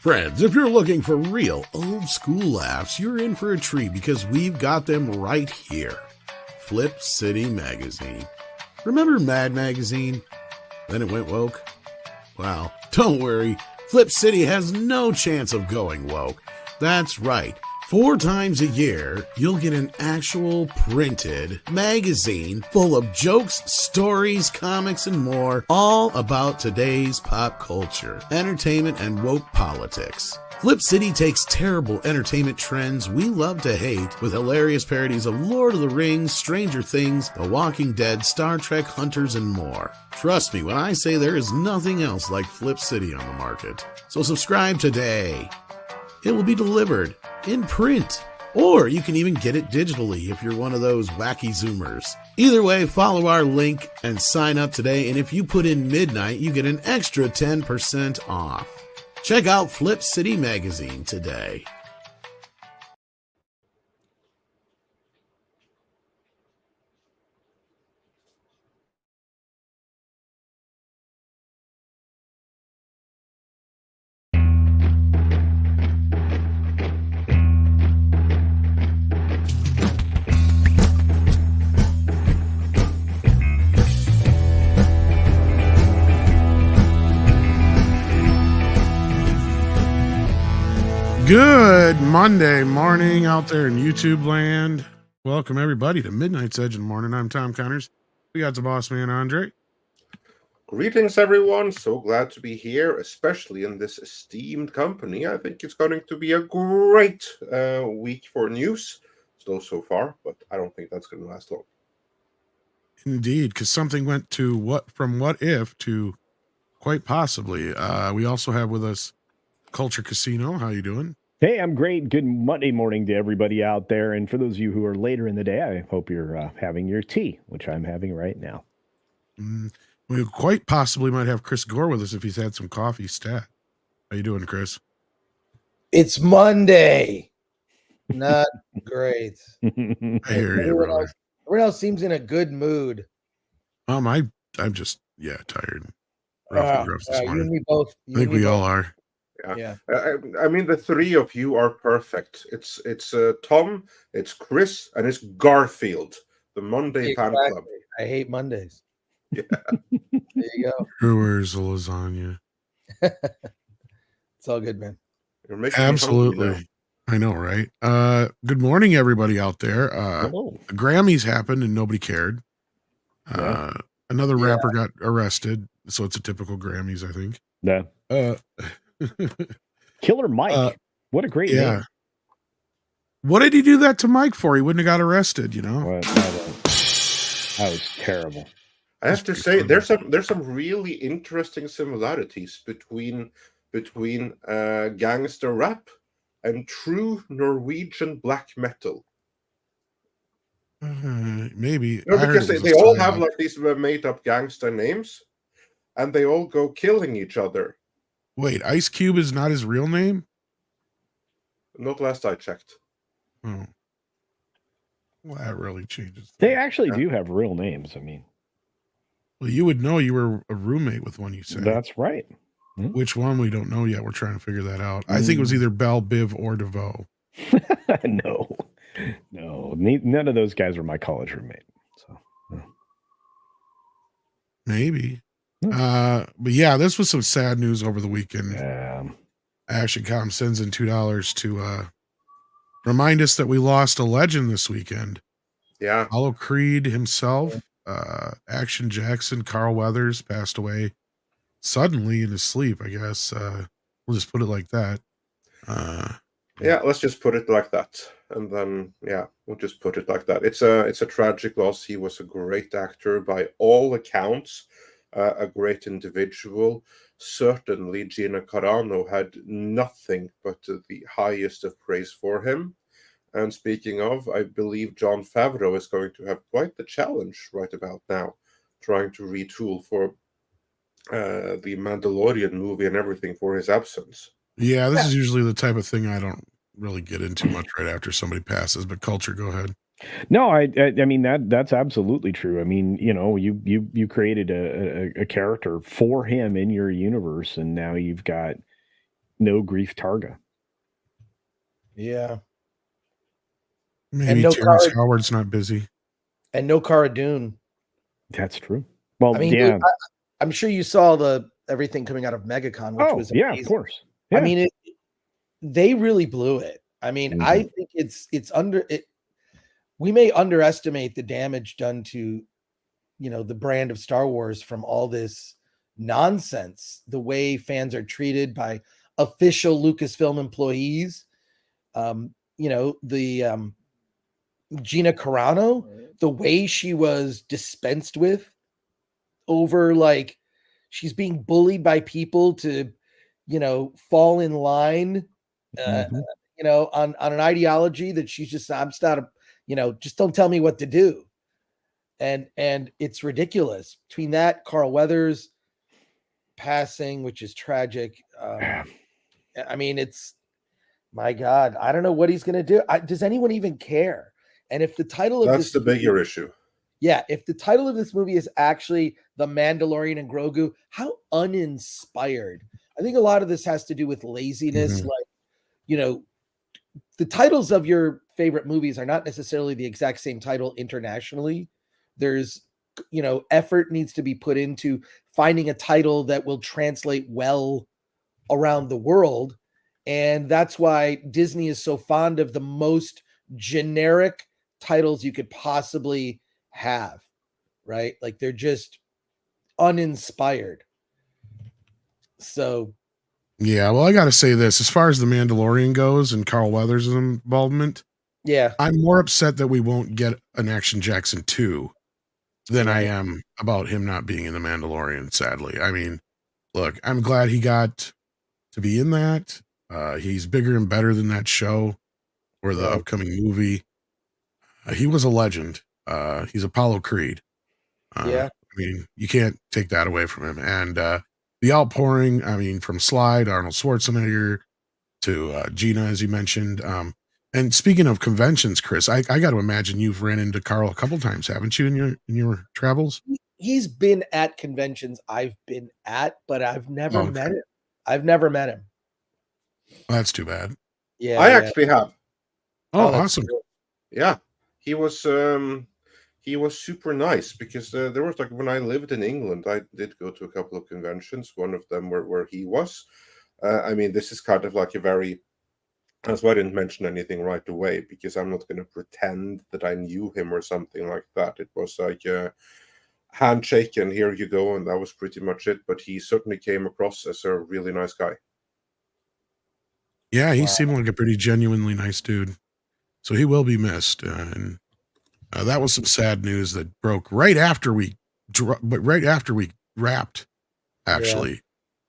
Friends, if you're looking for real old school laughs, you're in for a treat because we've got them right here. Flip City Magazine. Remember Mad Magazine? Then it went woke? Well, don't worry. Flip City has no chance of going woke. That's right. 4 times a year, you'll get an actual printed magazine full of jokes, stories, comics, and more, all about today's pop culture, entertainment, and woke politics. Flip City takes terrible entertainment trends we love to hate with hilarious parodies of Lord of the Rings, Stranger Things, The Walking Dead, Star Trek, Hunters, and more. Trust me when I say there is nothing else like Flip City on the market. So subscribe today. It will be delivered in print, or you can even get it digitally if you're one of those wacky Zoomers. Either way, follow our link and sign up today, and if you put in midnight, you get an extra 10% off. Check out Flip City Magazine today. Good Monday morning out there in YouTube land. Welcome everybody to Midnight's Edge in the Morning. I'm Tom Connors. We got the boss man, Andre. Greetings, everyone. So glad to be here, especially in this esteemed company. I think it's going to be a great week for news. So far, but I don't think that's going to last long. Indeed, because something went to from what if to quite possibly. We also have with us Culture Casino. How you doing? Hey, I'm great. Good Monday morning to everybody out there. And for those of you who are later in the day, I hope you're having your tea, which I'm having right now. We quite possibly might have Chris Gore with us if he's had some coffee stat. How you doing, Chris? It's Monday. Not great. I hear you, brother. Everyone else seems in a good mood. I'm just tired. Rough this morning. You and me both. I think we all are. Yeah. I mean, the three of you are perfect. It's Tom, it's Chris, and it's Garfield, the Monday fan club. I hate Mondays. Yeah. There you go. Where's the lasagna? It's all good, man. Absolutely. I know, right? Good morning, everybody out there. The Grammys happened and nobody cared. Another rapper got arrested, so it's a typical Grammys, I think. Yeah. Killer Mike. What a great name. What did he do that to Mike for? He wouldn't have got arrested, you know? That was terrible. I have to say, there's some really interesting similarities between gangster rap and true Norwegian black metal. Maybe. Because they all have like these made up gangster names, and they all go killing each other. Wait, Ice Cube is not his real name? Not last I checked. Oh. Well, that really changes. They actually do have real names. I mean, well, you would know. You were a roommate with one, you said. That's right. Which one we don't know yet. We're trying to figure that out. I think it was either Bell, Biv, or DeVoe. No, none of those guys were my college roommate. So maybe. But yeah, this was some sad news over the weekend. ActionCom sends in $2 to remind us that we lost a legend this weekend. Yeah. Apollo Creed himself, Action Jackson, Carl Weathers passed away suddenly in his sleep, I guess. We'll just put it like that. Let's just put it like that. And then, we'll just put it like that. It's a tragic loss. He was a great actor by all accounts. A great individual. Certainly, Gina Carano had nothing but the highest of praise for him. And speaking of, I believe Jon Favreau is going to have quite the challenge right about now, trying to retool for the Mandalorian movie and everything for his absence. Yeah, this is usually the type of thing I don't really get into much right after somebody passes, but Culture, go ahead. No, I mean that's absolutely true. I mean, you created a character for him in your universe, and now you've got No Grief Targa. Yeah. Maybe no Terrence Cara- Howard's not busy. And no Cara Dune. That's true. Well, I mean, yeah. I'm sure you saw everything coming out of MegaCon, which was amazing. Yeah, of course. Yeah. I mean, they really blew it. I mean, I think it's under it. We may underestimate the damage done to, the brand of Star Wars from all this nonsense, the way fans are treated by official Lucasfilm employees. Gina Carano, the way she was dispensed with over, like, she's being bullied by people to, fall in line, on an ideology that she's just, I'm just not just don't tell me what to do. And it's ridiculous. Between that, Carl Weathers passing, which is tragic. I mean, it's, my God, I don't know what he's going to do. Does anyone even care? And if the title of that's the bigger issue. Yeah, if the title of this movie is actually The Mandalorian and Grogu, how uninspired. I think a lot of this has to do with laziness. Like, the titles of your favorite movies are not necessarily the exact same title internationally. There's, effort needs to be put into finding a title that will translate well around the world. And that's why Disney is so fond of the most generic titles you could possibly have, right? Like, they're just uninspired. So yeah, well, I got to say this, as far as The Mandalorian goes and Carl Weathers' involvement, yeah, I'm more upset that we won't get an Action Jackson 2 than I am about him not being in The Mandalorian, sadly. I mean, look, I'm glad he got to be in that. He's bigger and better than that show or the upcoming movie. He was a legend. He's Apollo Creed. I mean, you can't take that away from him. And the outpouring, I mean, from Slide, Arnold Schwarzenegger, to Gina, as you mentioned. And speaking of conventions, Chris, I got to imagine you've ran into Carl a couple times, haven't you, in your travels? He's been at conventions I've been at, but I've never met him. I've never met him. Well, that's too bad. Yeah, I actually have. Oh, awesome. Cool. Yeah, he was super nice because there was, like, when I lived in England, I did go to a couple of conventions. One of them where he was. I mean, this is kind of like a very, that's why I didn't mention anything right away, because I'm not going to pretend that I knew him or something like that. It was like a handshake and here you go, and that was pretty much it. But he certainly came across as a really nice guy. Yeah, he seemed like a pretty genuinely nice dude. So he will be missed. And that was some sad news that broke right after we wrapped, actually,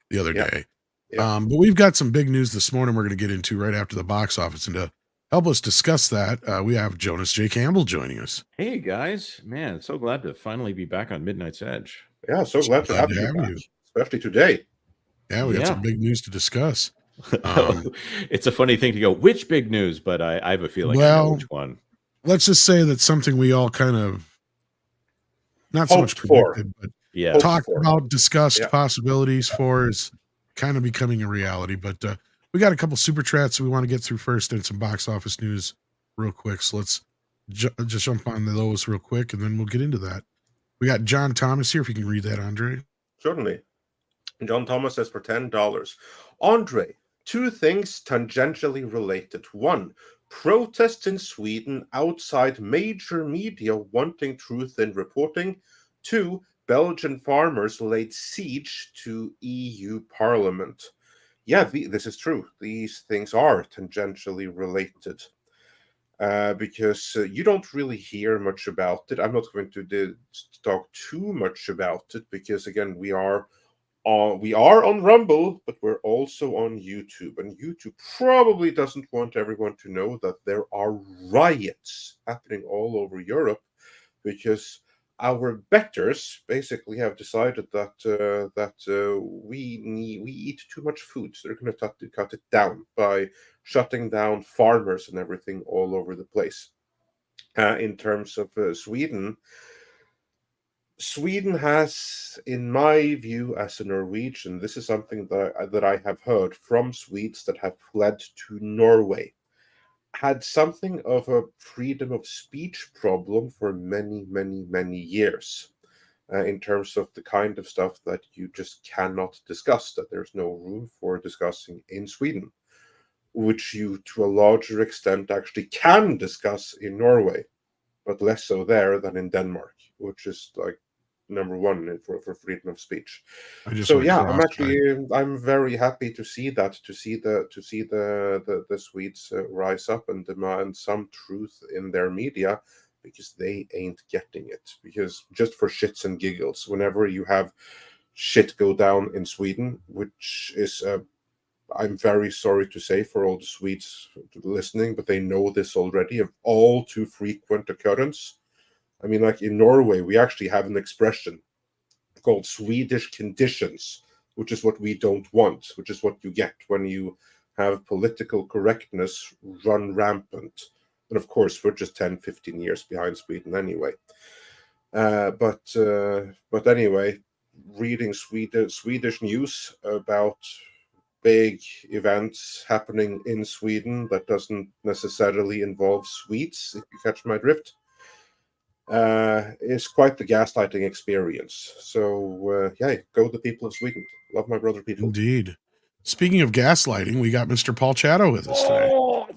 the other day. Yeah. But we've got some big news this morning we're going to get into right after the box office. And to help us discuss that, we have Jonas J. Campbell joining us. Hey, guys. Man, so glad to finally be back on Midnight's Edge. Yeah, so glad to have you back, especially today. Yeah, we got some big news to discuss. It's a funny thing to go, which big news? But I have a feeling I know which one. Let's just say that's something we all kind of not so much predicted, but talked about, discussed possibilities for is kind of becoming a reality. But we got a couple super chats we want to get through first and some box office news real quick. So let's just jump on those real quick and then we'll get into that. We got John Thomas here. If you can read that, Andre. Certainly. John Thomas says for $10. Andre, two things tangentially related. One, protests in Sweden outside major media wanting truth in reporting. Two, Belgian farmers laid siege to EU Parliament. Yeah, this is true. These things are tangentially related because you don't really hear much about it. I'm not going to talk too much about it because, again, we are on Rumble, but we're also on YouTube. And YouTube probably doesn't want everyone to know that there are riots happening all over Europe because our betters basically have decided that we eat too much food. So they're going to cut it down by shutting down farmers and everything all over the place. In terms of Sweden, Sweden has, in my view, as a Norwegian, this is something that I have heard from Swedes that have fled to Norway, had something of a freedom of speech problem for many, many, many years. In terms of the kind of stuff that you just cannot discuss, that there's no room for discussing in Sweden, which you, to a larger extent, actually can discuss in Norway, but less so there than in Denmark, which is like number one for freedom of speech. So yeah, I'm very happy to see that, to see the Swedes rise up and demand some truth in their media, because they ain't getting it. Because just for shits and giggles, whenever you have shit go down in Sweden, which is I'm very sorry to say for all the Swedes listening, but they know this already, of all too frequent occurrence. I mean, like in Norway, we actually have an expression called Swedish conditions, which is what we don't want, which is what you get when you have political correctness run rampant. And of course, we're just 10, 15 years behind Sweden anyway. But anyway, reading Swedish news about big events happening in Sweden that doesn't necessarily involve Swedes, if you catch my drift, is quite the gaslighting experience. So, yeah, go the people of Sweden. Love my brother people. Indeed. Speaking of gaslighting, we got Mr. Paul Chato with us today. Oh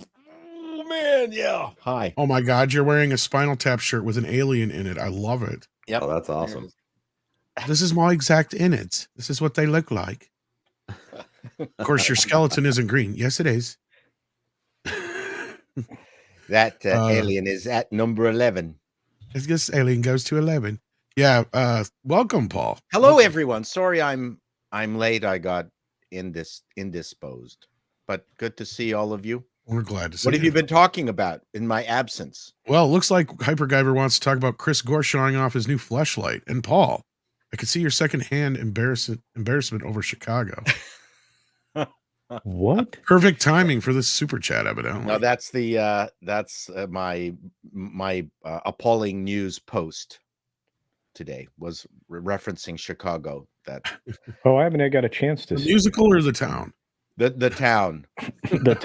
man, yeah. Hi. Oh my God, you're wearing a Spinal Tap shirt with an alien in it. I love it. Yep. Oh, that's awesome. This is my exact innards. This is what they look like. Of course, your skeleton isn't green. Yes, it is. That alien is at number 11. I guess alien goes to 11. Yeah. Welcome, Paul. Hello, everyone. Sorry, I'm late. I got indisposed, but good to see all of you. We're glad to see What have you been talking about in my absence? Well, it looks like Hyperguyver wants to talk about Chris Gore showing off his new fleshlight. And Paul, I could see your secondhand embarrassment over Chicago. What? Perfect timing for this super chat, evidently. No, that's the my appalling news post today was referencing Chicago. That I haven't got a chance to the see musical or the town. The town, the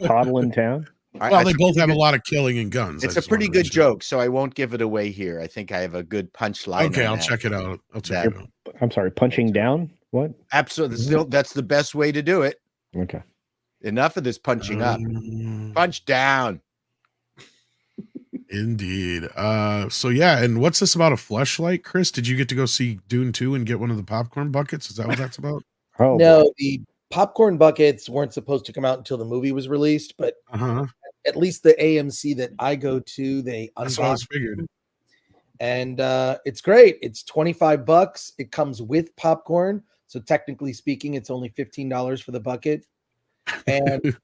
toddling town. Well, they both have a lot of killing and guns. It's a pretty good joke, so I won't give it away here. I think I have a good punchline. Okay, I'll check it out. I'm sorry, punching down. What? Absolutely, that's the best way to do it. Okay. Enough of this punching up. Punch down. Indeed. So yeah, and what's this about a fleshlight, Chris? Did you get to go see Dune 2 and get one of the popcorn buckets? Is that what that's about? Oh no, the popcorn buckets weren't supposed to come out until the movie was released, but at least the AMC that I go to, they unboxed. And it's great. It's $25. It comes with popcorn. So technically speaking, it's only $15 for the bucket. And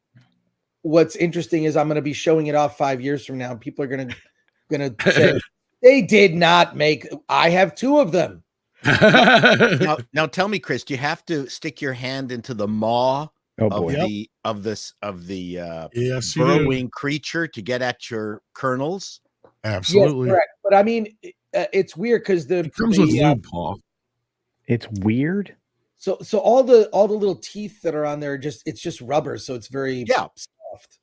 what's interesting is I'm going to be showing it off 5 years from now. And people are going to say, they did not make, I have two of them. now tell me, Chris, do you have to stick your hand into the maw of the burrowing creature to get at your kernels? Absolutely. Yes, correct. But I mean, it's weird because it comes with lube, Paul. It's weird. So all the little teeth that are on there it's just rubber, so it's very soft.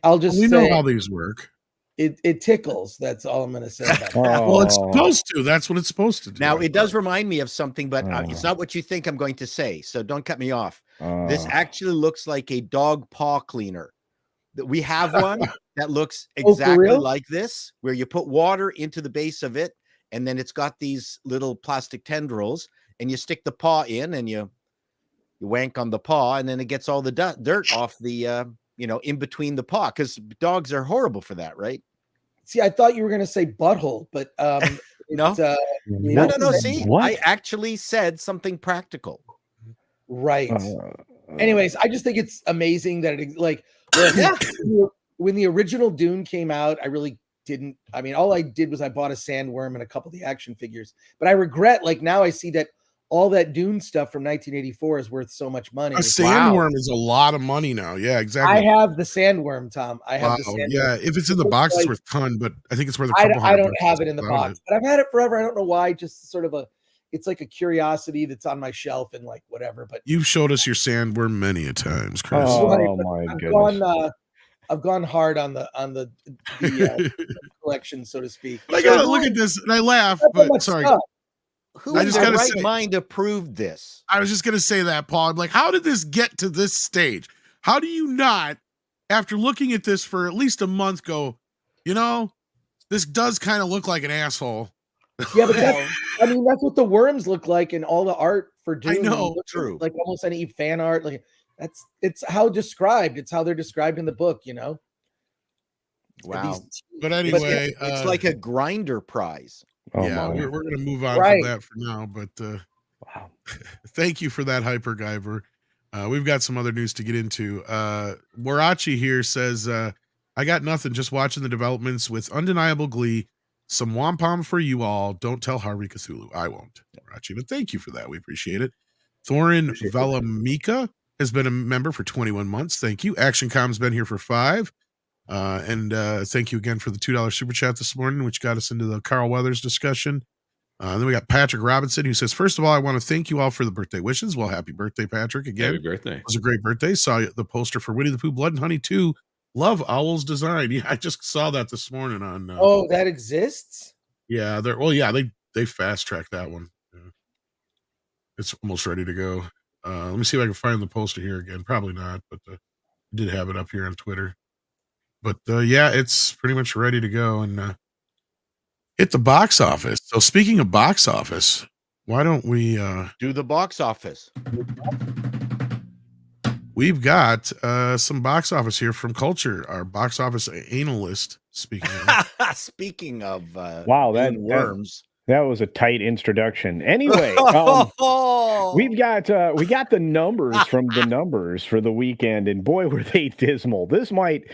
I'll just we know how these work. It tickles. That's all I'm going to say about it. Well, it's supposed to. That's what it's supposed to do. Now, it does remind me of something, but it's not what you think I'm going to say. So don't cut me off. This actually looks like a dog paw cleaner. We have one that looks exactly like this, where you put water into the base of it, and then it's got these little plastic tendrils, and you stick the paw in, and you wank on the paw, and then it gets all the dirt off the in between the paw, because dogs are horrible for that, right? See, I thought you were going to say butthole, but no. See, what? I actually said something practical. Right. Anyways, I just think it's amazing that when the original Dune came out, I really didn't. I mean, all I did was I bought a sandworm and a couple of the action figures. But I regret, now I see that all that Dune stuff from 1984 is worth so much money. A sandworm is a lot of money now. Yeah, exactly. I have the sandworm, Tom. I have the sandworm. Yeah, if it's in the box, it's worth a ton, but I think it's worth a couple I hundred. don't have it in the box, but I've had it forever. I don't know why. Just sort of it's like a curiosity that's on my shelf and like whatever. But you've showed us your sandworm many a times, Chris. Oh my goodness. I've gone hard on the collection, so to speak. I gotta look at this and I laugh, but sorry. Who in their right mind approved this? I was just gonna say that, Paul. I'm like, how did this get to this stage? How do you not, after looking at this for at least a month, go, this does kind of look like an asshole? Yeah, but that's what the worms look like in all the art for Dune. I know, true. Like almost any fan art, like it's how described. It's how they're described in the book. Wow. But anyway, it's like a grinder prize. Yeah, we're going to move on from that for now, but wow. Thank you for that, Hyper Guyver. We've got some other news to get into. Warachi here says, I got nothing, just watching the developments with undeniable glee. Some wampum for you all. Don't tell Harvey Cthulhu. I won't, Warachi, but thank you for that. We appreciate it. Thorin Velamika has been a member for 21 months. Thank you. ActionCom's been here for 5. And thank you again for the $2 super chat this morning, which got us into the Carl Weathers discussion. Then we got Patrick Robinson, who says, first of all, I want to thank you all for the birthday wishes. Well, happy birthday, Patrick. Again, happy birthday. It was a great birthday. Saw the poster for Winnie the Pooh Blood and Honey 2. Love Owl's design. Yeah, I just saw that this morning on. Oh, that exists? Yeah, they fast tracked that one. Yeah. It's almost ready to go. Let me see if I can find the poster here again. Probably not, but I did have it up here on Twitter. But yeah, it's pretty much ready to go and hit the box office. So speaking of box office, why don't we do the box office? We've got some box office here from Culture, our box office analyst. Speaking of wow, worms. That was a tight introduction. Anyway, we got the numbers from the numbers for the weekend, and boy, were they dismal. This might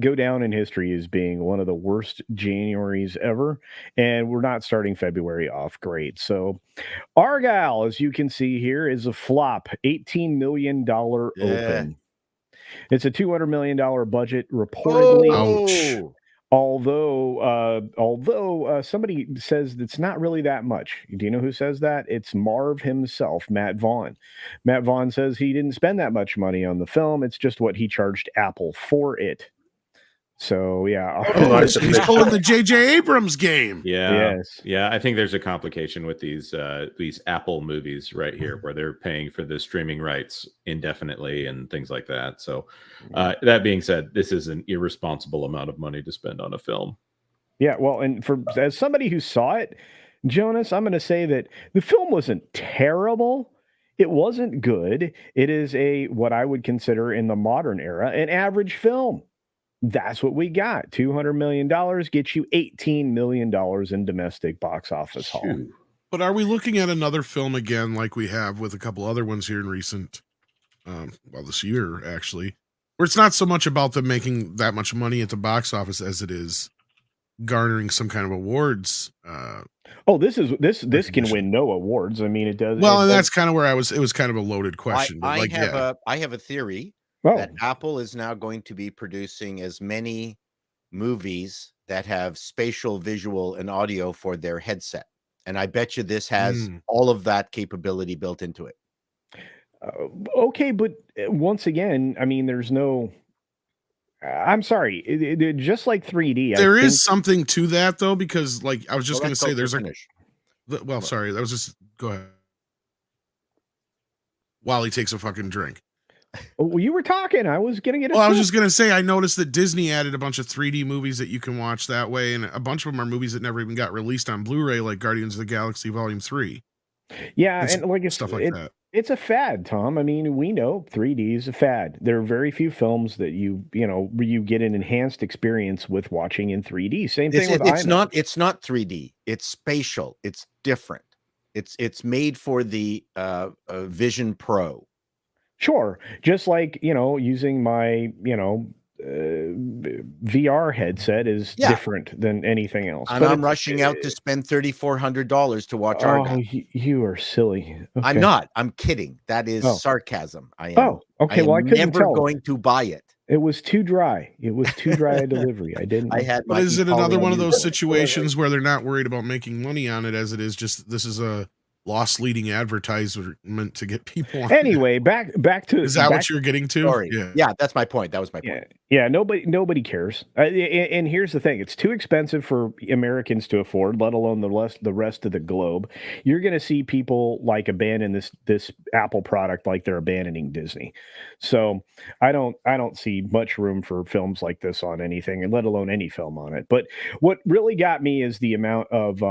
go down in history as being one of the worst Januaries ever, and we're not starting February off great. So, Argyle, as you can see here, is a flop. $18 million open. It's a $200 million budget reportedly. Ouch. Although somebody says it's not really that much. Do you know who says that? It's Marv himself, Matt Vaughn. Matt Vaughn says he didn't spend that much money on the film. It's just what he charged Apple for it. So yeah, he's pulling the J.J. Abrams game. Yeah, yes, yeah. I think there's a complication with these Apple movies right here, where they're paying for the streaming rights indefinitely and things like that. So, that being said, this is an irresponsible amount of money to spend on a film. Yeah, well, and as somebody who saw it, Jonas, I'm going to say that the film wasn't terrible. It wasn't good. It is what I would consider in the modern era an average film. That's what we got. $200 million gets you $18 million in domestic box office haul. But are we looking at another film again, like we have with a couple other ones here in recent, this year actually, where it's not so much about them making that much money at the box office as it is garnering some kind of awards? This can win no awards. I mean, it does. Well, and that's kind of where it was kind of a loaded question. I have a theory. That Apple is now going to be producing as many movies that have spatial, visual, and audio for their headset. And I bet you this has all of that capability built into it. Okay, but once again, I mean, there's no... I'm sorry, just like 3D. There is something to that, though, because like I was just going to say, there's sorry, that was just... Go ahead. While he takes a fucking drink. Well, you were talking. I was getting it. Well, I was just gonna say, I noticed that Disney added a bunch of 3D movies that you can watch that way, and a bunch of them are movies that never even got released on Blu-ray, like Guardians of the Galaxy Volume 3. Yeah, and like stuff like that. It's a fad, Tom. I mean, we know 3D is a fad. There are very few films that you get an enhanced experience with watching in 3D. Same thing with IMAX. It's not 3D. It's spatial. It's different. It's made for the Vision Pro. Sure. Just like, using my, VR headset is different than anything else. And I'm rushing out to spend $3,400 to watch Argyle. You are silly. Okay. I'm not. I'm kidding. That is sarcasm. I am. Oh, okay. Well, I couldn't never tell. going to buy it. It was too dry. It was too dry a delivery. I didn't. I had. But is it another one of those situations where they're not worried about making money on it, as it is just this is a loss leading advertisement to get people on anyway, back to is that what you're getting to? Sorry. Yeah, that's my point. That was my point. Yeah, nobody cares. And here's the thing: it's too expensive for Americans to afford, let alone the rest of the globe. You're going to see people like abandon this Apple product like they're abandoning Disney. So I don't see much room for films like this on anything, and let alone any film on it. But what really got me is the amount of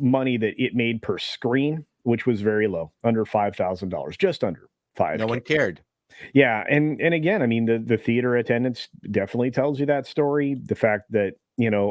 money that it made per screen, which was very low, under $5,000, just under $5,000. No one cared. Yeah, and again, I mean, the theater attendance definitely tells you that story. The fact that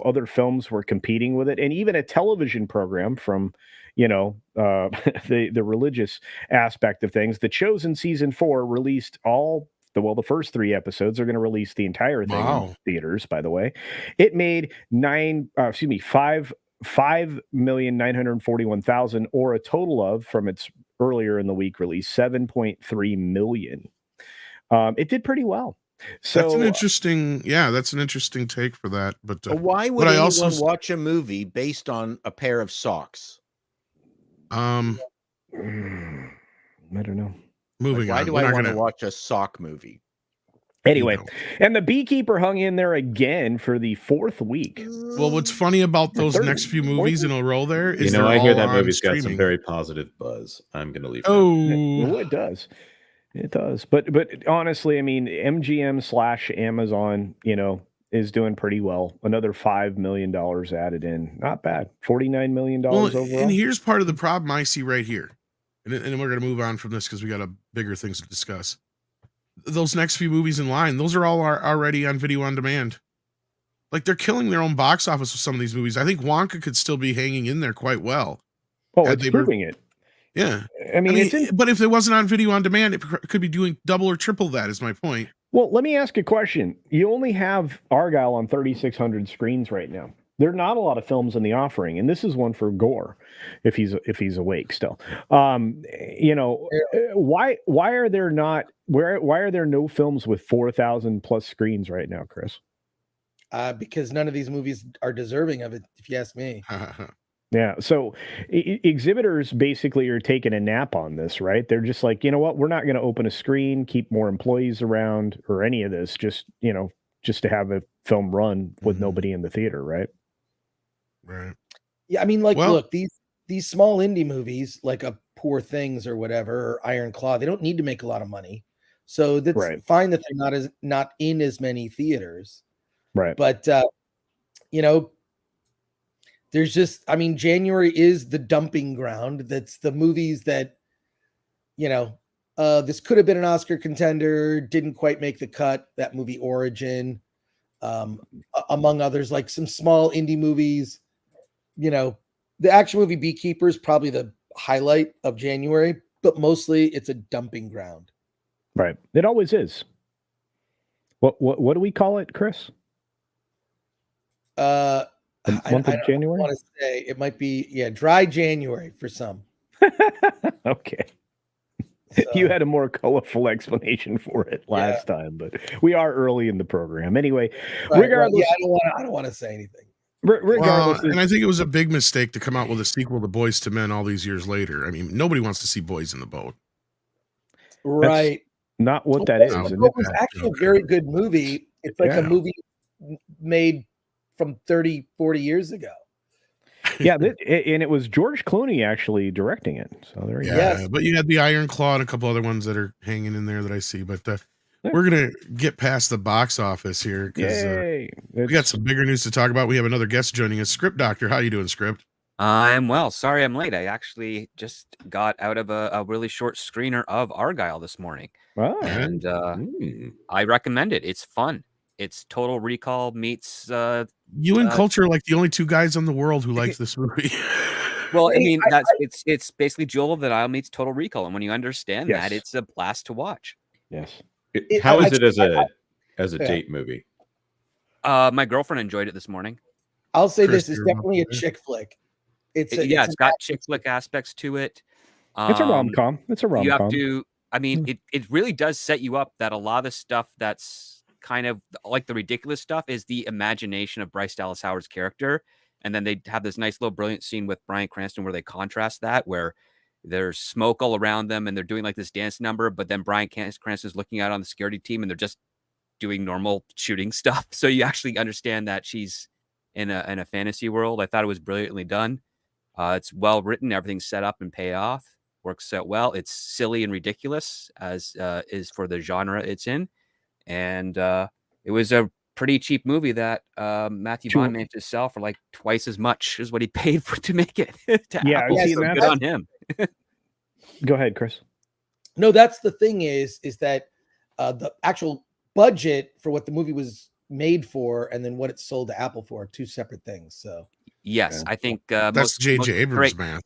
other films were competing with it, and even a television program from the religious aspect of things. The Chosen season 4 released the first 3 episodes. Are going to release the entire thing in theaters, by the way. It made $5,941,000, or a total of, from its earlier in the week release, $7.3 million. It did pretty well. So that's an interesting take for that. But why would anyone watch a movie based on a pair of socks? I don't know. Moving on. Why do I want to watch a sock movie? Anyway, and the Beekeeper hung in there again for the 4th week. Well, what's funny about those next few movies in a row there is I hear that movie's got some very positive buzz. I'm going to leave. Oh, it does. It does. But honestly, I mean, MGM/Amazon, is doing pretty well. Another $5 million added in. Not bad. $49 million overall. And here's part of the problem I see right here. And we're going to move on from this because we got bigger things to discuss. Those next few movies in line, those are all already on video on demand. Like, they're killing their own box office with some of these movies. I think Wonka could still be hanging in there quite well. Oh, it's proving it. Yeah. I mean, but if it wasn't on video on demand, it could be doing double or triple that, is my point. Well, let me ask a question. You only have Argyle on 3,600 screens right now. There are not a lot of films in the offering, and this is one for Gore, if he's awake still. Why are there no films with 4,000 plus screens right now, Chris? Because none of these movies are deserving of it, if you ask me. Yeah, so exhibitors basically are taking a nap on this, right? They're just like, you know what, we're not going to open a screen, keep more employees around, or any of this, just to have a film run with nobody in the theater, right? Right. Yeah, I mean, look, these small indie movies, like a Poor Things or whatever, or Iron Claw, they don't need to make a lot of money, so that's fine that they're not in as many theaters, right? But there's just, I mean, January is the dumping ground. That's the movies that, this could have been an Oscar contender, didn't quite make the cut. That movie Origin, among others, like some small indie movies. The action movie Beekeepers, probably the highlight of January, but mostly it's a dumping ground. Right. It always is. What do we call it, Chris? The month of January? I want to say it might be, dry January for some. Okay. So, you had a more colorful explanation for it last time, but we are early in the program. Anyway, regardless. Right. I don't want to say anything. Regardless, and I think it was a big mistake to come out with a sequel to Boys to Men all these years later. I mean, nobody wants to see Boys in the Boat. Right. That's not what that is. It was actually a very good movie. It's like a movie made from 30, 40 years ago. Yeah, and it was George Clooney actually directing it. So there you go. But you had the Iron Claw and a couple other ones that are hanging in there that I see. But we're going to get past the box office here because we got some bigger news to talk about. We have another guest joining us. Script Doctor, how you doing, Script? I'm well. Sorry I'm late. I actually just got out of a really short screener of Argyle this morning. Wow. And I recommend it. It's fun. It's Total Recall meets you and Culture are like the only two guys in the world who likes this movie. Well, I mean, it's basically Joel of the Dial meets Total Recall, and when you understand that, it's a blast to watch. Yes. How is it as a date movie? My girlfriend enjoyed it this morning. I'll say Chris, this is you're definitely a welcome. chick flick. It's got chick flick aspects to it. It's a rom-com. It's a You have rom-com. to. I mean, it really does set you up that a lot of the stuff that's kind of like the ridiculous stuff is the imagination of Bryce Dallas Howard's character. And then they have this nice little brilliant scene with Bryan Cranston where they contrast that, where there's smoke all around them and they're doing like this dance number, but then Bryan Cranston's looking out on the security team and they're just doing normal shooting stuff. So you actually understand that she's in a fantasy world. I thought it was brilliantly done. It's well written. Everything's set up and pay off. Works out well. It's silly and ridiculous as is for the genre it's in. And it was a pretty cheap movie that Matthew Vaughn managed to sell for like twice as much as what he paid for to make it. Yeah, so good on him. Go ahead, Chris. No, that's the thing is that the actual budget for what the movie was made for and then what it sold to Apple for are two separate things. So yes, I think that's J.J. Abrams' math.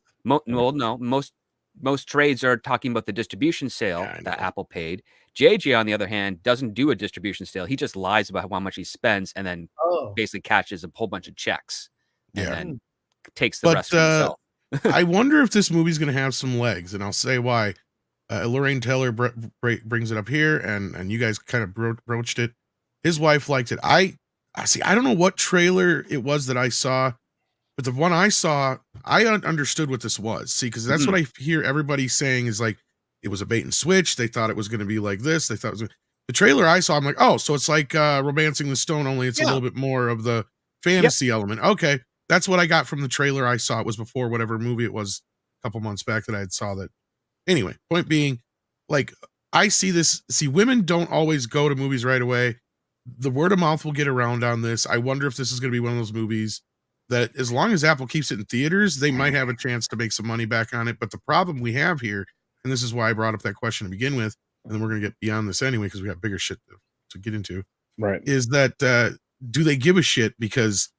Most trades are talking about the distribution sale that Apple paid. JJ, on the other hand, doesn't do a distribution sale. He just lies about how much he spends and then basically catches a whole bunch of checks and then takes the rest for himself. I wonder if this movie's going to have some legs, and I'll say why. Lorraine Taylor brings it up here, and you guys kind of broached it. His wife liked it. I don't know what trailer it was that I saw, but the one I saw, I understood what this was. See, because that's what I hear everybody saying is like, it was a bait and switch. They thought it was going to be like this. They thought it was the trailer I saw. I'm like, oh, so it's like Romancing the Stone, only it's a little bit more of the fantasy element. Okay, that's what I got from the trailer I saw. It was before whatever movie it was a couple months back that I had saw that. Anyway, point being, like, I see this. See, women don't always go to movies right away. The word of mouth will get around on this. I wonder if this is going to be one of those movies that, as long as Apple keeps it in theaters, they might have a chance to make some money back on it. But the problem we have here, and this is why I brought up that question to begin with, and then we're going to get beyond this anyway because we got bigger shit to get into, right? Is that do they give a shit? Because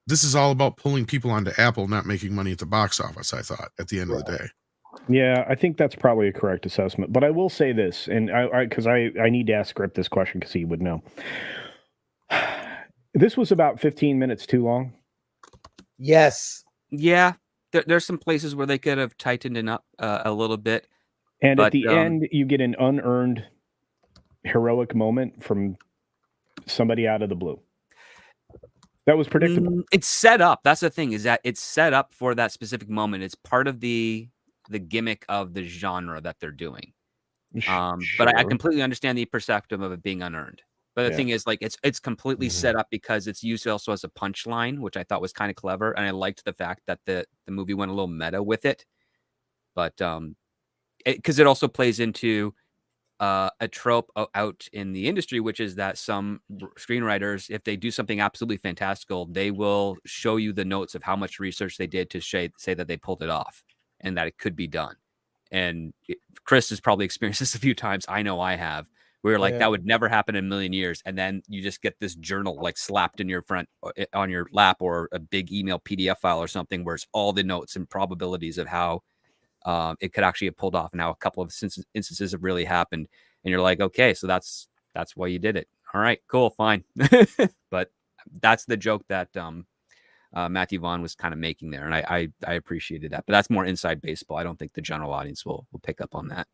this is all about pulling people onto Apple, not making money at the box office, I thought, at the end of the day. Yeah, I think that's probably a correct assessment. But I will say this, and because I need to ask Script this question because he would know. This was about 15 minutes too long. Yes. Yeah. There's some places where they could have tightened it up a little bit. And at the end, you get an unearned heroic moment from somebody out of the blue. That was predictable. It's set up. That's the thing, is that it's set up for that specific moment. It's part of the gimmick of the genre that they're doing. But I completely understand the perspective of it being unearned. But the thing is, like, it's completely set up because it's used also as a punchline, which I thought was kind of clever. And I liked the fact that the movie went a little meta with it. But because it also plays into a trope out in the industry, which is that some screenwriters, if they do something absolutely fantastical, they will show you the notes of how much research they did to say that they pulled it off and that it could be done. And Chris has probably experienced this a few times. I know I have. Where like that would never happen in a million years, and then you just get this journal like slapped in your on your lap, or a big email PDF file or something, where it's all the notes and probabilities of how it could actually have pulled off. Now a couple of instances have really happened, and you're like, okay, so that's why you did it. All right, cool, fine. But that's the joke that Matthew Vaughn was kind of making there, and I appreciated that. But that's more inside baseball. I don't think the general audience will pick up on that.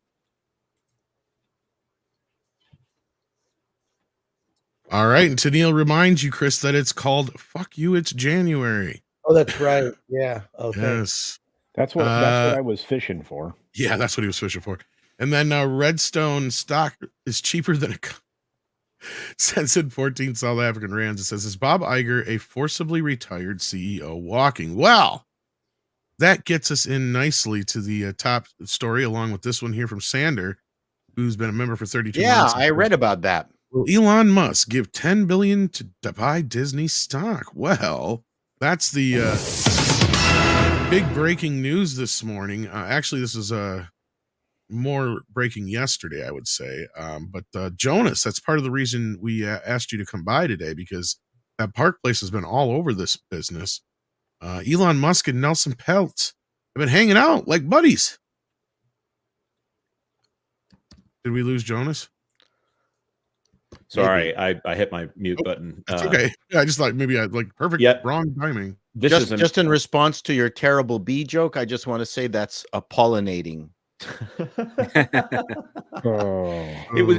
All right, and Tennille reminds you, Chris, that it's called "Fuck You, It's January." Oh, that's right. Yeah. Okay. Yes. That's what I was fishing for. Yeah, that's what he was fishing for. And then Redstone stock is cheaper than a cents in 14 South African rands. It says, is Bob Iger a forcibly retired CEO walking? Well, that gets us in nicely to the top story, along with this one here from Sander, who's been a member for 32 months. Yeah, I read about that. Will Elon Musk give $10 billion to buy Disney stock? Well, that's the big breaking news this morning. Actually, this is more breaking yesterday, I would say. But Jonas, that's part of the reason we asked you to come by today, because that Park Place has been all over this business. Elon Musk and Nelson Peltz have been hanging out like buddies. Did we lose Jonas? Sorry, I hit my mute button. That's okay. Yeah, I just thought maybe I perfect. Wrong timing. Just in response to your terrible bee joke, I just want to say that's a pollinating.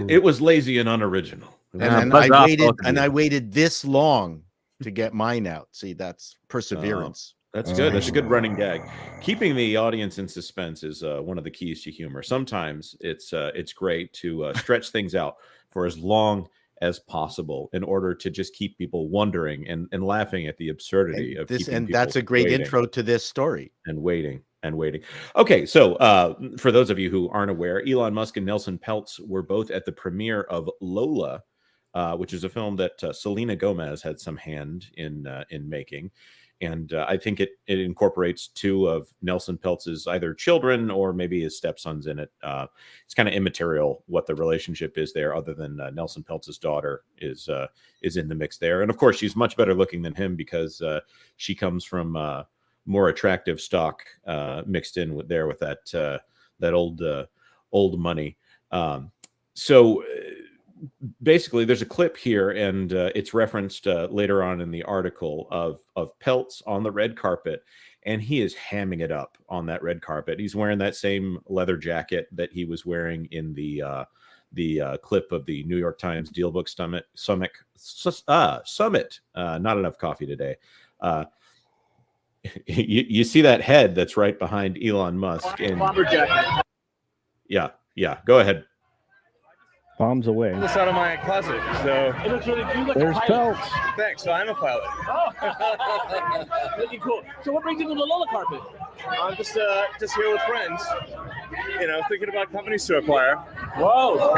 It was lazy and unoriginal. And I waited this long to get mine out. See, that's perseverance. That's good. That's a good running gag. Keeping the audience in suspense is one of the keys to humor. Sometimes it's great to stretch things out for as long as possible in order to just keep people wondering and laughing at the absurdity of this. And that's a great intro to this story. And waiting. Okay, so for those of you who aren't aware, Elon Musk and Nelson Peltz were both at the premiere of Lola, which is a film that Selena Gomez had some hand in making. And I think it incorporates two of Nelson Peltz's either children or maybe his stepsons in it. It's kind of immaterial what the relationship is there, other than Nelson Peltz's daughter is in the mix there. And of course, she's much better looking than him because she comes from more attractive stock mixed in with that old money. So basically, there's a clip here, and it's referenced later on in the article of Peltz on the red carpet, and he is hamming it up on that red carpet. He's wearing that same leather jacket that he was wearing in the clip of the New York Times Dealbook Summit. Not enough coffee today. You see that head that's right behind Elon Musk, and yeah, go ahead. Bombs away. This out of my closet, so it looks really cool. There's Peltz. Thanks. So I'm a pilot. Oh, looking cool. So what brings you to the Lola carpet? I'm just here with friends. You know, thinking about companies to acquire. Whoa!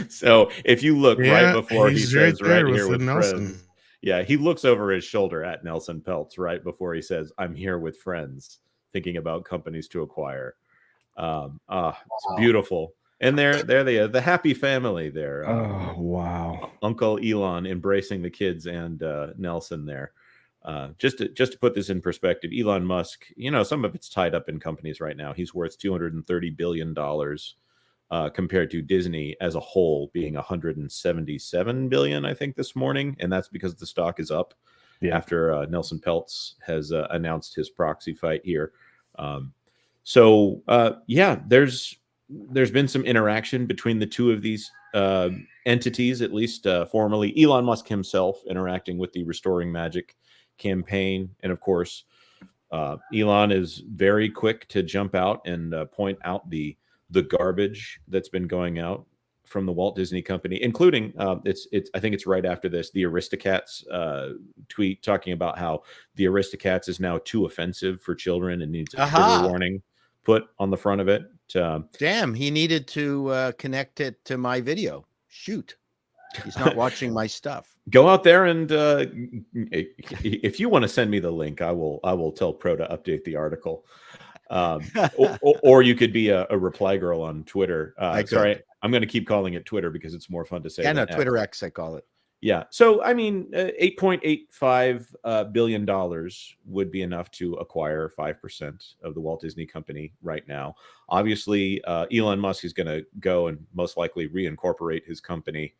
So if you look right before he says right here with Nelson. friends, yeah, he looks over his shoulder at Nelson Peltz right before he says, "I'm here with friends, thinking about companies to acquire." It's beautiful, and they're the happy family there. Oh wow! Uncle Elon embracing the kids and Nelson there. Just to put this in perspective, Elon Musk, some of it's tied up in companies right now. He's worth $230 billion compared to Disney as a whole being $177 billion, I think, this morning, and that's because the stock is up after Nelson Peltz has announced his proxy fight here. So there's been some interaction between the two of these entities, at least formally. Elon Musk himself interacting with the Restoring Magic campaign. And of course, Elon is very quick to jump out and point out the garbage that's been going out from the Walt Disney Company, including I think it's right after this, the Aristocats tweet talking about how the Aristocats is now too offensive for children and needs a trigger warning put on the front of it. Damn, he needed to connect it to my video. Shoot, he's not watching my stuff. Go out there and if you want to send me the link, I will tell Pro to update the article. Or you could be a reply girl on Twitter. Sorry, I'm going to keep calling it Twitter because it's more fun to say. Yeah, no, Twitter X, I call it. Yeah. So, I mean, $8.85 billion would be enough to acquire 5% of the Walt Disney Company right now. Obviously, Elon Musk is going to go and most likely reincorporate his company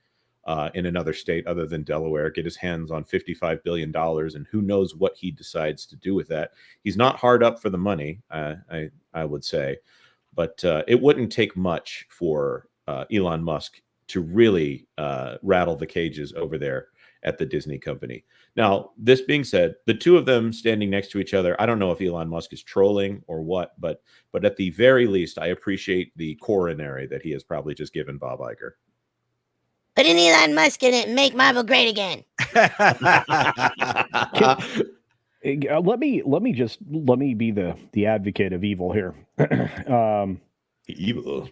in another state other than Delaware, get his hands on $55 billion, and who knows what he decides to do with that. He's not hard up for the money, I would say, but it wouldn't take much for Elon Musk to really rattle the cages over there at the Disney Company. Now, this being said, the two of them standing next to each other, I don't know if Elon Musk is trolling or what, but at the very least, I appreciate the coronary that he has probably just given Bob Iger. Put an Elon Musk in it and make Marvel great again. Let me be the advocate of evil here. Evil.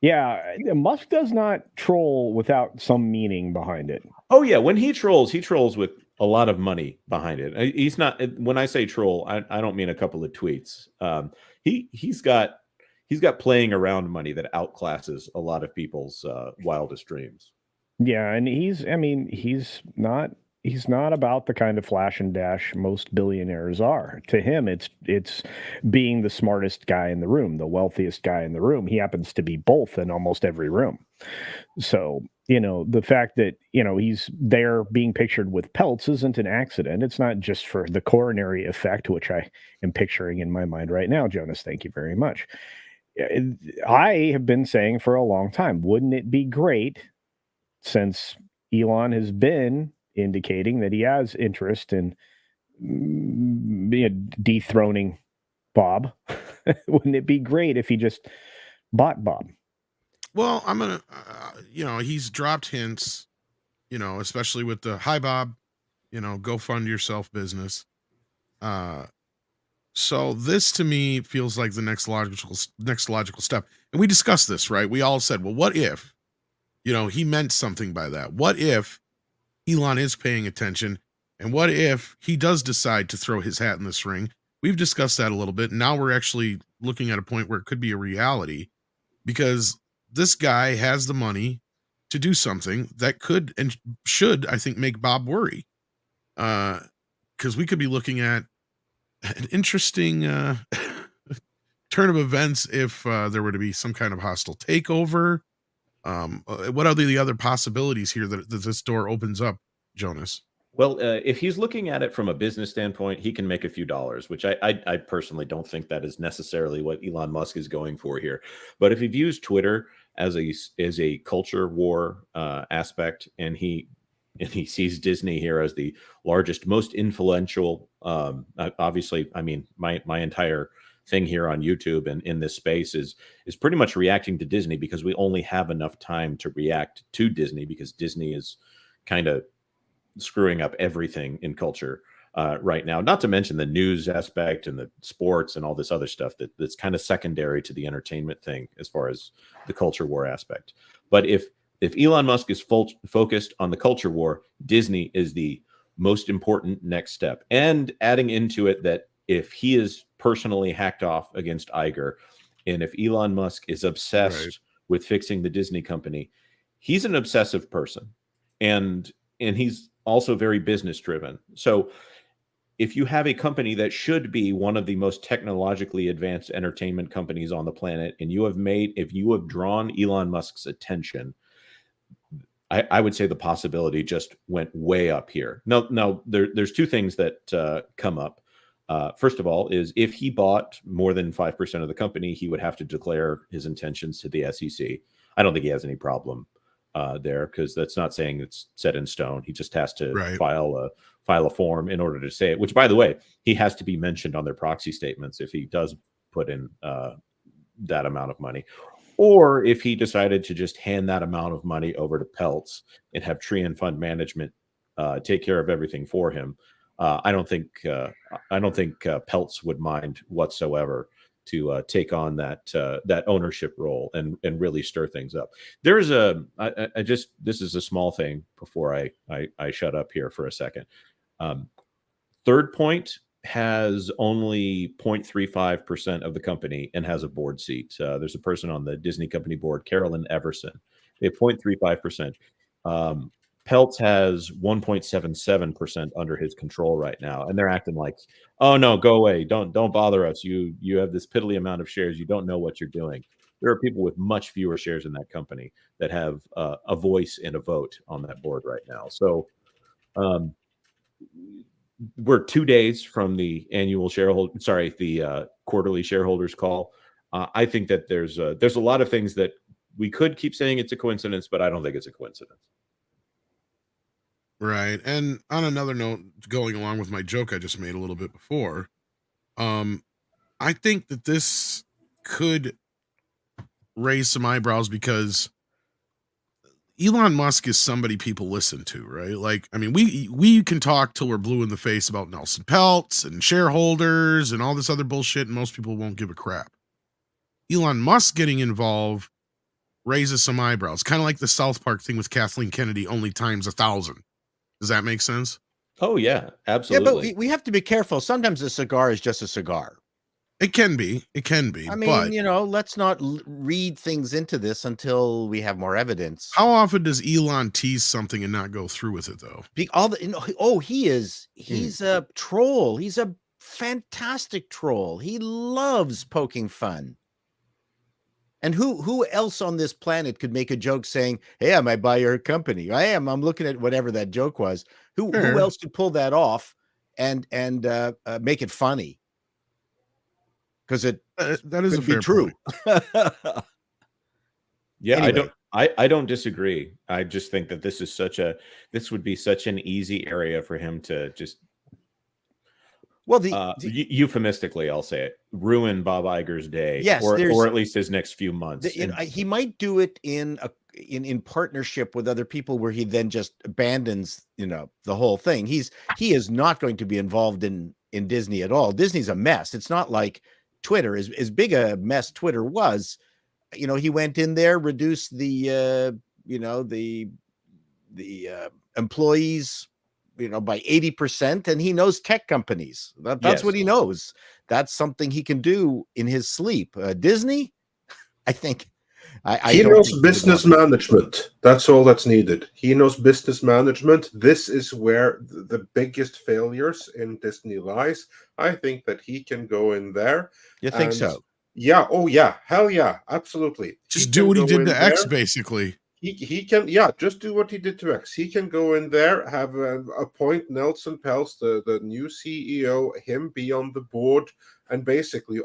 Yeah, Musk does not troll without some meaning behind it. Oh yeah, when he trolls with a lot of money behind it. He's not. When I say troll, I don't mean a couple of tweets. He's got playing around money that outclasses a lot of people's wildest dreams. Yeah, and he's he's not about the kind of flash and dash most billionaires are. To him, it's being the smartest guy in the room, the wealthiest guy in the room. He happens to be both in almost every room. So, the fact that, he's there being pictured with Peltz isn't an accident. It's not just for the coronary effect, which I am picturing in my mind right now. Jonas, thank you very much. I have been saying for a long time, wouldn't it be great, since Elon has been indicating that he has interest in dethroning Bob, wouldn't it be great if he just bought Bob? Well, I'm going to, he's dropped hints, especially with the, hi, Bob, go fund yourself business. So this to me feels like the next logical step. And we discussed this, right? We all said, well, what if, he meant something by that? What if Elon is paying attention? And what if he does decide to throw his hat in this ring? We've discussed that a little bit. Now we're actually looking at a point where it could be a reality, because this guy has the money to do something that could and should, I think, make Bob worry. Because we could be looking at an interesting turn of events if there were to be some kind of hostile takeover. What are the other possibilities here that this door opens up, Jonas? Well, if he's looking at it from a business standpoint, he can make a few dollars, which I personally don't think that is necessarily what Elon Musk is going for here. But if he views Twitter as a culture war aspect, and he sees Disney here as the largest, most influential, obviously, I mean, my entire thing here on YouTube and in this space is pretty much reacting to Disney, because we only have enough time to react to Disney, because Disney is kind of screwing up everything in culture right now, not to mention the news aspect and the sports and all this other stuff that's kind of secondary to the entertainment thing as far as the culture war aspect. But if Elon Musk is focused on the culture war, Disney is the most important next step. And adding into it that if he is personally hacked off against Iger, and if Elon Musk is obsessed with fixing the Disney company, he's an obsessive person. And he's also very business driven. So if you have a company that should be one of the most technologically advanced entertainment companies on the planet, and if you have drawn Elon Musk's attention, I would say the possibility just went way up here. Now there's two things that come up. First of all, is if he bought more than 5% of the company, he would have to declare his intentions to the SEC. I don't think he has any problem there, because that's not saying it's set in stone. He just has to file a form in order to say it, which, by the way, he has to be mentioned on their proxy statements if he does put in that amount of money. Or if he decided to just hand that amount of money over to Peltz and have Tree and Fund Management take care of everything for him, I don't think Peltz would mind whatsoever to take on that ownership role and really stir things up. There's this is a small thing before I shut up here for a second. Third Point has only 0.35% of the company and has a board seat. There's a person on the Disney company board, Carolyn Everson. They have 0.35%. Peltz has 1.77% under his control right now, and they're acting like, "Oh no, go away! Don't bother us. You have this piddly amount of shares. You don't know what you're doing." There are people with much fewer shares in that company that have a voice and a vote on that board right now. So, we're 2 days from the quarterly shareholders call. I think that there's a lot of things that we could keep saying it's a coincidence, but I don't think it's a coincidence. Right. And on another note, going along with my joke I just made a little bit before, I think that this could raise some eyebrows, because Elon Musk is somebody people listen to, right? Like, I mean, we can talk till we're blue in the face about Nelson Peltz and shareholders and all this other bullshit, and most people won't give a crap. Elon Musk getting involved raises some eyebrows, kind of like the South Park thing with Kathleen Kennedy, only times 1,000. Does that make sense? Oh yeah, absolutely. Yeah, but we have to be careful. Sometimes a cigar is just a cigar. It can be. I mean, but let's not read things into this until we have more evidence. How often does Elon tease something and not go through with it, though? He's a troll. He's a fantastic troll. He loves poking fun. And who else on this planet could make a joke saying, "Hey, I might buy your company"? I'm looking at whatever that joke was. Who else could pull that off and make it funny? Because that is could be true. Yeah, anyway. I don't disagree. I just think that this would be such an easy area for him to just euphemistically, I'll say it, ruin Bob Iger's day, yes, or at least his next few months. He might do it in partnership with other people, where he then just abandons, the whole thing. He is not going to be involved in Disney at all. Disney's a mess. It's not like Twitter, as big a mess Twitter was. He went in there, reduced the employees, by 80%, and he knows tech companies. That's what he knows. That's something he can do in his sleep. Disney, I think. He knows business management. That's all that's needed. He knows business management. This is where the biggest failures in Disney lies. I think that he can go in there. You think so? Yeah. Oh, yeah. Hell yeah. Absolutely. Just do what he did to X, basically. He can, just do what he did to X. He can go in there, have appoint Nelson Peltz, the new CEO, him be on the board, and basically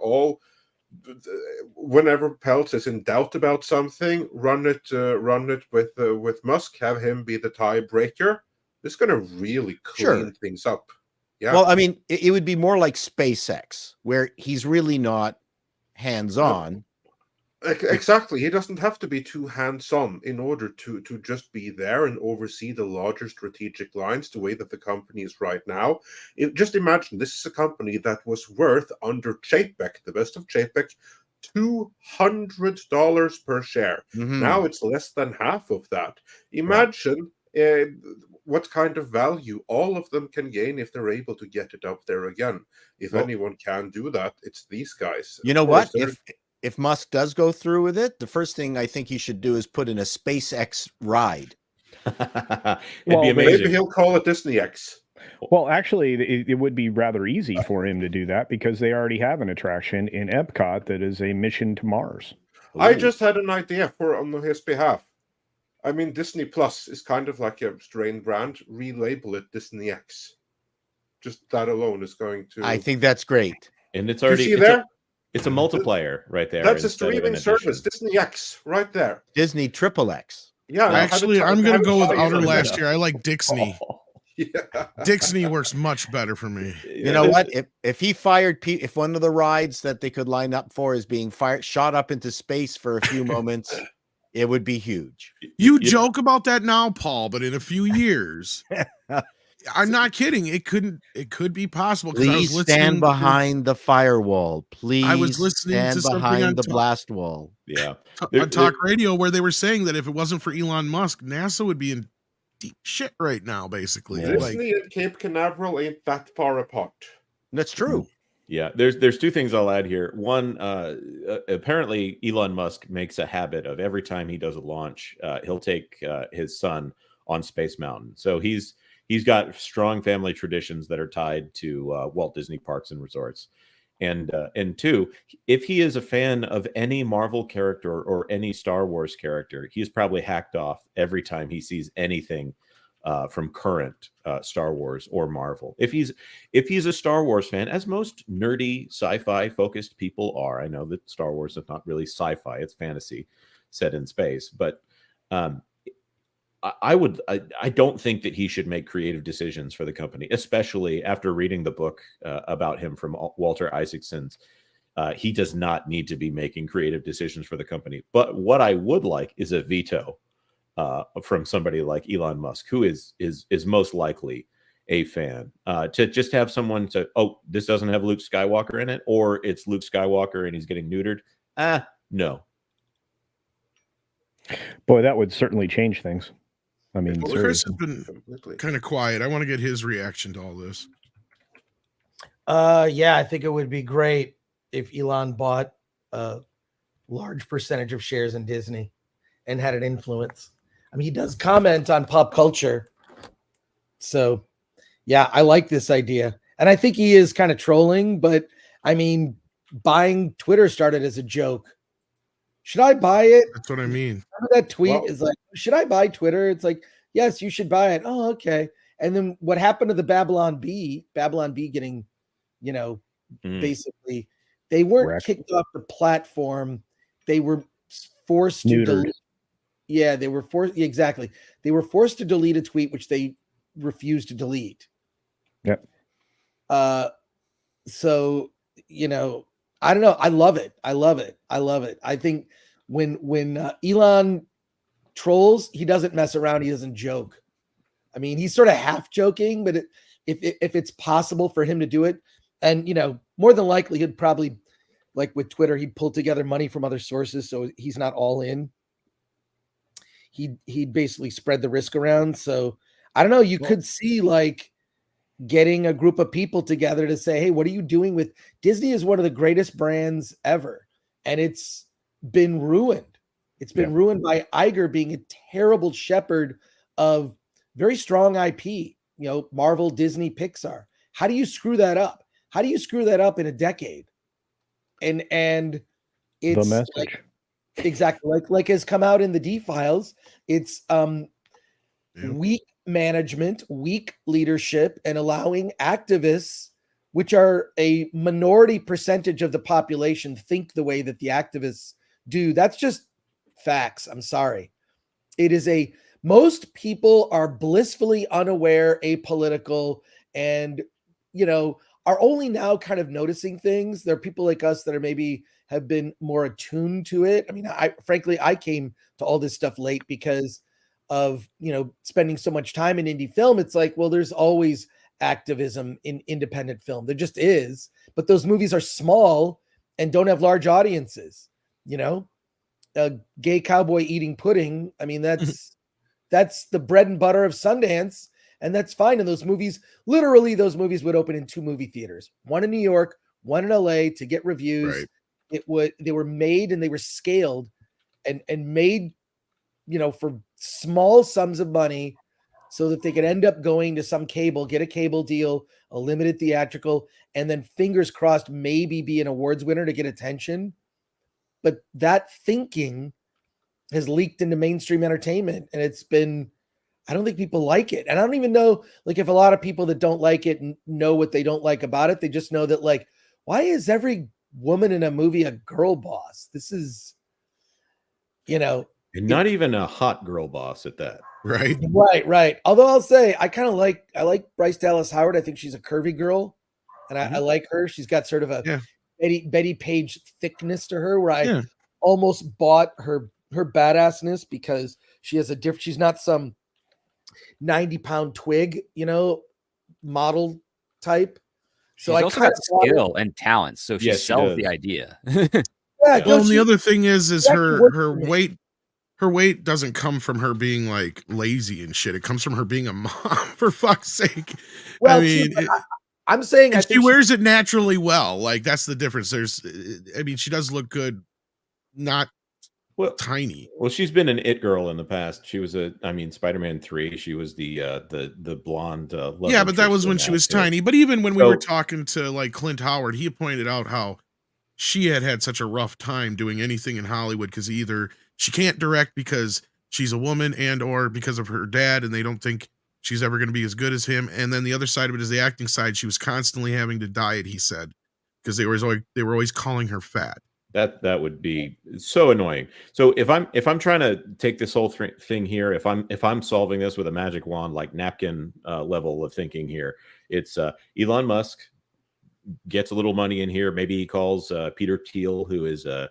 whenever Peltz is in doubt about something, run it with Musk, have him be the tiebreaker. It's going to really clean things up. Yeah. Well, I mean, it would be more like SpaceX, where he's really not hands-on. Exactly. He doesn't have to be too hands-on in order to just be there and oversee the larger strategic lines the way that the company is right now. Just imagine, this is a company that was worth, under Chapek, the best of Chapek, $200 per share. Mm-hmm. Now it's less than half of that. Imagine what kind of value all of them can gain if they're able to get it up there again. If anyone can do that, it's these guys. You know what? If Musk does go through with it, the first thing I think he should do is put in a SpaceX ride. It'd be amazing. Maybe he'll call it Disney X. Well, actually, it would be rather easy for him to do that, because they already have an attraction in Epcot that is a mission to Mars. I just had an idea on his behalf. I mean, Disney Plus is kind of like a strained brand. Relabel it Disney X. Just that alone is going to... I think that's great. And it's already... You see there? It's a multiplier right there. That's a streaming service. Disney X, right there. Disney XXX. Yeah. Actually, I'm going to go with Outer last year. I like Dixney. Yeah. Dixney works much better for me. You know what? If he fired if one of the rides that they could line up for is being shot up into space for a few moments, it would be huge. You joke about that now, Paul, but in a few years, I'm not kidding. It could be possible. Please stand behind the firewall. Please. I was listening to something behind the blast wall. Yeah. On talk radio, where they were saying that if it wasn't for Elon Musk, NASA would be in deep shit right now, basically. Yeah. Disney and Cape Canaveral ain't that far apart. That's true. Yeah, there's two things I'll add here. One, apparently Elon Musk makes a habit of every time he does a launch, he'll take his son on Space Mountain. So he's got strong family traditions that are tied to Walt Disney Parks and Resorts. And two, if he is a fan of any Marvel character or any Star Wars character, he's probably hacked off every time he sees anything from current Star Wars or Marvel. If he's a Star Wars fan, as most nerdy sci-fi focused people are, I know that Star Wars is not really sci-fi; it's fantasy set in space. But I don't think that he should make creative decisions for the company, especially after reading the book about him from Walter Isaacson's. He does not need to be making creative decisions for the company. But what I would like is a veto from somebody like Elon Musk, who is most likely a fan, to just have someone to, this doesn't have Luke Skywalker in it, or it's Luke Skywalker and he's getting neutered. No. Boy, that would certainly change things. I mean, Chris has been kind of quiet. I want to get his reaction to all this. Yeah, I think it would be great. if Elon bought a large percentage of shares in Disney and had an influence. I mean, he does comment on pop culture. So, yeah, I like this idea. And I think he is kind of trolling, but I mean, buying Twitter started as a joke. Should I buy it? That's what I mean. Remember that tweet is like, should I buy Twitter? It's like, yes, you should buy it. Oh, okay. And then what happened to the Babylon Bee getting, basically, they weren't kicked off the platform. They were forced to delete. Yeah, they were forced. Exactly. They were forced to delete a tweet, which they refused to delete. Yep. So, I don't know. I love it. I think when Elon trolls, he doesn't mess around. He doesn't joke. I mean, he's sort of half joking, but if it's possible for him to do it, and more than likely he'd probably, like with Twitter, he'd pull together money from other sources, so he's not all in. He'd basically spread the risk around. So I don't know. You could see like getting a group of people together to say, hey, what are you doing with Disney? Is one of the greatest brands ever, and it's been ruined. It's been ruined by Iger being a terrible shepherd of very strong IP, Marvel, Disney, Pixar. How do you screw that up? How do you screw that up in a decade? And it's the message. Exactly like has come out in the D files. It's weak management, weak leadership, and allowing activists, which are a minority percentage of the population, think the way that the activists do. That's just facts. I'm sorry. It is most people are blissfully unaware, apolitical, and are only now kind of noticing things. There are people like us that are maybe have been more attuned to it. I mean, frankly, I came to all this stuff late because of, spending so much time in indie film. It's like, well, there's always activism in independent film. There just is, but those movies are small and don't have large audiences, a gay cowboy eating pudding. I mean, that's the bread and butter of Sundance, and that's fine. And those movies would open in 2 movie theaters, one in New York, one in LA, to get reviews. Right. They were made and they were scaled and made, for small sums of money so that they could end up going to some cable, get a cable deal, a limited theatrical, and then fingers crossed, maybe be an awards winner to get attention. But that thinking has leaked into mainstream entertainment, and I don't think people like it. And I don't even know, like, if a lot of people that don't like it know what they don't like about it. They just know that, like, why is every woman in a movie a girl boss? This is, and not even a hot girl boss at that. Right. Although I'll say I like Bryce Dallas Howard. I think she's a curvy girl, and I like her. She's got sort of a Betty Page thickness to her, where I almost bought her badassness because she has she's not some 90-pound twig, model type. So she's also got skill and talent, so she sells the idea. Well, and the other thing is her weight. Her weight doesn't come from her being like lazy and shit. It comes from her being a mom, for fuck's sake. Well, I mean, I'm saying she wears it naturally well. Like, that's the difference. She does look good, not tiny. Well, she's been an it girl in the past. She was Spider-Man 3. She was the blonde. But that was when she was tiny. But even when we were talking to like Clint Howard, he pointed out how she had such a rough time doing anything in Hollywood because either she can't direct because she's a woman or because of her dad, and they don't think she's ever going to be as good as him. And then the other side of it is the acting side. She was constantly having to diet, he said, because they were always calling her fat. That would be so annoying. So if I'm trying to take this whole thing here, if I'm solving this with a magic wand, like napkin level of thinking here, it's Elon Musk gets a little money in here. Maybe he calls Peter Thiel, who is a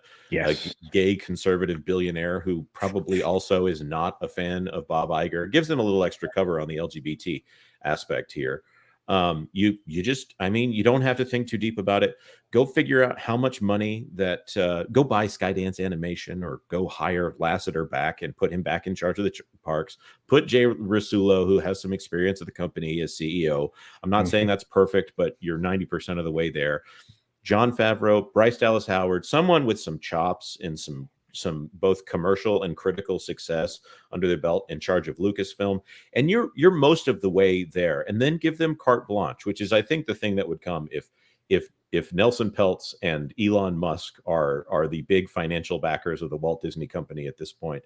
gay conservative billionaire who probably also is not a fan of Bob Iger. Gives him a little extra cover on the LGBT aspect here. You don't have to think too deep about it. Go figure out how much money that go buy Skydance Animation or go hire Lasseter back and put him back in charge of the parks. Put Jay Rasulo, who has some experience at the company, as CEO. I'm not saying that's perfect, but you're 90% of the way there. Jon Favreau, Bryce Dallas Howard, someone with some chops and some both commercial and critical success under their belt in charge of Lucasfilm, and you're most of the way there, and then give them carte blanche, which is, I think, the thing that would come if Nelson Peltz and Elon Musk are the big financial backers of the Walt Disney Company at this point.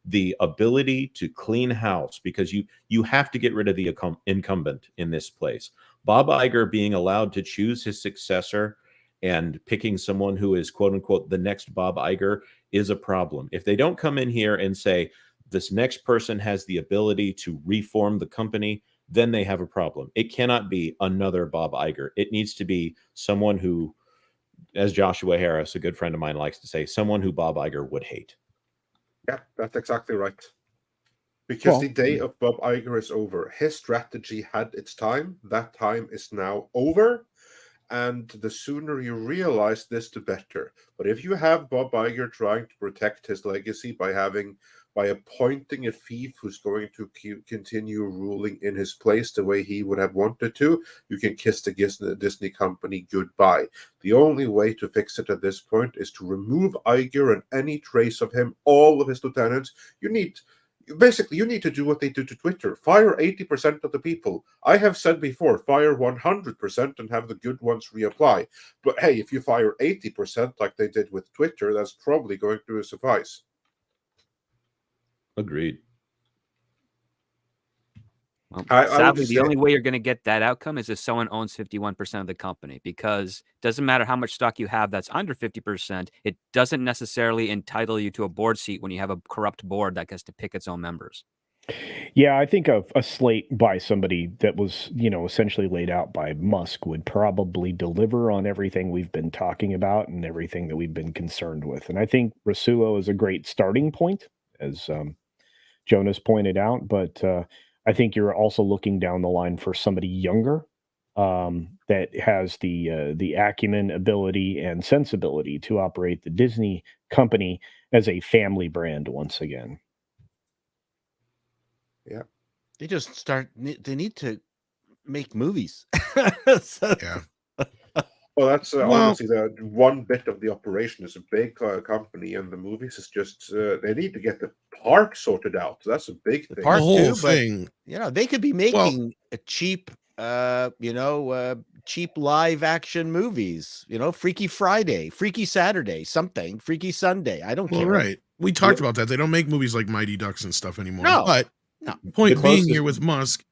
The ability to clean house, because you have to get rid of the incumbent in this place. Bob Iger being allowed to choose his successor and picking someone who is, quote unquote, the next Bob Iger is a problem. If they don't come in here and say, this next person has the ability to reform the company, then they have a problem. It cannot be another Bob Iger. It needs to be someone who, as Joshua Harris, a good friend of mine, likes to say, someone who Bob Iger would hate. Yeah, that's exactly right. Because the day of Bob Iger is over. His strategy had its time. That time is now over. And the sooner you realize this, the better. But if you have Bob Iger trying to protect his legacy by appointing a thief who's going to continue ruling in his place the way he would have wanted to, you can kiss the Disney company goodbye. The only way to fix it at this point is to remove Iger and any trace of him, all of his lieutenants. You need to do what they do to Twitter. Fire 80% of the people. I have said before, fire 100% and have the good ones reapply. But hey, if you fire 80% like they did with Twitter, that's probably going to suffice. Agreed. Well, sadly, the only way you're going to get that outcome is if someone owns 51% of the company, because it doesn't matter how much stock you have that's under 50%. It doesn't necessarily entitle you to a board seat when you have a corrupt board that gets to pick its own members. Yeah, I think a slate by somebody that was, essentially laid out by Musk would probably deliver on everything we've been talking about and everything that we've been concerned with. And I think Rasulo is a great starting point, as Jonas pointed out, but I think you're also looking down the line for somebody younger that has the acumen, ability, and sensibility to operate the Disney company as a family brand once again. Yeah, they need to make movies. Yeah. Well, that's honestly the one bit of the operation is a big company, and the movies is just they need to get the park sorted out. That's a big thing. Park the whole too, thing. But they could be making a cheap, cheap live action movies. Freaky Friday, Freaky Saturday, something, Freaky Sunday. I don't care. Right. We talked about that. They don't make movies like Mighty Ducks and stuff anymore. No. But point being here with Musk.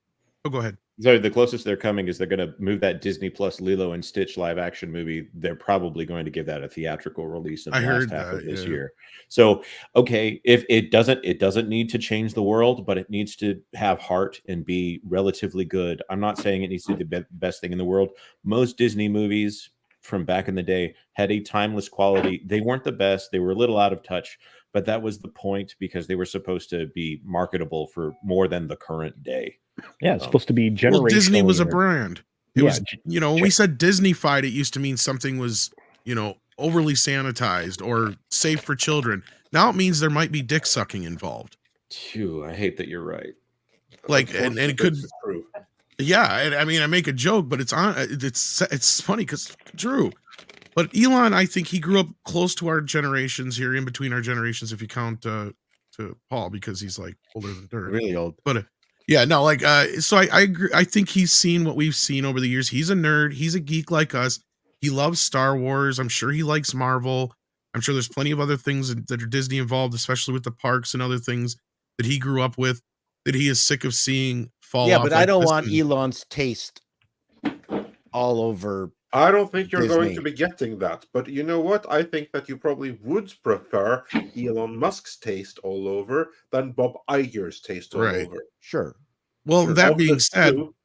Oh, go ahead. So the closest they're coming is they're going to move that Disney Plus Lilo and Stitch live action movie. They're probably going to give that a theatrical release in the last half of this year. So, okay, if it doesn't need to change the world, but it needs to have heart and be relatively good. I'm not saying it needs to be the best thing in the world. Most Disney movies from back in the day had a timeless quality. They weren't the best. They were a little out of touch, but that was the point, because they were supposed to be marketable for more than the current day. Yeah, it's supposed to be generational. Well, Disney was a brand. It was, when we said Disney-fied, it used to mean something was, overly sanitized or safe for children. Now it means there might be dick sucking involved. Phew, I hate that you're right. Like, and it could. Yeah, I mean, I make a joke, but it's funny because it's true. But Elon, I think he grew up close to our generations here, in between our generations, if you count to Paul, because he's like older than dirt. Really old. But yeah, no, like so I agree. I think he's seen what we've seen over the years. He's a nerd. He's a geek like us. He loves Star Wars. I'm sure he likes Marvel. I'm sure there's plenty of other things that are Disney involved, especially with the parks and other things that he grew up with, that he is sick of seeing fall off. Yeah, but like I don't want Elon's taste all over. I don't think you're Disney. going to be getting that. But you know what? I think that you probably would prefer Elon Musk's taste all over than Bob Iger's taste all over. Sure. Well, that Of being the said, two-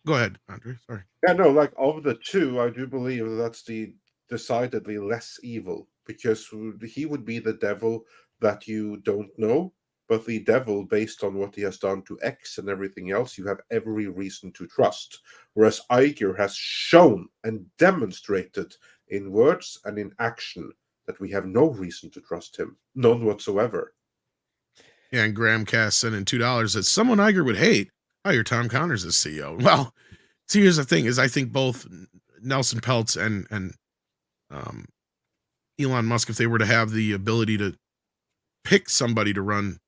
go ahead, Andre. Sorry. Yeah, no, like of the two, I do believe that's the decidedly less evil, because he would be the devil that you don't know, but the devil based on what he has done to X and everything else, you have every reason to trust. Whereas Iger has shown and demonstrated in words and in action that we have no reason to trust him, none whatsoever. Yeah, and Graham Cass sent in $2 that someone Iger would hate. Hire Tom Connors as CEO. Well, see, here's the thing: is I think both Nelson Peltz and Elon Musk, if they were to have the ability to pick somebody to run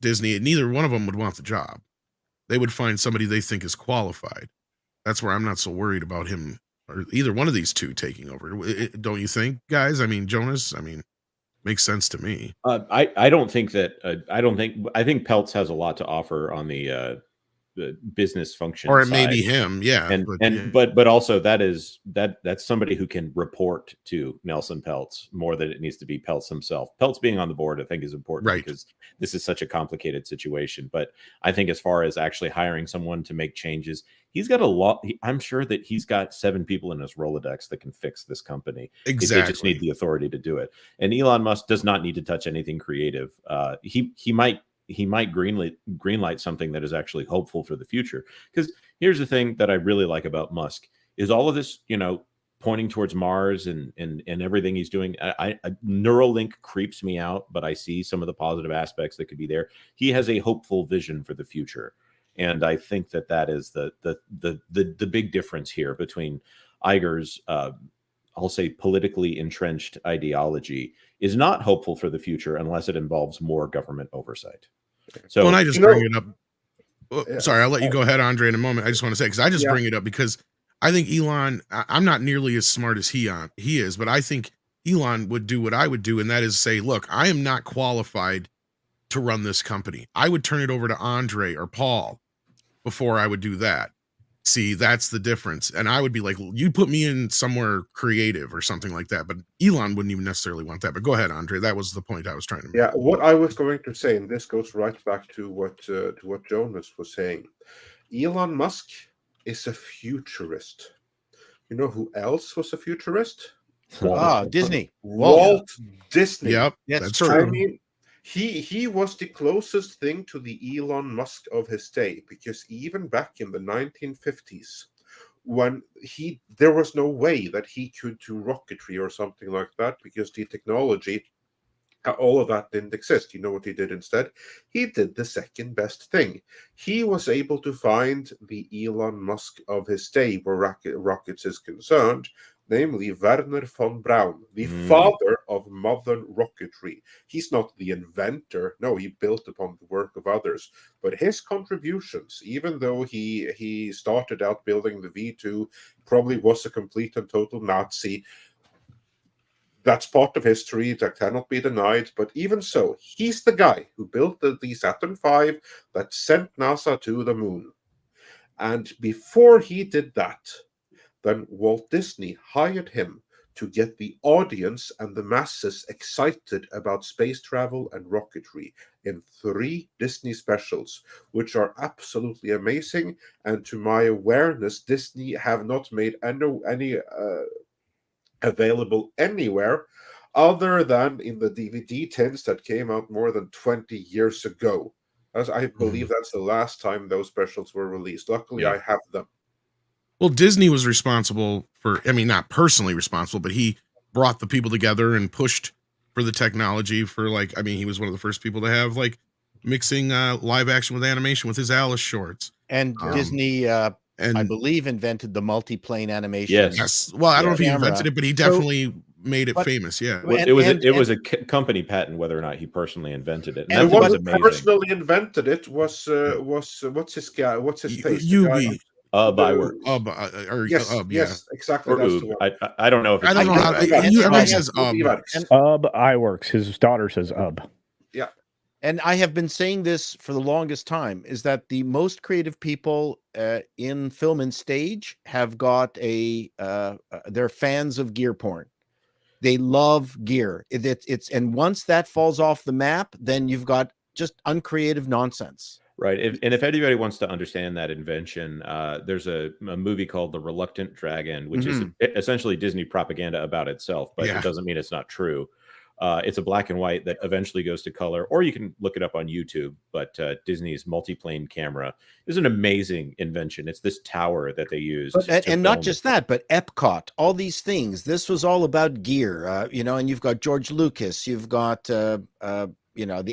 Disney, neither one of them would want the job. They would find somebody they think is qualified. That's where I'm not so worried about him or either one of these two taking over. Don't you think, guys? I mean, Jonas, makes sense to me. I don't think that. I think Peltz has a lot to offer on the business function, or it side. may be him, yeah. But also that's somebody who can report to Nelson Peltz more than it needs to be Peltz himself. Peltz being on the board, I think, is important, right? Because this is such a complicated situation. But I think as far as actually hiring someone to make changes, he's got a lot. I'm sure that he's got 7 people in his Rolodex that can fix this company. Exactly. They just need the authority to do it. And Elon Musk does not need to touch anything creative. He might greenlight something that is actually hopeful for the future. Because here's the thing that I really like about Musk is all of this, pointing towards Mars and everything he's doing. Neuralink creeps me out, but I see some of the positive aspects that could be there. He has a hopeful vision for the future. And I think that is the big difference here between Iger's, I'll say, politically entrenched ideology is not hopeful for the future unless it involves more government oversight. So, and I just bring it up. Sorry, I'll let you go ahead, Andre, in a moment. I just want to say, because I just bring it up because I think Elon, I'm not nearly as smart as he is, but I think Elon would do what I would do, and that is say, look, I am not qualified to run this company. I would turn it over to Andre or Paul before I would do that. See, that's the difference. And I would be like, you put me in somewhere creative or something like that. But Elon wouldn't even necessarily want that. But go ahead, Andre. That was the point I was trying to make. Yeah, what I was going to say, and this goes right back to what Jonas was saying. Elon Musk is a futurist. You know who else was a futurist? Disney. Walt Disney. Yep, that's true. I mean, he was the closest thing to the Elon Musk of his day, because even back in the 1950s, when there was no way that he could do rocketry or something like that, because the technology, all of that didn't exist. You know what he did instead? He did the second best thing. He was able to find the Elon Musk of his day where rockets is concerned, namely Werner von Braun, the father of modern rocketry. He's not the inventor. No, he built upon the work of others. But his contributions, even though he started out building the V2, probably was a complete and total Nazi. That's part of history that cannot be denied. But even so, he's the guy who built the Saturn V that sent NASA to the moon. And before he did that, then Walt Disney hired him to get the audience and the masses excited about space travel and rocketry in 3 Disney specials, which are absolutely amazing. And to my awareness, Disney have not made any available anywhere other than in the DVD tins that came out more than 20 years ago. As I believe that's the last time those specials were released. Luckily, I have them. Well, Disney was responsible for, not personally responsible, but he brought the people together and pushed for the technology for he was one of the first people to have mixing live action with animation with his Alice shorts. And Disney, I believe, invented the multiplane animation. Yes. Well, I don't know if he invented it, but he definitely made it famous. Yeah. Well, it was a company patent, whether or not he personally invented it. And what personally invented it was what's his face? UB. Iworks. Yes, exactly. That's the one. I don't know if it's I don't know how everybody says Iworks. His daughter says Yeah. And I have been saying this for the longest time, is that the most creative people in film and stage have got they're fans of gear porn. They love gear. And once that falls off the map, then you've got just uncreative nonsense. Right. And if anybody wants to understand that invention, there's a movie called The Reluctant Dragon, which is essentially Disney propaganda about itself, but it doesn't mean it's not true. It's a black and white that eventually goes to color, or you can look it up on YouTube. But Disney's multiplane camera is an amazing invention. It's this tower that they use. And not just that, but Epcot, all these things. This was all about gear, and you've got George Lucas. You've got, the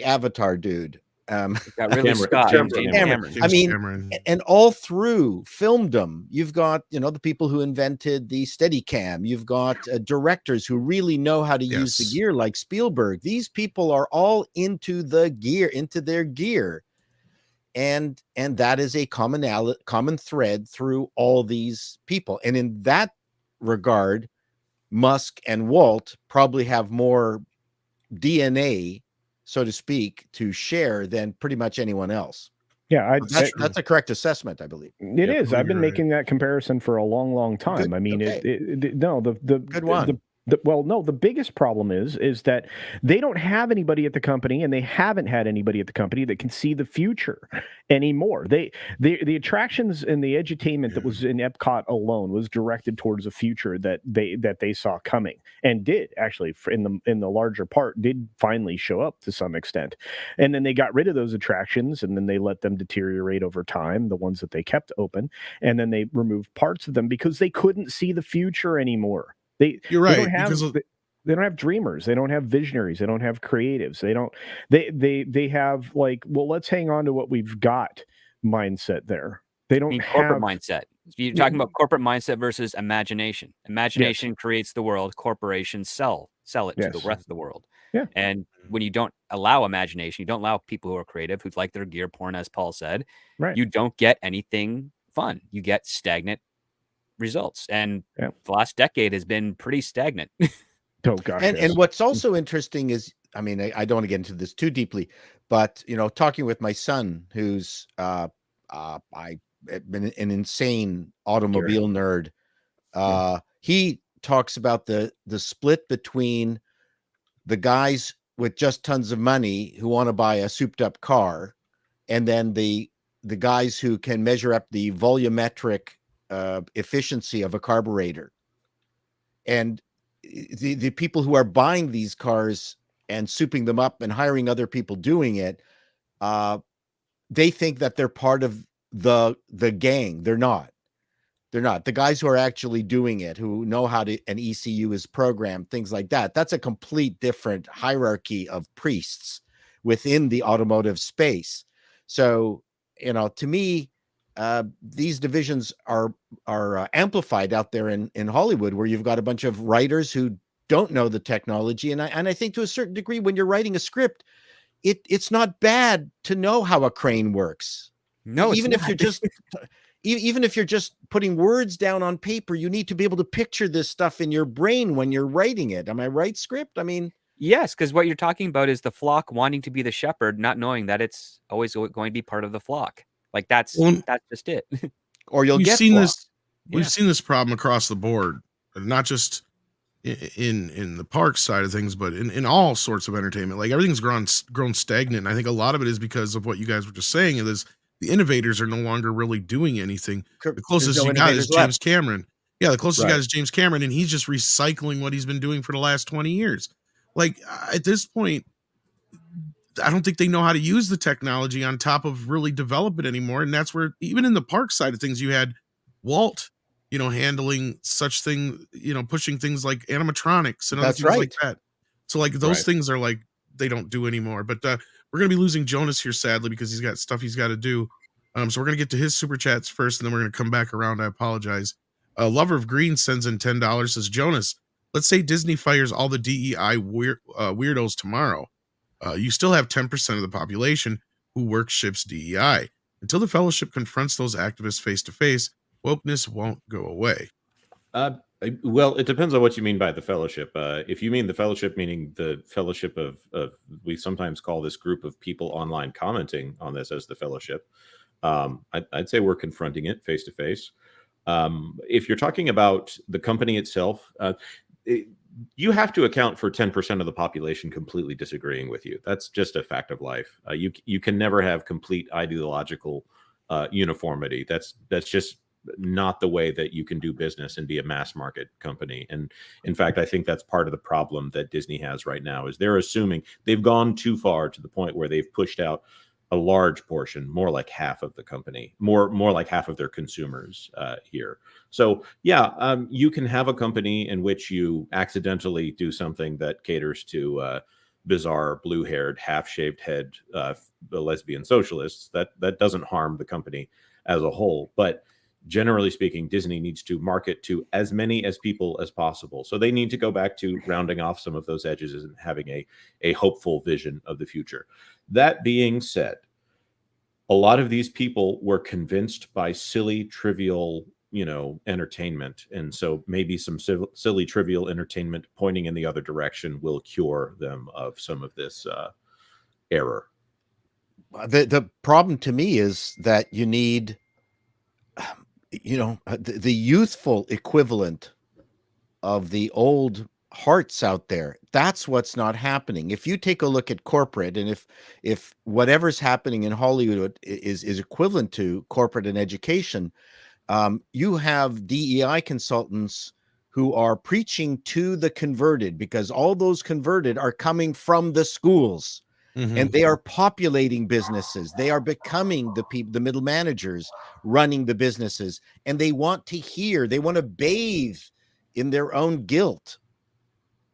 Avatar dude. got Ridley Scott and James Cameron. I mean, and all through filmdom, you've got, you know, the people who invented the Steadicam. You've got directors who really know how to use the gear, like Spielberg. These people are all into their gear, and that is a common thread through all these people. And in that regard, Musk and Walt probably have more DNA, so to speak, to share than pretty much anyone else. Yeah, that's a correct assessment, I believe. It is. I've been making that comparison for a long, long time. Good. I mean, Okay. the good one. The biggest problem is that they don't have anybody at the company, and they haven't had anybody at the company that can see the future anymore. The attractions and the edutainment that was in Epcot alone was directed towards a future that they saw coming, and did actually in the larger part did finally show up to some extent. And then they got rid of those attractions, and then they let them deteriorate over time, the ones that they kept open, and then they removed parts of them because they couldn't see the future anymore. You're right. They don't have dreamers. They don't have visionaries. They don't have creatives. They have like, well, let's hang on to what we've got mindset there. They don't have corporate mindset. You're talking about corporate mindset versus imagination. Imagination creates the world. Corporations sell it to the rest of the world. Yeah. And when you don't allow imagination, you don't allow people who are creative, who like their gear porn, as Paul said, you don't get anything fun. You get stagnant results, and the last decade has been pretty stagnant. Oh gosh. And what's also interesting is, I mean, I don't want to get into this too deeply, but you know, talking with my son, who's I've been an insane automobile nerd, he talks about the split between the guys with just tons of money who want to buy a souped up car, and then the guys who can measure up the volumetric efficiency of a carburetor. And the people who are buying these cars and souping them up and hiring other people doing it, they think that they're part of the gang. They're not. The guys who are actually doing it, who know how an ECU is programmed, things like that. That's a complete different hierarchy of priests within the automotive space. So, you know, to me, these divisions are amplified out there in Hollywood, where you've got a bunch of writers who don't know the technology. And I think to a certain degree, when you're writing a script, it's not bad to know how a crane works. No, even if you're just putting words down on paper, you need to be able to picture this stuff in your brain when you're writing it. Am I right, Script? I mean, yes, because what you're talking about is the flock wanting to be the shepherd, not knowing that it's always going to be part of the flock. Like that's just it. Or you'll get this. We've seen this problem across the board, not just in the park side of things, but in all sorts of entertainment. Like everything's grown stagnant. And I think a lot of it is because of what you guys were just saying. Is the innovators are no longer really doing anything. The closest you got is James Cameron. Yeah, the closest you got is James Cameron, and he's just recycling what he's been doing for the last 20 years. Like at this point, I don't think they know how to use the technology on top of really develop it anymore. And that's where, even in the park side of things, you had Walt, you know, handling such thing, you know, pushing things like animatronics and other things like that. So like those things are like, they don't do anymore. But we're going to be losing Jonas here, sadly, because he's got stuff he's got to do. So we're going to get to his super chats first, and then we're going to come back around. I apologize. Lover of Green sends in $10, says, Jonas, let's say Disney fires all the DEI weirdos tomorrow. You still have 10% of the population who worships DEI. Until the fellowship confronts those activists face to face, wokeness won't go away. Well, it depends on what you mean by the fellowship. If you mean the fellowship, meaning the fellowship of we sometimes call this group of people online commenting on this as the fellowship, I'd say we're confronting it face to face. If you're talking about the company itself, you have to account for 10% of the population completely disagreeing with you. That's just a fact of life. You can never have complete ideological uniformity. That's just not the way that you can do business and be a mass market company. And in fact, I think that's part of the problem that Disney has right now, is they're assuming they've gone too far to the point where they've pushed out a large portion, more like half of the company, more like half of their consumers here. So yeah, you can have a company in which you accidentally do something that caters to bizarre blue-haired, half-shaved head the lesbian socialists. That doesn't harm the company as a whole. But generally speaking, Disney needs to market to as many as people as possible. So they need to go back to rounding off some of those edges and having a hopeful vision of the future. That being said, a lot of these people were convinced by silly, trivial, entertainment. And so maybe some silly, trivial entertainment pointing in the other direction will cure them of some of this error. The problem to me is that you need, the youthful equivalent of the old hearts out there. That's what's not happening. If you take a look at corporate, and if whatever's happening in Hollywood is equivalent to corporate and education, you have DEI consultants who are preaching to the converted, because all those converted are coming from the schools. And they are populating businesses. They are becoming the middle managers running the businesses, and they want to bathe in their own guilt.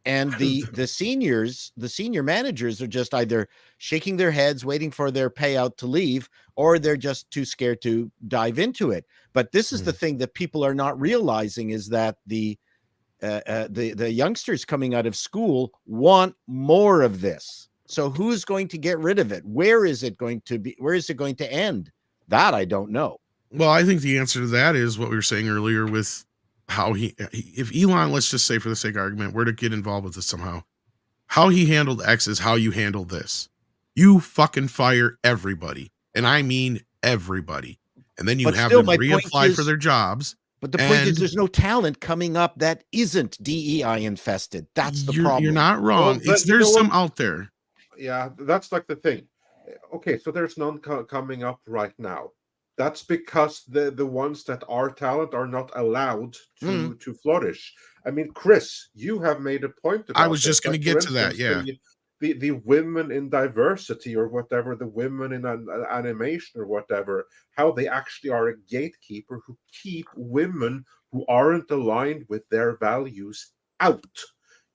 And the senior managers are just either shaking their heads, waiting for their payout to leave, or they're just too scared to dive into it. But this is the thing that people are not realizing, is that the youngsters coming out of school want more of this. So who's going to get rid of it? Where is it going to be? Where is it going to end? That I don't know. Well, I think the answer to that is what we were saying earlier with how if Elon, let's just say for the sake of argument, were to get involved with this somehow, how he handled X is how you handle this. You fucking fire everybody. And I mean everybody. And then you have them reapply for their jobs. But the point is, there's no talent coming up that isn't DEI infested. That's the problem. You're not wrong. There's some out there. Yeah, that's like the thing. Okay, so there's none coming up right now. That's because the ones that are talent are not allowed to flourish. I mean, Chris, you have made a point about I was just going to get to that, yeah. The women in diversity or whatever, the women in animation or whatever, how they actually are a gatekeeper who keep women who aren't aligned with their values out.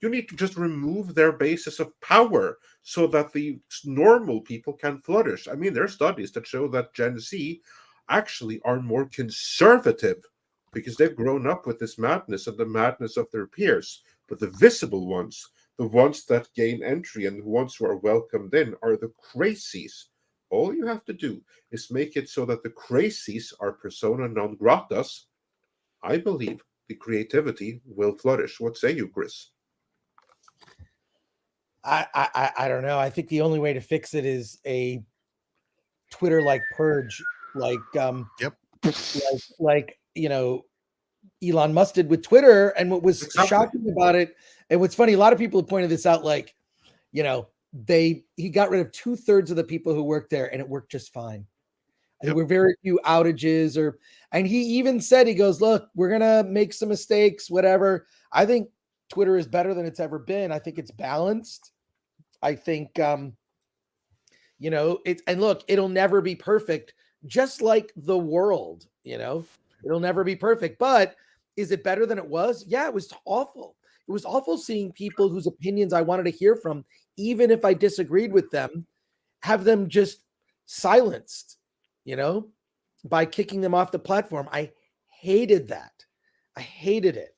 You need to just remove their basis of power so that the normal people can flourish. I mean, there are studies that show that Gen Z actually are more conservative because they've grown up with this madness and the madness of their peers. But the visible ones, the ones that gain entry and the ones who are welcomed in, are the crazies. All you have to do is make it so that the crazies are persona non gratas. I believe the creativity will flourish. What say you, Chris? I don't know. I think the only way to fix it is a Twitter-like purge, like Elon Musk did with Twitter. And what was shocking about it, and what's funny, a lot of people have pointed this out, like, he got rid of 2/3 of the people who worked there, and it worked just fine. There were very few outages, and he even said, he goes, look, we're gonna make some mistakes, whatever. I think Twitter is better than it's ever been. I think it's balanced. I think, and look, it'll never be perfect, just like the world, it'll never be perfect. But is it better than it was? Yeah, it was awful. It was awful seeing people whose opinions I wanted to hear from, even if I disagreed with them, have them just silenced, by kicking them off the platform. I hated that. I hated it.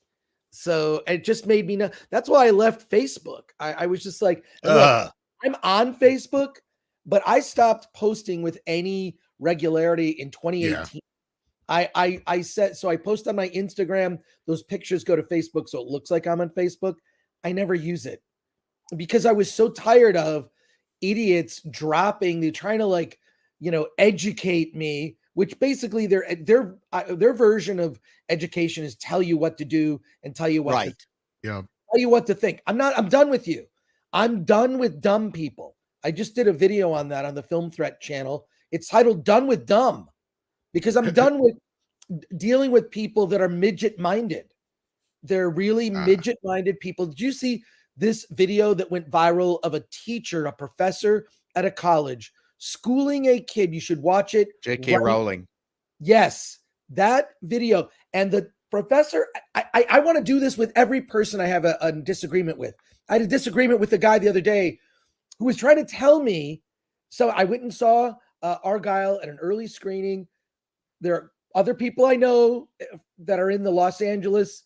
So it just made me know. That's why I left Facebook. I was just like, look, I'm on Facebook, but I stopped posting with any regularity in 2018. Yeah. I said, so I post on my Instagram, those pictures go to Facebook, so it looks like I'm on Facebook. I never use it because I was so tired of idiots they're trying to educate me, which basically their version of education is tell you what to do and tell you what tell you what to think. I'm done with you. I'm done with dumb people. I just did a video on that on the Film Threat channel. It's titled Done with Dumb, because I'm done with dealing with people that are midget minded. They're really midget minded people. Did you see this video that went viral of a teacher, a professor at a college, schooling a kid? You should watch it. J.K. Rowling. Yes, that video. And the professor, I want to do this with every person I have a disagreement with. I had a disagreement with the guy the other day who was trying to tell me. So I went and saw Argyle at an early screening. There are other people I know that are in the Los Angeles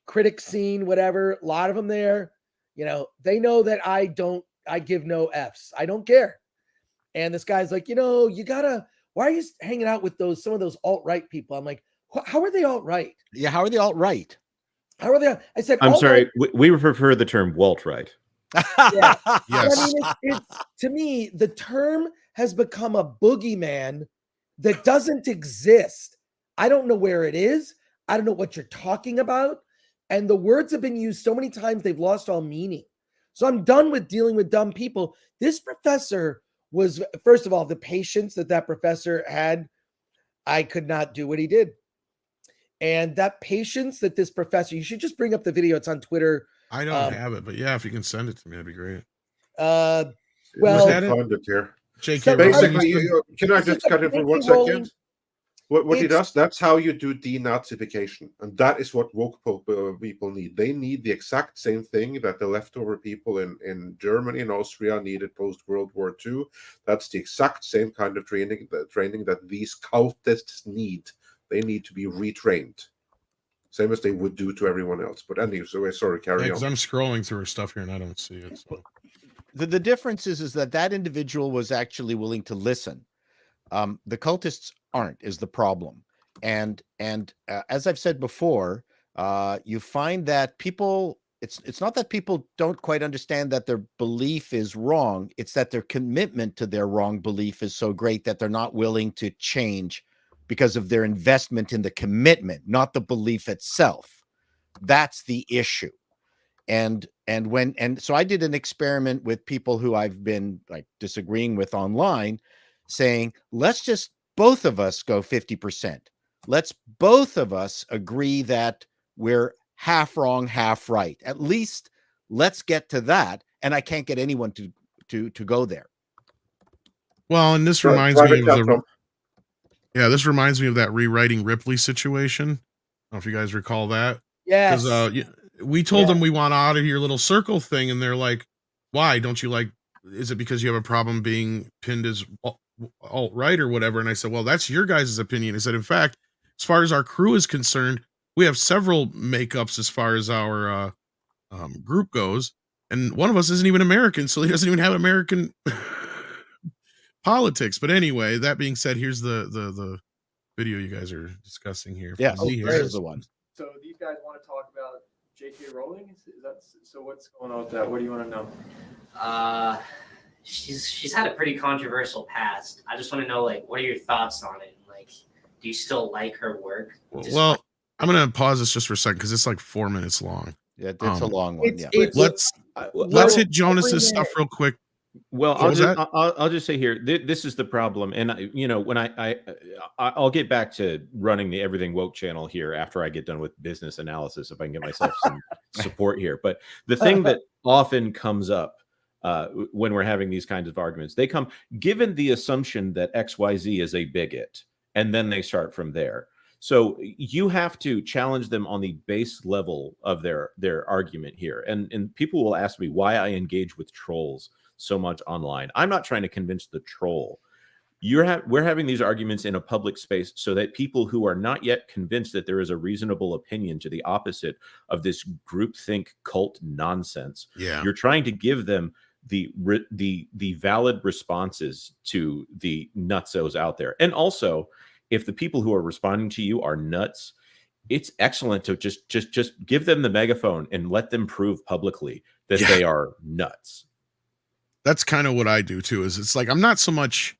critic scene, whatever. A lot of them there. They know that I give no Fs. I don't care. And this guy's like, why are you hanging out with some of those alt-right people? I'm like, how are they alt-right? Yeah, how are they alt-right? How are they? I said, I'm sorry, we prefer the term Walt-right. Yeah. Yes. I mean, it's to me, the term has become a boogeyman that doesn't exist. I don't know where it is. I don't know what you're talking about. And the words have been used so many times, they've lost all meaning. So I'm done with dealing with dumb people. This professor was, first of all, the patience that professor had, I could not do what he did. And that patience that this professor, you should just bring up the video. It's on Twitter. I don't have it, but yeah, if you can send it to me, that'd be great. Well, find it here. JK, basically, can I just cut it for 1 second? What he does, that's how you do denazification. And that is what woke people need. They need the exact same thing that the leftover people in Germany and Austria needed post-World War II. That's the exact same kind of training that these cultists need. They need to be retrained. Same as they would do to everyone else. But anyway, sorry, carry on. Because I'm scrolling through her stuff here and I don't see it. So. The difference is that individual was actually willing to listen. The cultists aren't, is the problem. And as I've said before, you find that people, it's not that people don't quite understand that their belief is wrong. It's that their commitment to their wrong belief is so great that they're not willing to change because of their investment in the commitment, not the belief itself. That's the issue. And so I did an experiment with people who I've been like disagreeing with online, saying, let's just both of us go 50%. Let's both of us agree that we're half wrong, half right. At least let's get to that. And I can't get anyone to go there. Well, and this reminds me of this reminds me of that rewriting Ripley situation. I don't know if you guys recall that. Yes. Because we told them we want out of your little circle thing, and they're like, why? Don't you like, is it because you have a problem being pinned as alt-right or whatever? And I said, well, that's your guys' opinion. I said, in fact, as far as our crew is concerned, we have several makeups as far as our group goes, and one of us isn't even American, so he doesn't even have American politics. But anyway, that being said, here's the video you guys are discussing here. Yeah, here's the one. So these guys want to talk about J.K. Rowling? Is that so? What's going on with that? What do you want to know? She's had a pretty controversial past. I just want to know, like, what are your thoughts on it? Like, do you still like her work? Well, I'm gonna pause this just for a second because it's like 4 minutes long. Yeah, it's a long one. Let's hit Jonas's stuff real quick. Well, I'll just say here, this is the problem, and when I'll get back to running the Everything Woke channel here after I get done with business analysis, if I can get myself some support here. But the thing that often comes up when we're having these kinds of arguments, they come given the assumption that XYZ is a bigot, and then they start from there. So you have to challenge them on the base level of their argument here, and people will ask me why I engage with trolls so much online. I'm not trying to convince the troll. We're having these arguments in a public space so that people who are not yet convinced that there is a reasonable opinion to the opposite of this groupthink cult nonsense. Yeah. You're trying to give them the valid responses to the nutsos out there. And also, if the people who are responding to you are nuts, it's excellent to just give them the megaphone and let them prove publicly that they are nuts. That's kind of what I do too, is it's like, I'm not so much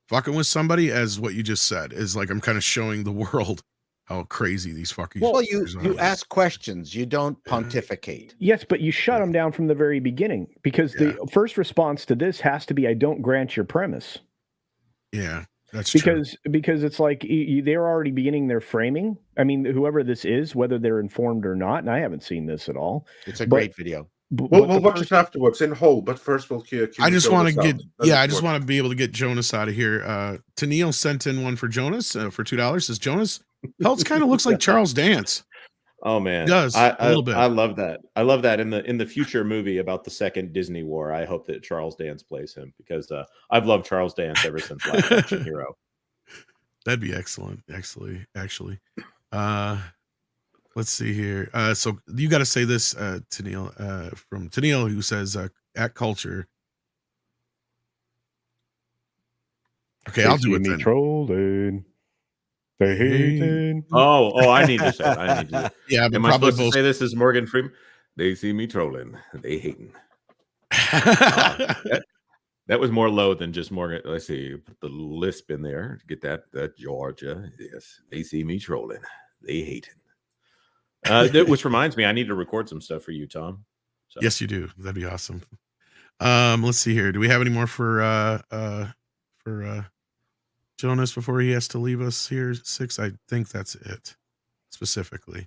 fucking with somebody as what you just said is like, I'm kind of showing the world how crazy these fucking. Well, you ask questions, you don't pontificate. Yes, but you shut them down from the very beginning because the first response to this has to be, I don't grant your premise. Yeah, that's true. Because it's like they're already beginning their framing. I mean, whoever this is, whether they're informed or not, and I haven't seen this at all. It's a great video. We'll watch it afterwards in whole, but first we'll cue I just want to get I just want to be able to get Jonas out of here. Tennille sent in one for Jonas for $2. Says Jonas, Peltz kind of looks like Charles Dance. Oh man, It does a little bit. I love that. I love that in the future movie about the second Disney War. I hope that Charles Dance plays him because I've loved Charles Dance ever since Live Action Hero. That'd be excellent. Actually. Let's see here. So you got to say this, Tennille, from Tennille, who says, at culture. Okay, I'll do it then. Trolling. They hating. Oh, I need to say it. I need to. Yeah, but am I supposed to say this as Morgan Freeman? They see me trolling. They hating. That was more low than just Morgan. Let's see. Put the lisp in there to get that Georgia. Yes, they see me trolling. They hating. Which reminds me, I need to record some stuff for you, Tom. So. Yes, you do. That'd be awesome. Let's see here. Do we have any more for Jonas before he has to leave us here? 6. I think that's it specifically.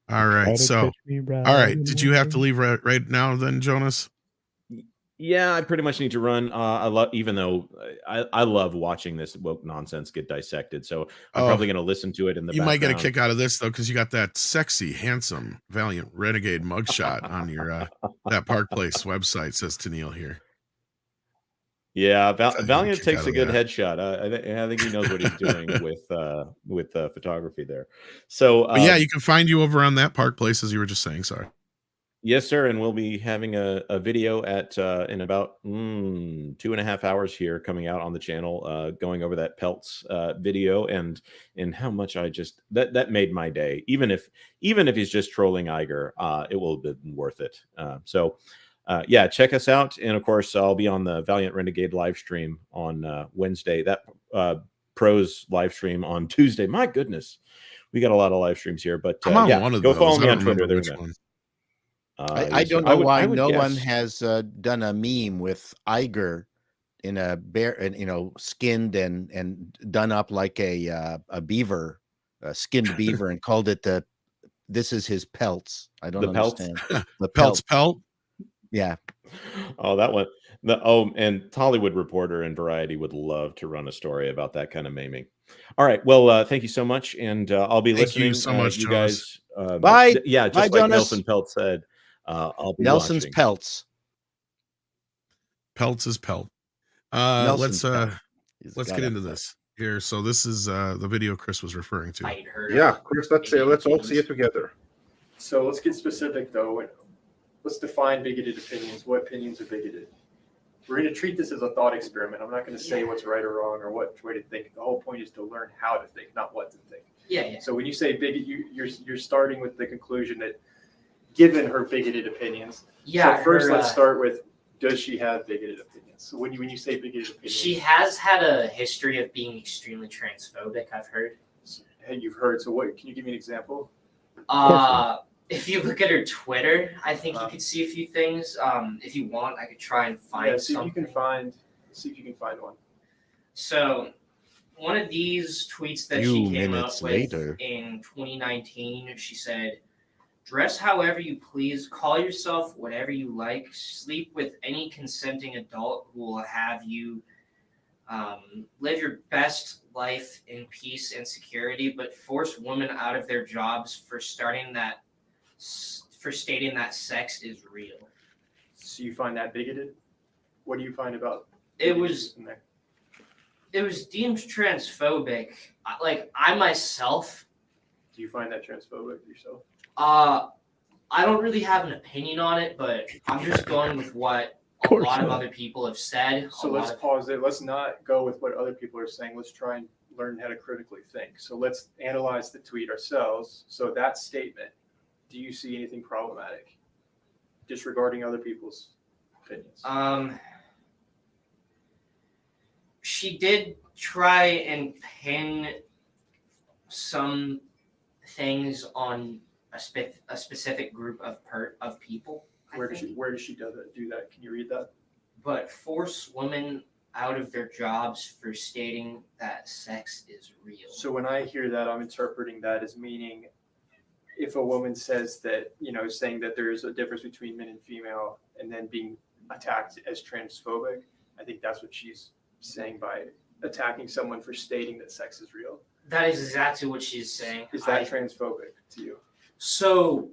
All right. So, all right. Did you have to leave right now then, Jonas? Yeah, I pretty much need to run. Even though I love watching this woke nonsense get dissected, so I'm probably going to listen to it in the. You background. might get a kick out of this though, because you got that sexy, handsome, valiant renegade mugshot on your that Park Place website. Says Tennille here. Yeah, Valiant takes a good headshot. I think he knows what he's doing with photography there. So yeah, you can find you over on that Park Place, as you were just saying. Sorry. Yes, sir. And we'll be having a video at in about 2.5 hours here coming out on the channel, going over that Peltz video and how much I just that made my day. Even if he's just trolling Iger, it will have been worth it. Yeah, check us out. And of course, I'll be on the Valiant Renegade live stream on Wednesday. That pros live stream on Tuesday. My goodness, we got a lot of live streams here. But I'm on yeah, one of go those. follow me on Remember Twitter. which one. I don't know why no one has done a meme with Iger in a bear, and skinned and done up like a beaver, a skinned beaver, and called it this is his pelts. I don't understand. The Peltz pelt. Yeah. Oh, that one. And Hollywood Reporter and Variety would love to run a story about that kind of maiming. All right. Well, thank you so much, and I'll be listening. Thank you so much, you Jonas. guys. Bye. Yeah, just Bye, like Jonas. Nelson Peltz said. I'll be Nelson's watching. Peltz. Peltz is pelt. Let's get into this here. So this is the video Chris was referring to. Yeah, Chris, let's all see it together. So let's get specific though. Let's define bigoted opinions. What opinions are bigoted? We're going to treat this as a thought experiment. I'm not going to say what's right or wrong or what way to think. The whole point is to learn how to think, not what to think. Yeah. So when you say bigot, you're starting with the conclusion that given her bigoted opinions. Yeah. So first, let's start with, does she have bigoted opinions? So when you say bigoted opinions, she has had a history of being extremely transphobic. I've heard. Hey, you've heard. So what? Can you give me an example? If you look at her Twitter, I think you could see a few things. If you want, I could try and find see something. See if you can find one. So, one of these tweets that she came up with in 2019, she said, "Dress however you please, call yourself whatever you like, sleep with any consenting adult who will have you live your best life in peace and security, but force women out of their jobs for stating that sex is real." So you find that bigoted? What do you find about it? Was deemed transphobic. Like, I myself. Do you find that transphobic yourself? I don't really have an opinion on it, but I'm just going with what a lot of other people have said. So let's pause there. Let's not go with what other people are saying. Let's try and learn how to critically think. So let's analyze the tweet ourselves. So that statement, do you see anything problematic? Disregarding other people's opinions. She did try and pin some things on a specific group of people. Where does she do that? Can you read that? But force women out of their jobs for stating that sex is real. So when I hear that, I'm interpreting that as meaning if a woman says that, saying that there is a difference between men and female and then being attacked as transphobic, I think that's what she's saying by attacking someone for stating that sex is real. That is exactly what she's saying. Is that transphobic to you? So,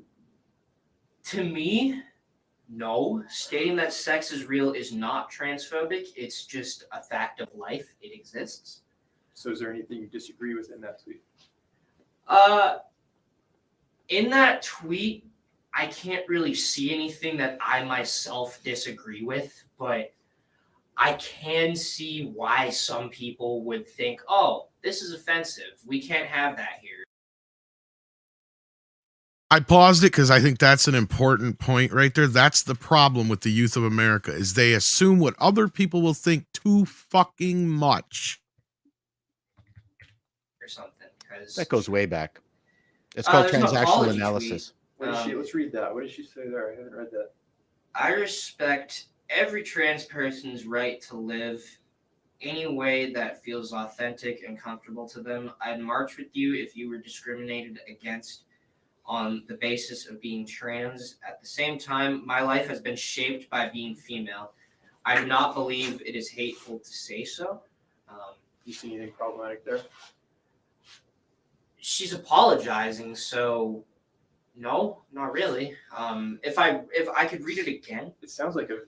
to me, no. Stating that sex is real is not transphobic. It's just a fact of life. It exists. So is there anything you disagree with in that tweet? In that tweet, I can't really see anything that I myself disagree with, but I can see why some people would think, oh, this is offensive. We can't have that here. I paused it because I think that's an important point right there. That's the problem with the youth of America, is they assume what other people will think too fucking much. Or something. That goes way back. It's called transactional analysis. Let's read that. What did she say there? I haven't read that. I respect every trans person's right to live any way that feels authentic and comfortable to them. I'd march with you if you were discriminated against on the basis of being trans. At the same time, my life has been shaped by being female. I do not believe it is hateful to say so. You see anything problematic there? She's apologizing, so no, not really. If I could read it again. It sounds like a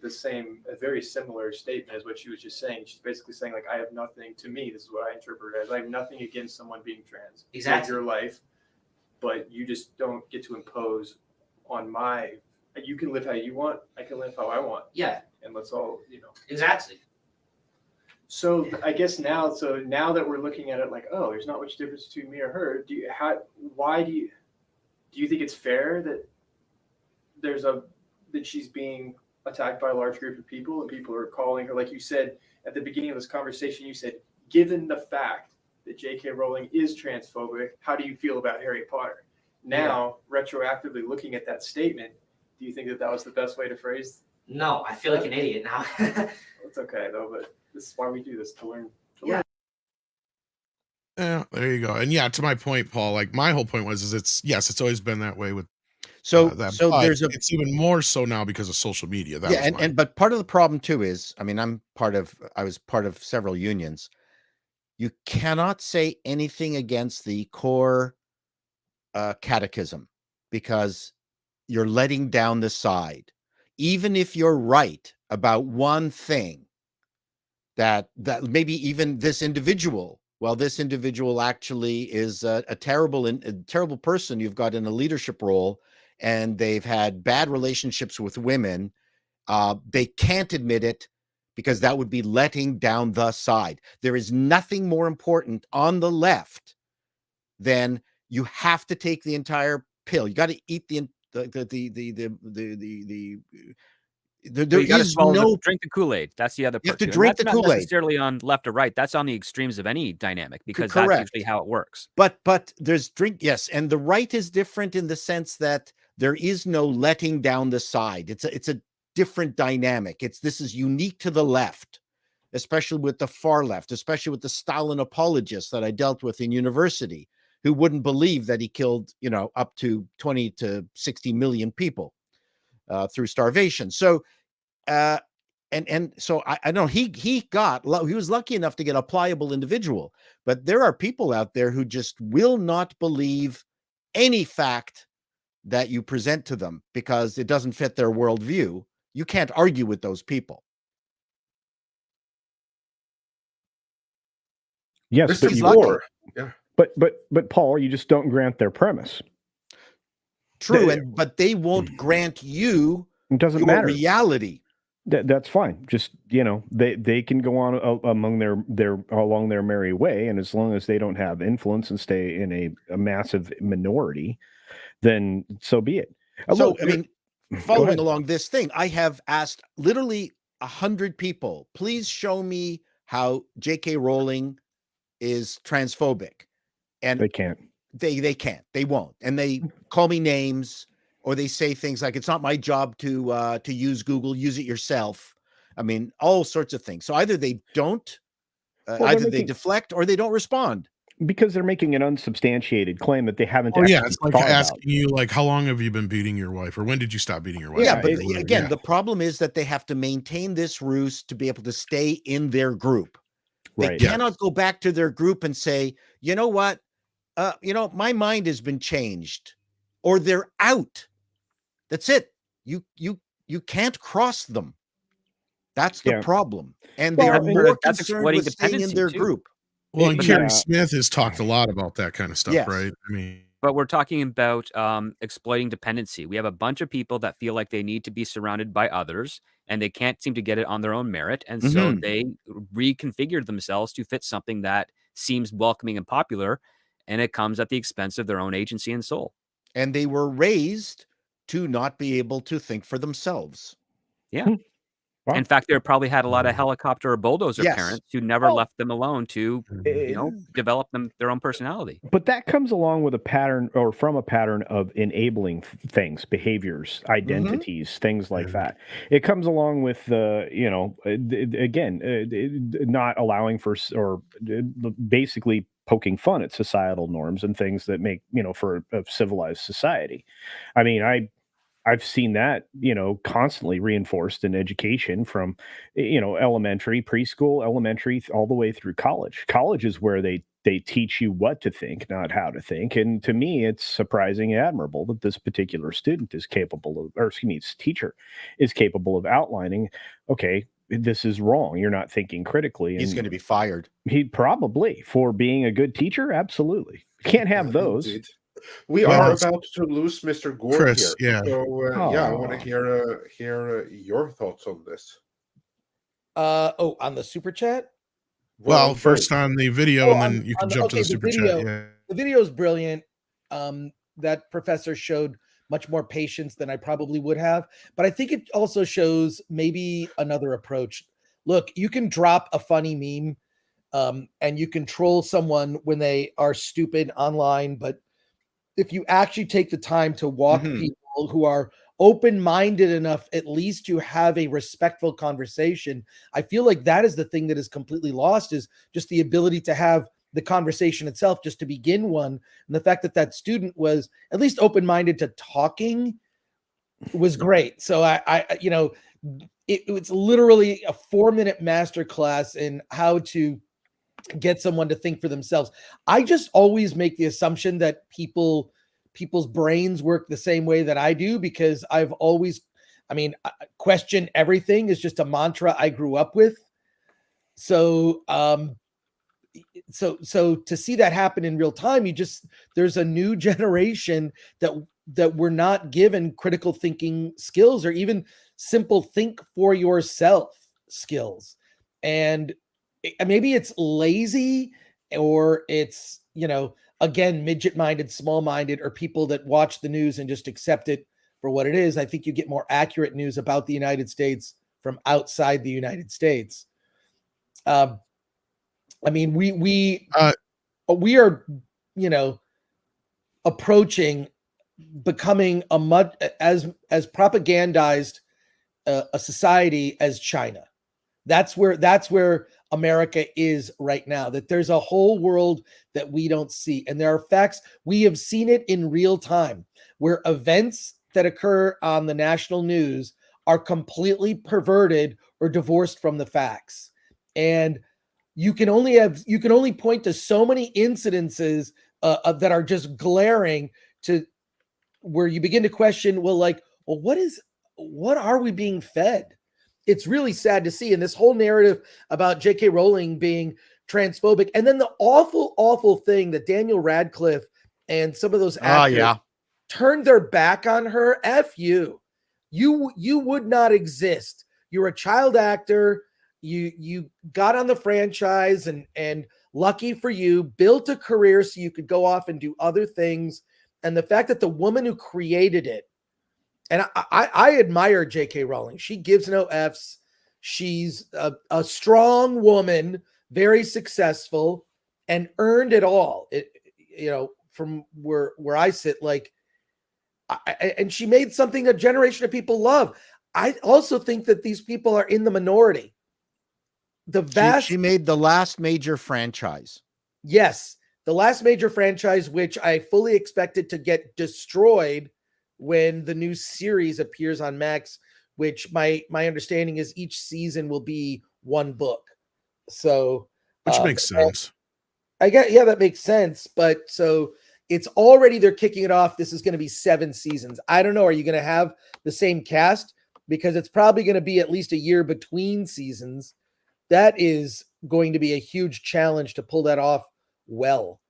very similar statement as what she was just saying. She's basically saying, like, I have nothing, to me, this is what I interpret it as, I have nothing against someone being trans. Exactly. It's your life, but you just don't get to impose on you can live how you want, I can live how I want. Yeah. And let's all, Exactly. So I guess now that we're looking at it like, oh, there's not much difference between me or her, do you think it's fair that that she's being attacked by a large group of people and people are calling her, like you said at the beginning of this conversation, you said, given the fact that J.K. Rowling is transphobic, how do you feel about Harry Potter? Now, retroactively looking at that statement, do you think that was the best way to phrase? No, I feel like an idiot now. It's okay though, but this is why we do this, to learn. Yeah. Yeah, there you go. And yeah, to my point, Paul, like my whole point was, it's always been that way with that. So but there's it's even more so now because of social media. But part of the problem too is, I mean, I was part of several unions. You cannot say anything against the core catechism because you're letting down the side. Even if you're right about one thing, that maybe even this individual actually is a terrible person you've got in a leadership role, and they've had bad relationships with women. They can't admit it because that would be letting down the side. There is nothing more important on the left than you have to take the entire pill. You got to eat you got to drink the Kool-Aid. That's the other part. You have to drink the Kool-Aid. Not necessarily on left or right. That's on the extremes of any dynamic, because that's usually how it works. But there's yes, and the right is different in the sense that there is no letting down the side. It's a different dynamic. This is unique to the left, especially with the far left, especially with the Stalin apologists that I dealt with in university, who wouldn't believe that he killed, up to 20 to 60 million people through starvation. So, so I know he was lucky enough to get a pliable individual, but there are people out there who just will not believe any fact that you present to them because it doesn't fit their worldview. You can't argue with those people. Yes, but Paul, you just don't grant their premise. True, but they won't grant you. It doesn't matter. Reality. That's fine. Just they can go on along their merry way, and as long as they don't have influence and stay in a massive minority, then so be it. So I mean, following along this thing, I have asked literally 100 people, please show me how J.K. Rowling is transphobic, and they can't. They can't. They won't, and they call me names, or they say things like, "It's not my job to use Google. Use it yourself." I mean, all sorts of things. So either they don't, they deflect, or they don't respond. Because they're making an unsubstantiated claim that they haven't. It's like asking you, like, how long have you been beating your wife, or when did you stop beating your wife? Yeah, but again, the problem is that they have to maintain this ruse to be able to stay in their group. They cannot go back to their group and say, you know what, my mind has been changed. or they're out. That's it. You can't cross them. That's the problem. And they are more concerned with staying in their group. Well, and Kerry Smith has talked a lot about that kind of stuff, right? I mean, but we're talking about exploiting dependency. We have a bunch of people that feel like they need to be surrounded by others, and they can't seem to get it on their own merit, and so they reconfigure themselves to fit something that seems welcoming and popular, and it comes at the expense of their own agency and soul. And they were raised to not be able to think for themselves. Yeah. In fact, they probably had a lot of helicopter or bulldozer parents who never left them alone to, develop their own personality. But that comes along with a pattern, or from a pattern of enabling things, behaviors, identities, things like that. It comes along with not allowing for, or basically poking fun at societal norms and things that make, for a civilized society. I mean, I've seen that, constantly reinforced in education from, elementary, preschool, elementary, all the way through college. College is where they teach you what to think, not how to think. And to me, it's surprising and admirable that this particular student is capable of, teacher is capable of outlining, okay, this is wrong. You're not thinking critically. He's going to be fired. He probably, for being a good teacher. Absolutely. Can't have those. Indeed. We are about to lose Mr. Gore Chris, here. So, I want to hear your thoughts on this. On the super chat? Well, first on the video, and then you can jump to the super chat. Yeah. The video is brilliant. That professor showed much more patience than I probably would have. But I think it also shows maybe another approach. Look, you can drop a funny meme and you can troll someone when they are stupid online, but if you actually take the time to walk people who are open-minded enough, at least to have a respectful conversation, I feel like that is the thing that is completely lost, is just the ability to have the conversation itself, just to begin one. And the fact that that student was at least open-minded to talking was great. So it's literally a 4-minute masterclass in how to get someone to think for themselves. I just always make the assumption that people's brains work the same way that I do, because I've always, question everything is just a mantra I grew up with. So, so to see that happen in real time, there's a new generation that we're not given critical thinking skills, or even simple think for yourself skills. And maybe it's lazy, or it's, again, midget-minded, small-minded, or people that watch the news and just accept it for what it is. I think you get more accurate news about the United States from outside the United States. We are, approaching becoming as propagandized a society as China. That's where America is right now, that there's a whole world that we don't see. And there are facts. We have seen it in real time, where events that occur on the national news are completely perverted or divorced from the facts. And you can only point to so many incidences that are just glaring, to where you begin to question, what are we being fed? It's really sad to see. And this whole narrative about J.K. Rowling being transphobic, and then the awful, awful thing that Daniel Radcliffe and some of those actors turned their back on her. F you. You would not exist. You're a child actor. You got on the franchise, and lucky for you, built a career so you could go off and do other things. And the fact that the woman who created it, and I admire J.K. Rowling. She gives no Fs. She's a strong woman, very successful, and earned it all. From where I sit, and she made something a generation of people love. I also think that these people are in the minority. She made the last major franchise. Yes, the last major franchise, which I fully expected to get destroyed when the new series appears on Max, which my understanding is each season will be one book. So, which makes sense. That makes sense. But so It's already, they're kicking it off. This is going to be 7 seasons. I don't know. Are you going to have the same cast? Because it's probably going to be at least a year between seasons. That is going to be a huge challenge to pull that off well.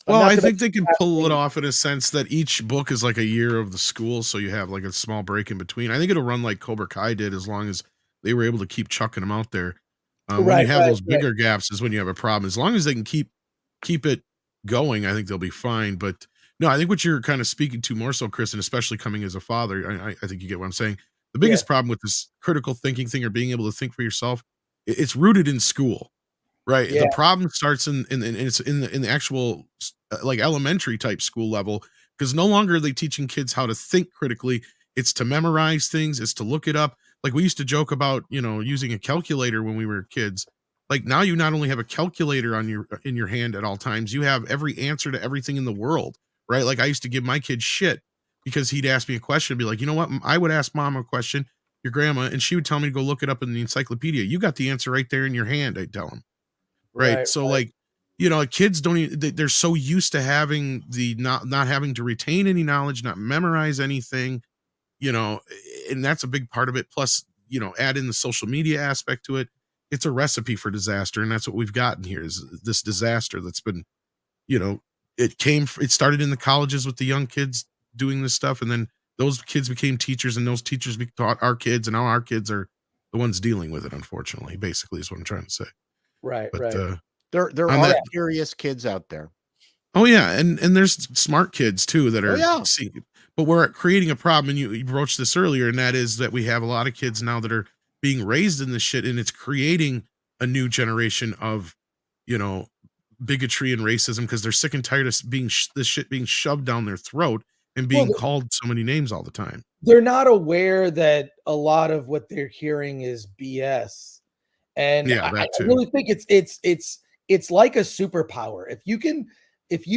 Well, I think they can pull it off in a sense that each book is like a year of the school, so you have like a small break in between. I think it'll run like Cobra Kai did, as long as they were able to keep chucking them out there. When you have those bigger gaps is when you have a problem. As long as they can keep it going, I think they'll be fine. But no, I think what you're kind of speaking to more so, Chris, and especially coming as a father, I think you get what I'm saying. The biggest problem with this critical thinking thing, or being able to think for yourself, it's rooted in school. Right. Yeah. The problem starts in the actual like elementary type school level, because no longer are they teaching kids how to think critically. It's to memorize things. It's to look it up. Like we used to joke about, using a calculator when we were kids. Like now you not only have a calculator in your hand at all times, you have every answer to everything in the world. Right. Like I used to give my kid shit because he'd ask me a question and be like, you know what? I would ask mom a question, your grandma, and she would tell me to go look it up in the encyclopedia. You got the answer right there in your hand, I'd tell him. Right. So like, kids don't even, they're so used to having not having to retain any knowledge, not memorize anything, and that's a big part of it. Plus, add in the social media aspect to it. It's a recipe for disaster. And that's what we've gotten here, is this disaster that's been, it started in the colleges with the young kids doing this stuff. And then those kids became teachers, and those teachers taught our kids, and now our kids are the ones dealing with it. Unfortunately, basically is what I'm trying to say. Right. But, there are curious kids out there. Oh yeah, and there's smart kids too that are seeing. But we're creating a problem, and you broached this earlier, and that is that we have a lot of kids now that are being raised in this shit, and it's creating a new generation of, bigotry and racism, because they're sick and tired of this shit being shoved down their throat and being called so many names all the time. They're not aware that a lot of what they're hearing is BS. And I really think it's like a superpower. If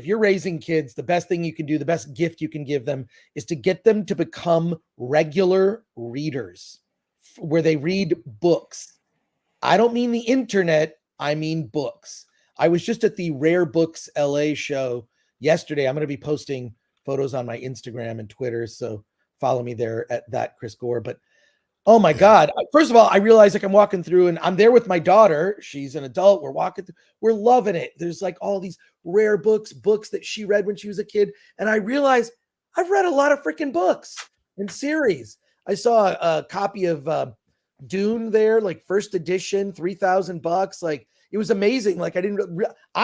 you're raising kids, the best thing you can do, the best gift you can give them, is to get them to become regular readers, where they read books. I don't mean the internet, I mean books. I was just at the Rare Books LA show yesterday. I'm going to be posting photos on my Instagram and Twitter, so follow me there at that Chris Gore. But oh my God. First of all, I realized I'm walking through, and I'm there with my daughter. She's an adult. We're walking through, we're loving it. There's like all these rare books that she read when she was a kid. And I realized I've read a lot of freaking books and series. I saw a copy of Dune there, like first edition, $3,000. Like it was amazing. Like I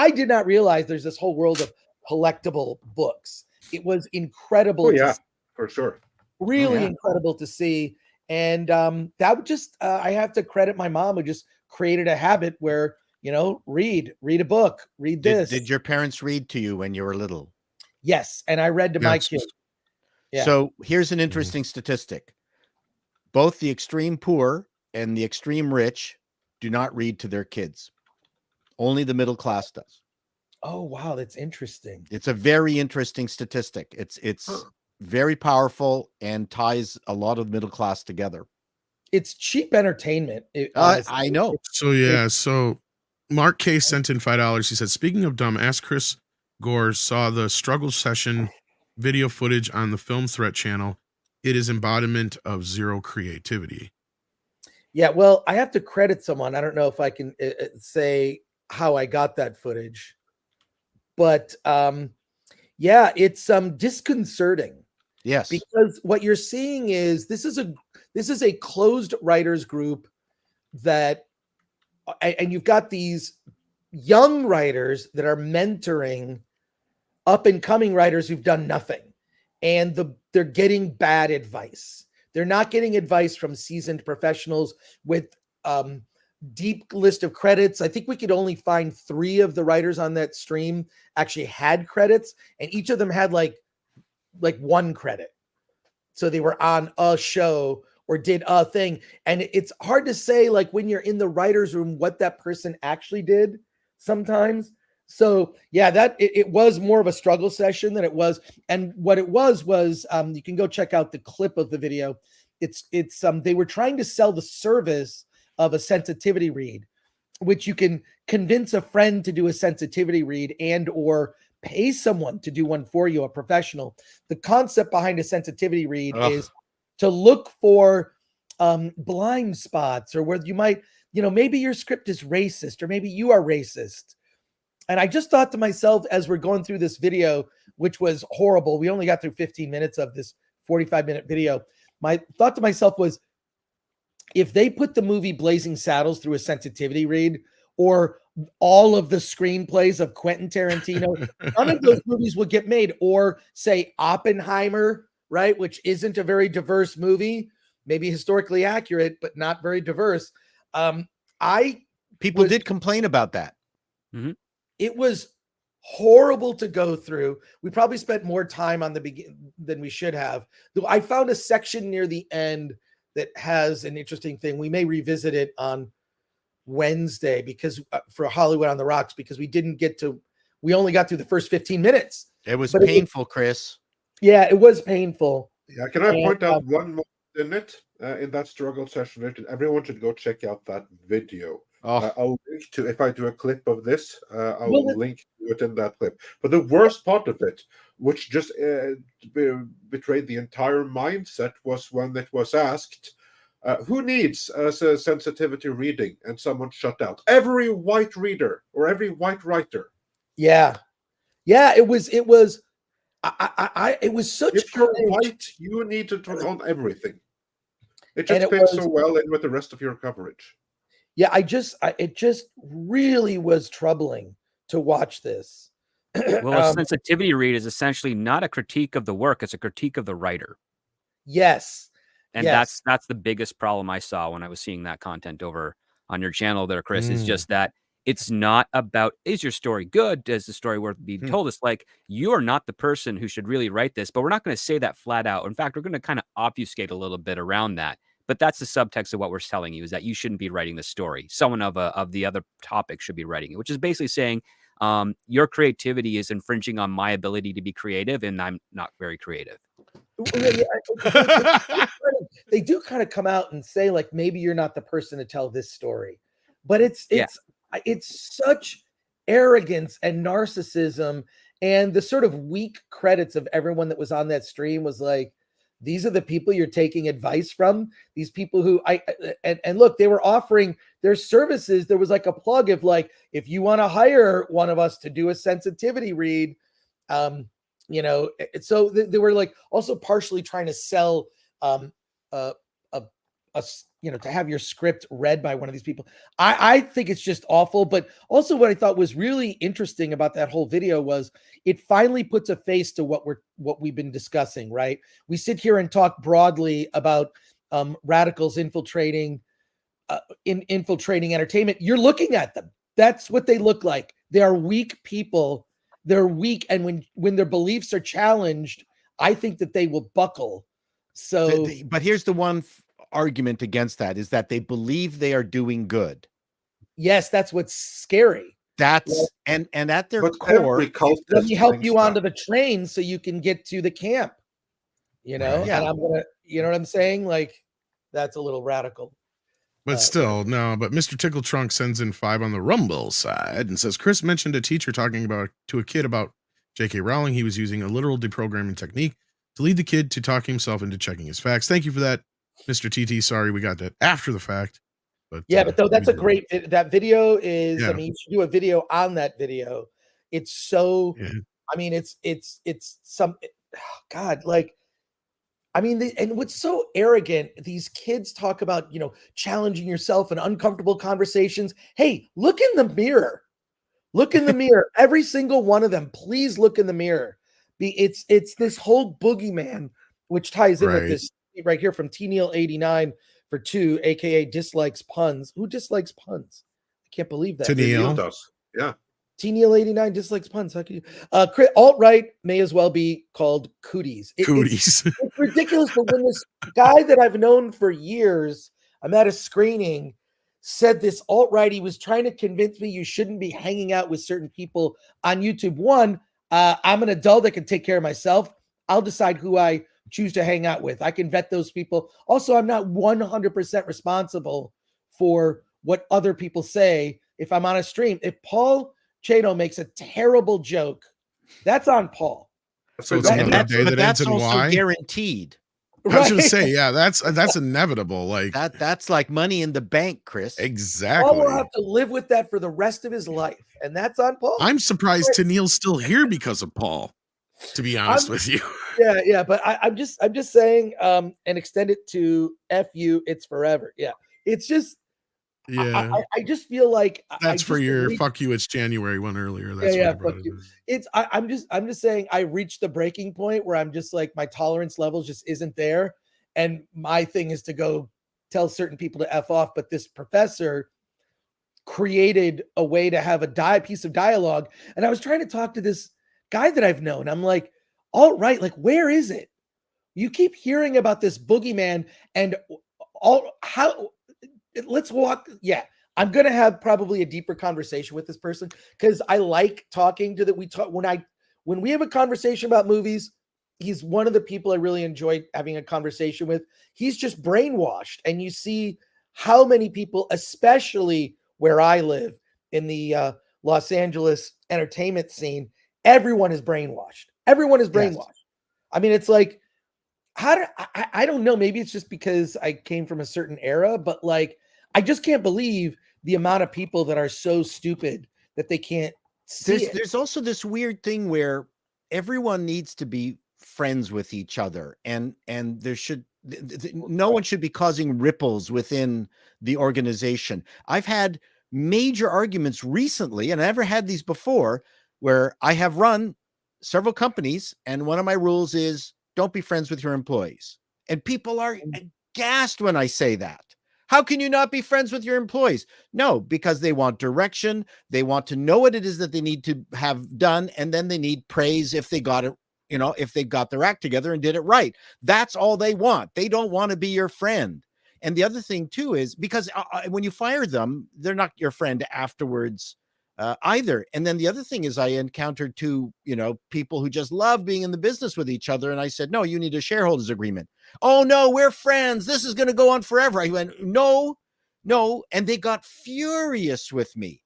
did not realize there's this whole world of collectible books. It was incredible. Oh yeah, for sure. Really incredible to see. And that would just, I have to credit my mom, who just created a habit where, read a book, read this. Did your parents read to you when you were little? Yes. And I read to my kids. Yeah. So here's an interesting statistic. Both the extreme poor and the extreme rich do not read to their kids. Only the middle class does. Oh, wow. That's interesting. It's a very interesting statistic. It's very powerful and ties a lot of the middle class together. It's cheap entertainment. I know. So Mark K sent in $5. He said, speaking of dumb, ask Chris Gore saw the struggle session video footage on the Film Threat channel. It is embodiment of zero creativity. Yeah, well, I have to credit someone. I don't know if I can say how I got that footage, but it's disconcerting. Yes, because what you're seeing is this is a closed writers group and you've got these young writers that are mentoring up and coming writers who've done nothing, and they're getting bad advice. They're not getting advice from seasoned professionals with deep list of credits. I think we could only find 3 of the writers on that stream actually had credits, and each of them had like 1 credit. So they were on a show or did a thing. And it's hard to say, like, when you're in the writer's room, what that person actually did sometimes. So yeah, it was more of a struggle session than it was. And what it was you can go check out the clip of the video. It's they were trying to sell the service of a sensitivity read, which you can convince a friend to do a sensitivity read and or pay someone to do one for you, a professional. The concept behind a sensitivity read is to look for blind spots, or where you might, maybe your script is racist, or maybe you are racist. And I just thought to myself, as we're going through this video, which was horrible, we only got through 15 minutes of this 45-minute video. My thought to myself was, if they put the movie Blazing Saddles through a sensitivity read, or all of the screenplays of Quentin Tarantino, none of those movies would get made. Or say Oppenheimer, right, which isn't a very diverse movie, maybe historically accurate, but not very diverse. People did complain about that. Mm-hmm. It was horrible to go through. We probably spent more time on the beginning than we should have. Though I found a section near the end that has an interesting thing. We may revisit it on Wednesday because for Hollywood on the Rocks, because we only got through the first 15 minutes. It was painful, Chris. Yeah, it was painful. Yeah, can I point out one more in it, in that struggle session? Everyone should go check out that video. I'll link to, if I do a clip of this, I'll link to it in that clip. But the worst part of it, which just betrayed the entire mindset, was when it was asked, who needs a sensitivity reading? And someone shut out. Every white reader or every white writer. Yeah. It was it was such. If you're white, you need to turn on everything. It just fits so well in with the rest of your coverage. Yeah, it just really was troubling to watch this. Well, a sensitivity read is essentially not a critique of the work; it's a critique of the writer. Yes, and that's the biggest problem I saw when I was seeing that content over on your channel there, Chris. Is just that it's not about, is your story good? Is the story worth being told? It's like, you are not the person who should really write this, but we're not going to say that flat out. In fact, we're going to kind of obfuscate a little bit around that. But that's the subtext of what we're telling you, is that you shouldn't be writing the story. Someone of the other topic should be writing it, which is basically saying your creativity is infringing on my ability to be creative, and I'm not very creative. They do kind of come out and say, like, maybe you're not the person to tell this story. But it's such arrogance and narcissism, and the sort of weak credits of everyone that was on that stream was like, these are the people you're taking advice from. These people who and look, they were offering their services. There was like a plug of like, if you want to hire one of us to do a sensitivity read, so they were like also partially trying to sell to have your script read by one of these people. I think it's just awful. But also what I thought was really interesting about that whole video was it finally puts a face to what we've been discussing, right? We sit here and talk broadly about radicals infiltrating entertainment. You're looking at them. That's what they look like. They are weak people. They're weak. And when their beliefs are challenged, I think that they will buckle. So, but here's the one argument against that, is that they believe they are doing good. Yes, that's what's scary. And at their core, let me help you onto the train so you can get to the camp. And I'm gonna, you know what I'm saying? Like, that's a little radical. But still, no. But Mr. Tickle Trunk sends in 5 on the Rumble side and says, Chris mentioned a teacher talking to a kid about J.K. Rowling. He was using a literal deprogramming technique to lead the kid to talk himself into checking his facts. Thank you for that, Mr. TT. Sorry, we got that after the fact. But but though that's a great, that video is, I mean, you should do a video on that video. It's so, I mean, it's some, God, like, I mean, and what's so arrogant, these kids talk about, challenging yourself in uncomfortable conversations. Hey, look in the mirror. Look in the mirror. Every single one of them, please look in the mirror. It's this whole boogeyman, which ties in with this right here from T-Neil89 for 2, aka dislikes puns. Who dislikes puns? I can't believe that. T-Neil does. Yeah. T-Neil89 dislikes puns. How can you? Alt-right may as well be called cooties. It's ridiculous. But when this guy that I've known for years, I'm at a screening, said this alt-right, he was trying to convince me you shouldn't be hanging out with certain people on YouTube. One, I'm an adult that can take care of myself. I'll decide who I choose to hang out with. I can vet those people. Also, I'm not 100% responsible for what other people say if I'm on a stream. If Paul Chato makes a terrible joke That's on Paul. So it's another day that ends in also Y. guaranteed. I was going to say, yeah, that's inevitable. Like that's like money in the bank, Chris. Exactly. Paul will have to live with that for the rest of his life, and that's on Paul. I'm surprised Tennille's still here because of Paul. To be honest with you. Yeah, but I'm just saying, and extend it to F you, it's forever. Yeah, it's just. Yeah, I just feel like that's for your fuck you. It's January one earlier. That's fuck you. I'm just saying I reached the breaking point where I'm just like my tolerance level just isn't there, and my thing is to go tell certain people to F off. But this professor created a way to have a piece of dialogue, and I was trying to talk to this guy that I've known. I'm like, all right, like where is it? You keep hearing about this boogeyman and how. Let's walk. Yeah, I'm gonna have probably a deeper conversation with this person because I like talking to that. When we have a conversation about movies, he's one of the people I really enjoy having a conversation with. He's just brainwashed, and you see how many people, especially where I live in the Los Angeles entertainment scene, everyone is brainwashed. Everyone is brainwashed. Yes. I mean, it's like. I don't know. Maybe it's just because I came from a certain era, but like, I just can't believe the amount of people that are so stupid that they can't see it. There's also this weird thing where everyone needs to be friends with each other, and there should no one should be causing ripples within the organization. I've had major arguments recently, and I never had these before, where I have run several companies, and one of my rules is don't be friends with your employees. And people are aghast when I say that. How can you not be friends with your employees? No, because they want direction. They want to know what it is that they need to have done. And then they need praise if they got it, if they got their act together and did it right. That's all they want. They don't want to be your friend. And the other thing too is because when you fire them, they're not your friend afterwards either. And then the other thing is I encountered two, people who just love being in the business with each other. And I said, no, you need a shareholders agreement. Oh no, we're friends. This is going to go on forever. I went, no. And they got furious with me.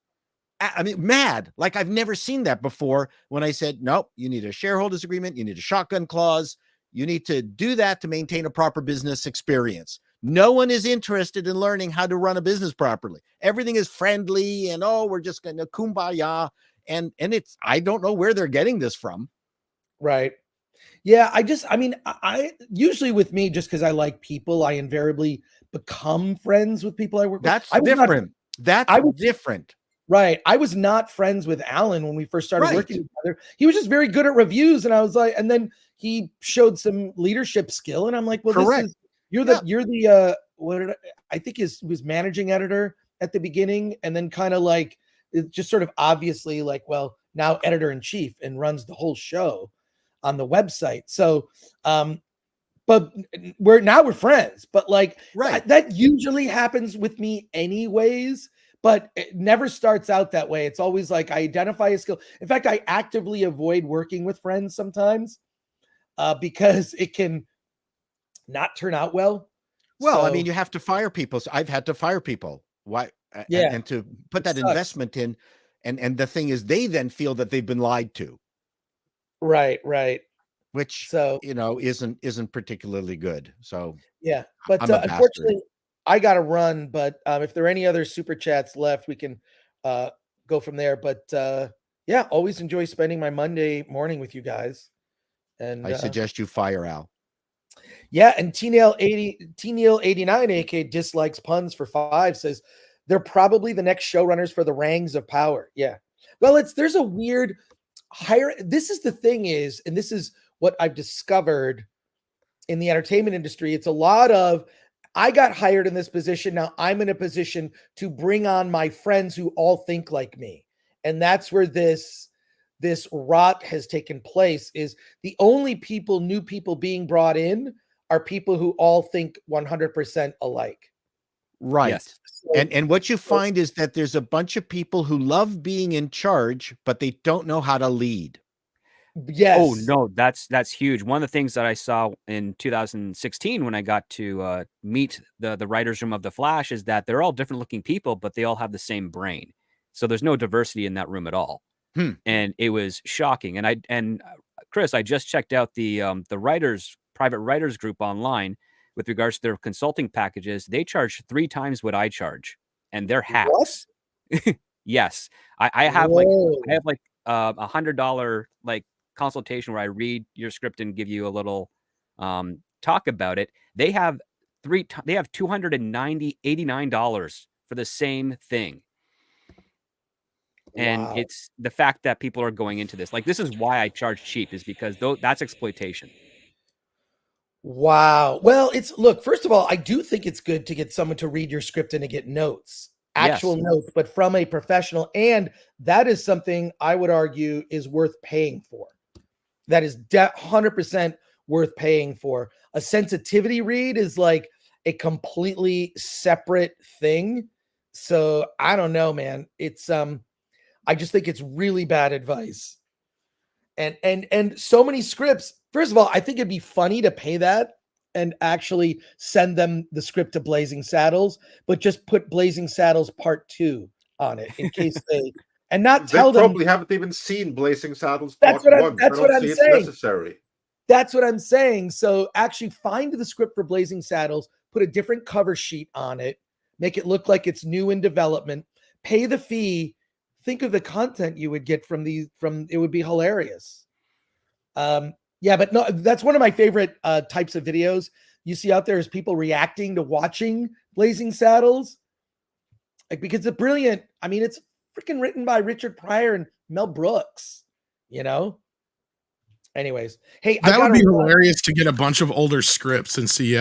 I mean, mad. Like I've never seen that before when I said, nope, you need a shareholders agreement. You need a shotgun clause. You need to do that to maintain a proper business experience. No one is interested in learning how to run a business properly. Everything is friendly and, we're just going to kumbaya. And I don't know where they're getting this from. Right. Yeah. I usually with me, just because I like people, I invariably become friends with people I work with. That's different. That's different. Right. I was not friends with Alan when we first started working together. He was just very good at reviews. And I was like, and then he showed some leadership skill. And I'm like, well, correct. You're the I think he was managing editor at the beginning, and then kind of like it just sort of obviously like, well, now editor in chief and runs the whole show on the website. So, but we're friends. But like that usually happens with me anyways. But it never starts out that way. It's always like I identify a skill. In fact, I actively avoid working with friends sometimes because it can not turn out well. I mean, you have to fire people. So I've had to fire people. Why? Yeah. And to put that investment in, and the thing is, they then feel that they've been lied to. Right. Which isn't particularly good. So yeah, but unfortunately, I got to run. But if there are any other super chats left, we can go from there. But yeah, always enjoy spending my Monday morning with you guys. And I suggest you fire Al. Yeah, and T-Neil89, aka dislikes puns for 5, says they're probably the next showrunners for the Rings of Power. Yeah. Well, there's a weird this is the thing is, and this is what I've discovered in the entertainment industry. It's a lot of I got hired in this position. Now I'm in a position to bring on my friends who all think like me. And that's where this rot has taken place. Is the only new people being brought in are people who all think 100% alike. Right. Yes. And what you find is that there's a bunch of people who love being in charge, but they don't know how to lead. Yes. Oh no, that's huge. One of the things that I saw in 2016 when I got to meet the writers' room of The Flash is that they're all different looking people, but they all have the same brain. So there's no diversity in that room at all. and it was shocking. And Chris, I just checked out the private writers group online with regards to their consulting packages. They charge 3 times what I charge, and they're hacks. Yes, I have like $100 like consultation where I read your script and give you a little talk about it. They have $289 for the same thing. And it's the fact that people are going into this. Like, this is why I charge cheap, is because that's exploitation. Wow. Well, look, first of all, I do think it's good to get someone to read your script and to get notes, actual notes, but from a professional. And that is something I would argue is worth paying for. That is 100% worth paying for. A sensitivity read is like a completely separate thing. So I don't know, man. It's, I just think it's really bad advice. And so many scripts. First of all, I think it'd be funny to pay that and actually send them the script to Blazing Saddles, but just put Blazing Saddles Part 2 on it in case and not tell them. They probably haven't even seen Blazing Saddles Part 1. That's what I'm saying. It's necessary. That's what I'm saying. So actually find the script for Blazing Saddles, put a different cover sheet on it, make it look like it's new in development, pay the fee. Think of the content you would get from it would be hilarious. Yeah, but no, that's one of my favorite types of videos you see out there is people reacting to watching Blazing Saddles. Like, because it's brilliant. I mean, it's freaking written by Richard Pryor and Mel Brooks, you know? Anyways, hey, that would be hilarious to get a bunch of older scripts and see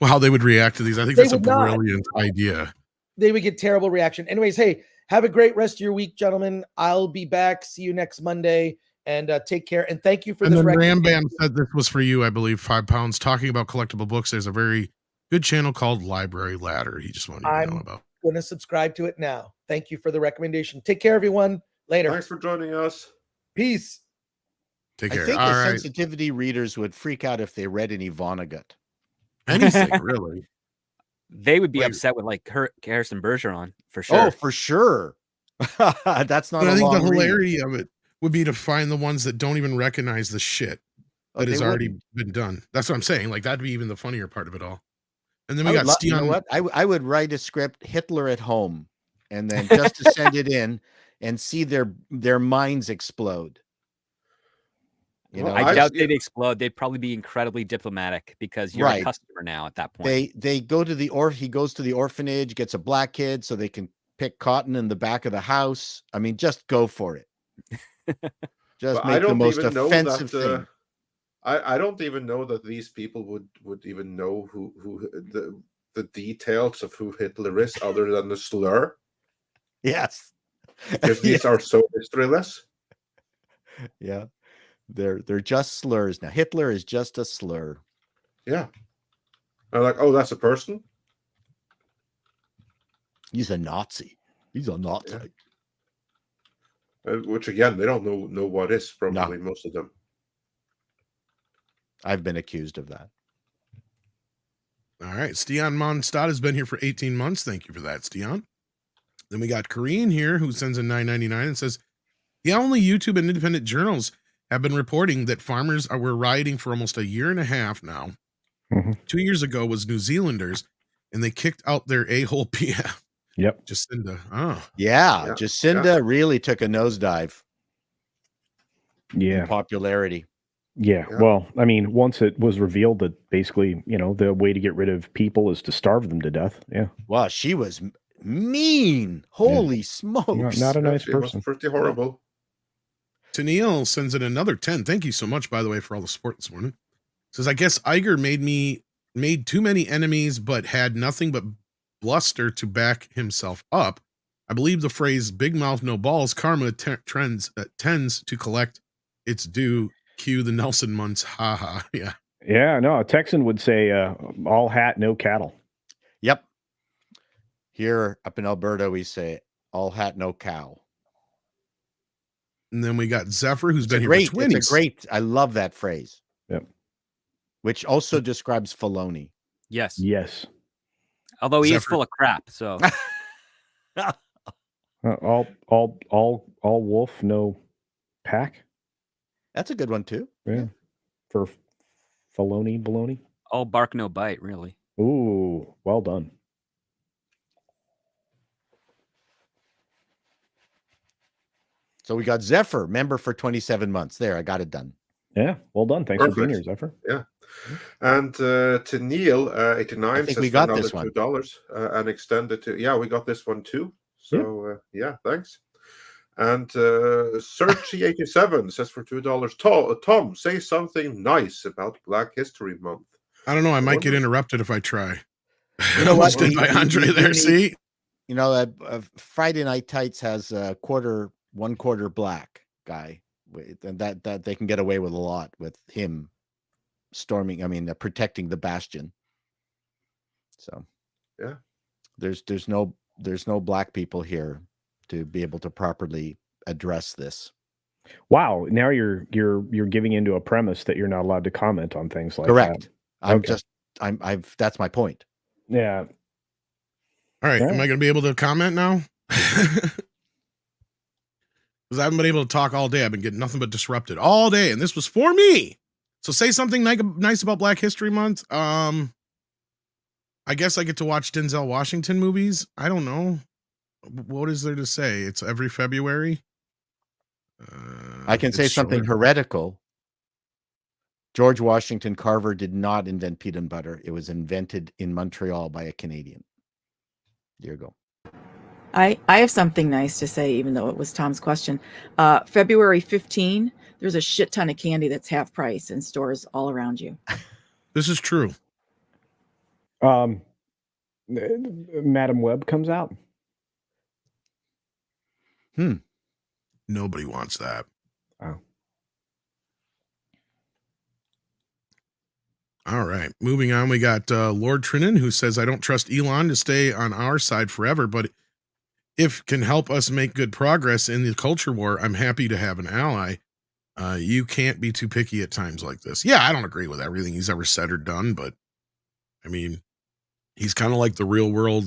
how they would react to these. I think that's a brilliant idea. They would get terrible reaction. Anyways, hey, have a great rest of your week, gentlemen. I'll be back. See you next Monday. And take care. And thank you for this. And then Rambam said this was for you, I believe, 5 pounds. Talking about collectible books, there's a very good channel called Library Ladder. He just wanted to know about. I'm going to subscribe to it now. Thank you for the recommendation. Take care, everyone. Later. Thanks for joining us. Peace. Take care. I think the sensitivity readers would freak out if they read any Vonnegut. Anything, really. They would be upset with like Harrison Bergeron for sure. Oh, for sure. That's not. But I think the hilarity of it would be to find the ones that don't even recognize the shit that has already been done. That's what I'm saying. Like, that'd be even the funnier part of it all. And then we got Stian. You know what? I would write a script, Hitler at Home, and then just to send it in and see their minds explode. You know, I doubt they'd explode. They'd probably be incredibly diplomatic because you're a customer now at that point. He goes to the orphanage, gets a black kid so they can pick cotton in the back of the house. I mean, just go for it. Just make the most offensive thing. I don't even know that these people would even know who the details of who Hitler is other than the slur. Yes. Because these are so historyless. Yeah. They're just slurs. Now Hitler is just a slur. Yeah. I'm like, oh, that's a person? He's a Nazi. He's a Nazi. Yeah. Which again, they don't know what is probably most of them. I've been accused of that. All right. Stian Mondstadt has been here for 18 months. Thank you for that, Stian. Then we got Corrine here who sends in $9.99 and says, yeah, only YouTube and independent journals have been reporting that farmers were rioting for almost a year and a half now. 2 years ago was New Zealanders, and they kicked out their a-hole PM. Yep. Jacinda. Oh. Yeah. Jacinda really took a nosedive. Yeah. In popularity. Yeah. Well, I mean, once it was revealed that basically, you know, the way to get rid of people is to starve them to death. Yeah. Well, she was mean. Holy smokes. Not a nice person. Pretty horrible. Tennille sends in another 10. Thank you so much, by the way, for all the support this morning. Says, I guess Iger made too many enemies, but had nothing but bluster to back himself up. I believe the phrase big mouth, no balls, karma tends to collect its due. Cue the Nelson Muntz. Haha. Yeah. Yeah. No, a Texan would say all hat, no cattle. Yep. Here up in Alberta, we say all hat, no cow. And then we got Zephyr, who's been here for 20. It's a great. I love that phrase. Yep. Which also describes Filoni. Yes. Yes. Although he is full of crap. So. All wolf, no pack. That's a good one too. Yeah. For Filoni baloney. All bark, no bite, really. Ooh, well done. So we got Zephyr, member for 27 months. There, I got it done. Yeah, well done. Thanks for being here, Zephyr. Yeah. And to Neil, 89 I think says we got another this one. $2 and extended to, yeah, we got this one too. So, yeah, thanks. And Searchy87 says for $2, Tom, say something nice about Black History Month. I don't know. I might get interrupted if I try. You know what? Almost did by Andre there. See? You know, Friday Night Tights has a one quarter black guy. And that they can get away with a lot with him protecting the Bastion. So yeah, there's no black people here to be able to properly address this. Wow, now you're giving into a premise that you're not allowed to comment on things like Correct. that. That's my point. Yeah. All right. Am I going to be able to comment now? Because I haven't been able to talk all day. I've been getting nothing but disrupted all day, and this was for me. So say something nice about Black History Month. I guess I get to watch Denzel Washington movies. I don't know. What is there to say? It's every February. I can say something heretical. George Washington Carver did not invent peanut butter. It was invented in Montreal by a Canadian. There you go. I have something nice to say, even though it was Tom's question. February 15, there's a shit ton of candy that's half price in stores all around you. This is true. Madam Web comes out. Nobody wants that. Oh. All right. Moving on, we got Lord Trinan, who says, I don't trust Elon to stay on our side forever, but if can help us make good progress in the culture war, I'm happy to have an ally. You can't be too picky at times like this. Yeah, I don't agree with everything he's ever said or done, but I mean, he's kind of like the real world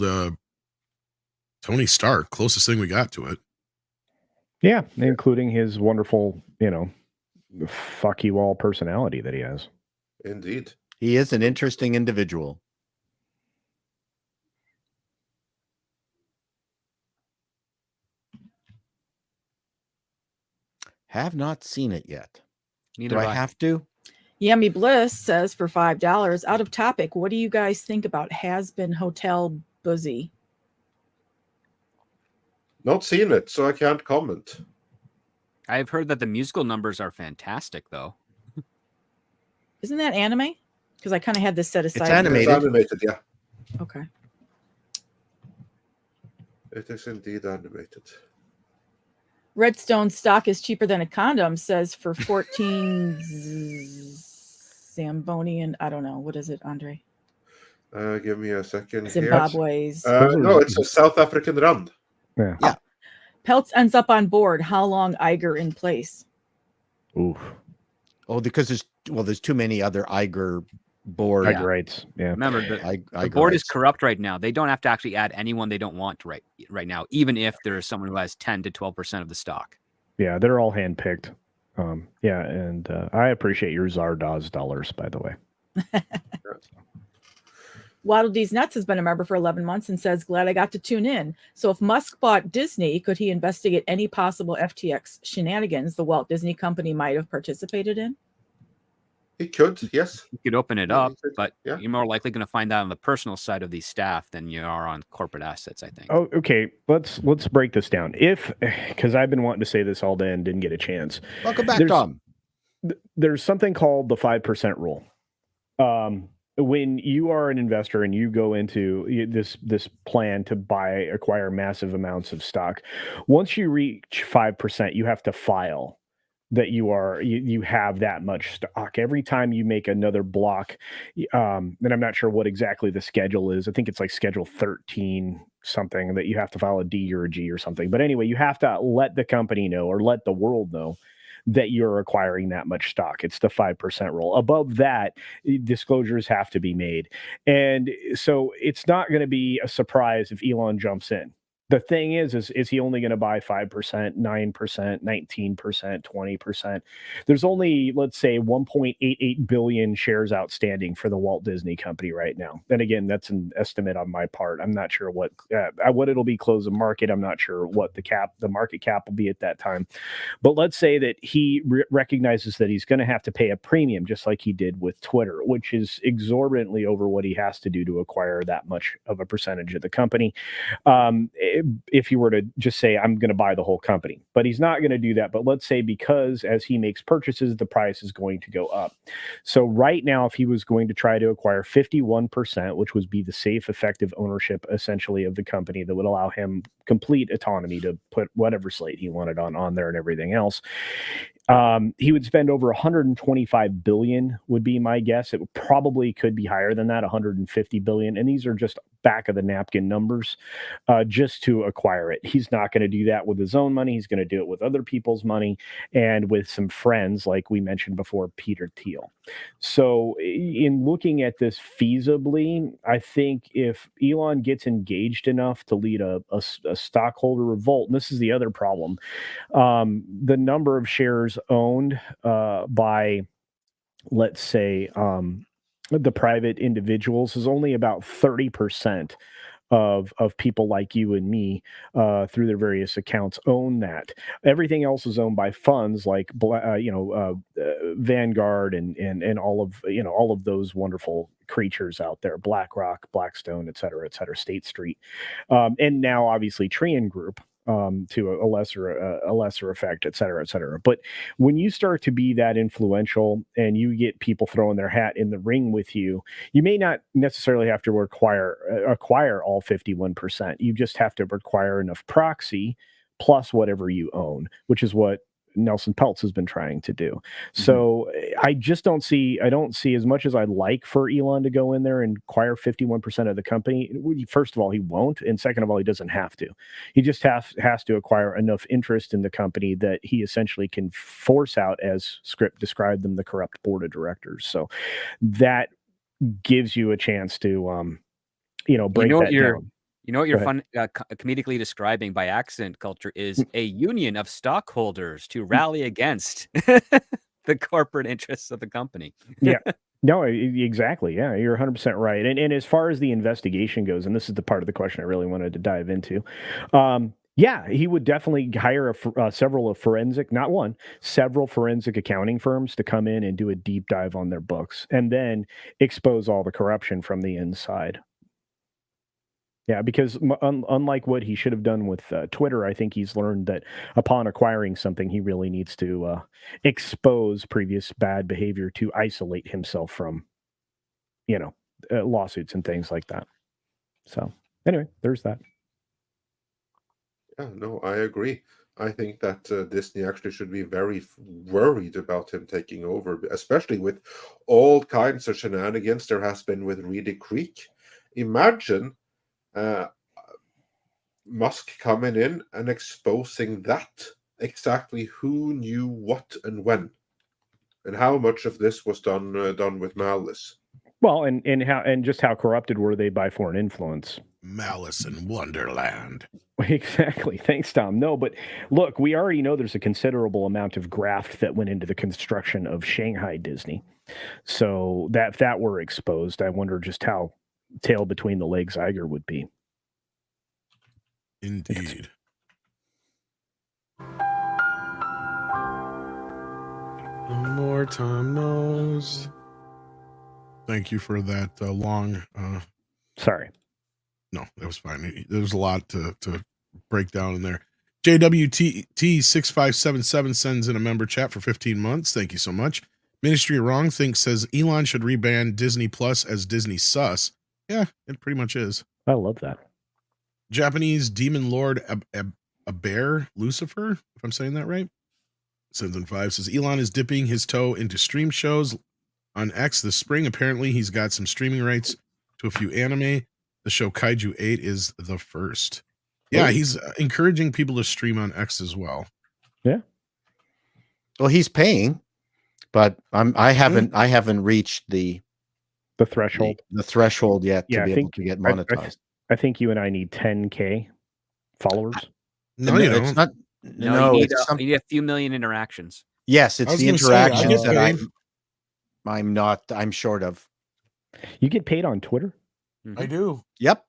Tony Stark, closest thing we got to it. Yeah, including his wonderful, fuck you all personality that he has. Indeed. He is an interesting individual. Have not seen it yet. Neither Do I have to? Yummy Bliss says for $5, out of topic, what do you guys think about Has Been Hotel Buzzy? Not seen it, so I can't comment. I've heard that the musical numbers are fantastic, though. Isn't that anime? Because I kind of had this set aside. It's animated. It's animated, yeah. Okay. It is indeed animated. Redstone stock is cheaper than a condom, says for 14 Zambonian. I don't know. What is it, Andre? Give me a second. Zimbabwe's. No, it's a South African rand. Yeah. Peltz ends up on board. How long Iger in place? Oof. Oh, because there's too many other Iger board. Iger rights. Yeah. Remember, the board is corrupt right now. They don't have to actually add anyone they don't want right now, even if there is someone who has 10 to 12% of the stock. Yeah, they're all handpicked. Yeah, and I appreciate your Zardoz dollars, by the way. Waddle D's Nuts has been a member for 11 months and says, glad I got to tune in. So if Musk bought Disney, could he investigate any possible FTX shenanigans the Walt Disney Company might have participated in? He could, yes. You could open it up, but you're more likely going to find that on the personal side of these staff than you are on corporate assets, I think. Oh, okay. Let's break this down. Because I've been wanting to say this all day and didn't get a chance. Welcome back, Tom. There's something called the 5% rule. When you are an investor and you go into this plan to acquire massive amounts of stock, once you reach 5%, you have to file that you have that much stock. Every time you make another block, and I'm not sure what exactly the schedule is. I think it's like Schedule 13 something that you have to file a D or a G or something. But anyway, you have to let the company know or let the world know that you're acquiring that much stock. It's the 5% rule. Above that, disclosures have to be made. And so it's not going to be a surprise if Elon jumps in. The thing is he only going to buy 5%, 9%, 19%, 20%? There's only, let's say, 1.88 billion shares outstanding for the Walt Disney Company right now. And again, that's an estimate on my part. I'm not sure what it'll be close of market. I'm not sure what the market cap will be at that time. But let's say that he recognizes that he's going to have to pay a premium, just like he did with Twitter, which is exorbitantly over what he has to do to acquire that much of a percentage of the company. If you were to just say, I'm going to buy the whole company, but he's not going to do that. But let's say, because as he makes purchases, the price is going to go up. So right now, if he was going to try to acquire 51%, which would be the safe, effective ownership essentially of the company that would allow him complete autonomy to put whatever slate he wanted on there and everything else, he would spend over 125 billion would be my guess. It probably could be higher than that, 150 billion. And these are just back of the napkin numbers, just to acquire it. He's not going to do that with his own money. He's going to do it with other people's money and with some friends, like we mentioned before, Peter Thiel. So in looking at this feasibly, I think if Elon gets engaged enough to lead a stockholder revolt, and this is the other problem, the number of shares owned by, let's say, the private individuals is only about 30% of people like you and me through their various accounts own that. Everything else is owned by funds like Vanguard and all of those wonderful creatures out there, BlackRock, Blackstone, et cetera, State Street, and now obviously Trian Group, to a lesser effect, et cetera. But when you start to be that influential and you get people throwing their hat in the ring with you, you may not necessarily have to acquire all 51%. You just have to acquire enough proxy plus whatever you own, which is what Nelson Peltz has been trying to do. So I don't see, as much as I'd like for Elon to go in there and acquire 51% of the company. First of all, he won't. And second of all, he doesn't have to. He just has to acquire enough interest in the company that he essentially can force out, as Script described them, the corrupt board of directors. So that gives you a chance to, break that down. You know what you're comedically describing by accident culture is a union of stockholders to rally against the corporate interests of the company. Yeah. No, exactly. Yeah, you're 100% right. And as far as the investigation goes, and this is the part of the question I really wanted to dive into, yeah, he would definitely hire several forensic accounting firms to come in and do a deep dive on their books and then expose all the corruption from the inside. Yeah, because unlike what he should have done with Twitter, I think he's learned that upon acquiring something, he really needs to expose previous bad behavior to isolate himself from, lawsuits and things like that. So anyway, there's that. Yeah, no, I agree. I think that Disney actually should be very worried about him taking over, especially with all kinds of shenanigans there has been with Reedy Creek. Imagine Musk coming in and exposing that, exactly who knew what and when, and how much of this was done with malice. Well, and just how corrupted were they by foreign influence? Malice in Wonderland. Exactly. Thanks, Tom. No, but look, we already know there's a considerable amount of graft that went into the construction of Shanghai Disney. So if that were exposed, I wonder just how tail between the legs Iger would be. Indeed. The more Tom knows. Thank you for that long. Sorry. No, that was fine. There's a lot to break down in there. JWT6577 sends in a member chat for 15 months. Thank you so much. Ministry of Wrong says Elon should rebrand Disney Plus as Disney Sus. Yeah, it pretty much is. I love that. Japanese Demon Lord Aber Lucifer, if I'm saying that right, sends in 5, says Elon is dipping his toe into stream shows on X this spring. Apparently, he's got some streaming rights to a few anime. The show Kaiju 8 is the first. Yeah, he's encouraging people to stream on X as well. Yeah. Well, he's paying, but I haven't reached the threshold. The threshold yet to be able to get monetized. I think you and I need 10K followers? No, you it's don't. not. No, No, you it's need a few million interactions. Yes, I it's was the gonna say, I interactions get that paid. I'm short of. You get paid on Twitter? I do. Yep.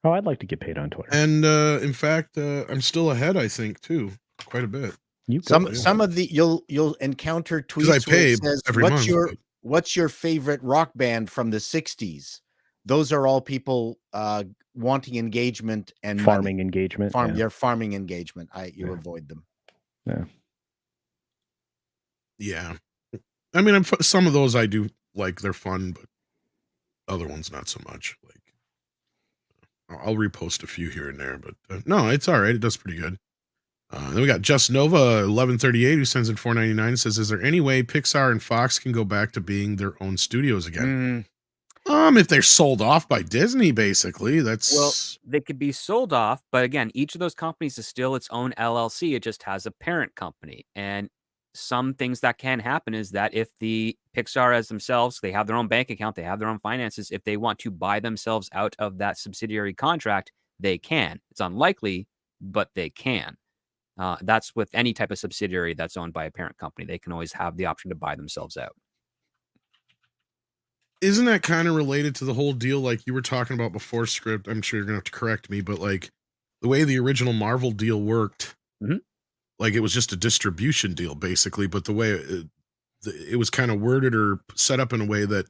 Oh, I'd like to get paid on Twitter. And in fact, I'm still ahead, I think, too, quite a bit. Some of the you'll encounter tweets I pay where it says, every month, but- what's your favorite rock band from the 60s? Those are all people wanting engagement and farming money. engagement. Your farming engagement. You avoid them. Yeah. I mean, some of those I do like, they're fun, but other ones not so much. Like, I'll repost a few here and there, but no, it's all right. It does pretty good. Then we got Just Nova 1138 who sends in $4.99, says, "Is there any way Pixar and Fox can go back to being their own studios again?" If they're sold off by Disney, basically, Well, they could be sold off, but again, each of those companies is still its own LLC. It just has a parent company, and some things that can happen is that if the Pixar as themselves, they have their own bank account, they have their own finances. If they want to buy themselves out of that subsidiary contract, they can. It's unlikely, but they can. That's with any type of subsidiary that's owned by a parent company. They can always have the option to buy themselves out. Isn't that kind of related to the whole deal like you were talking about before, Script? I'm sure you're going to have to correct me, but like the way the original Marvel deal worked, like it was just a distribution deal, basically, but the way it was kind of worded or set up in a way that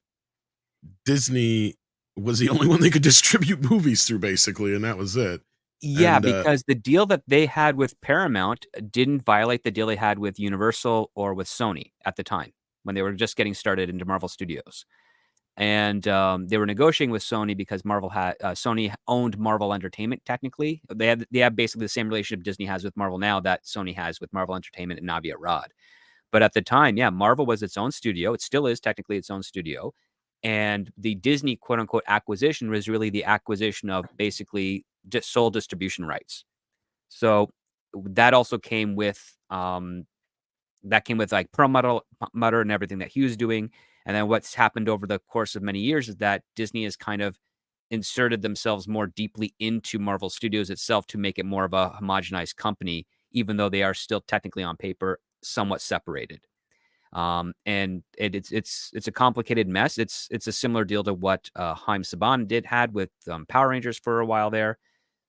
Disney was the only one they could distribute movies through, basically, and that was it. Yeah, And, because the deal that they had with Paramount didn't violate the deal they had with Universal or with Sony at the time when they were just getting started into Marvel Studios. And they were negotiating with Sony because Sony owned Marvel Entertainment. Technically, they have basically the same relationship Disney has with Marvel now that Sony has with Marvel Entertainment and Navi Rod. But at the time, Marvel was its own studio. It still is technically its own studio, and the Disney quote unquote acquisition was really the acquisition of basically just sole distribution rights. So that also came with like Perlmutter and everything that he was doing. And then what's happened over the course of many years is that Disney has kind of inserted themselves more deeply into Marvel Studios itself to make it more of a homogenized company, even though they are still technically on paper somewhat separated. And it's a complicated mess. It's a similar deal to what Haim Saban had with Power Rangers for a while there.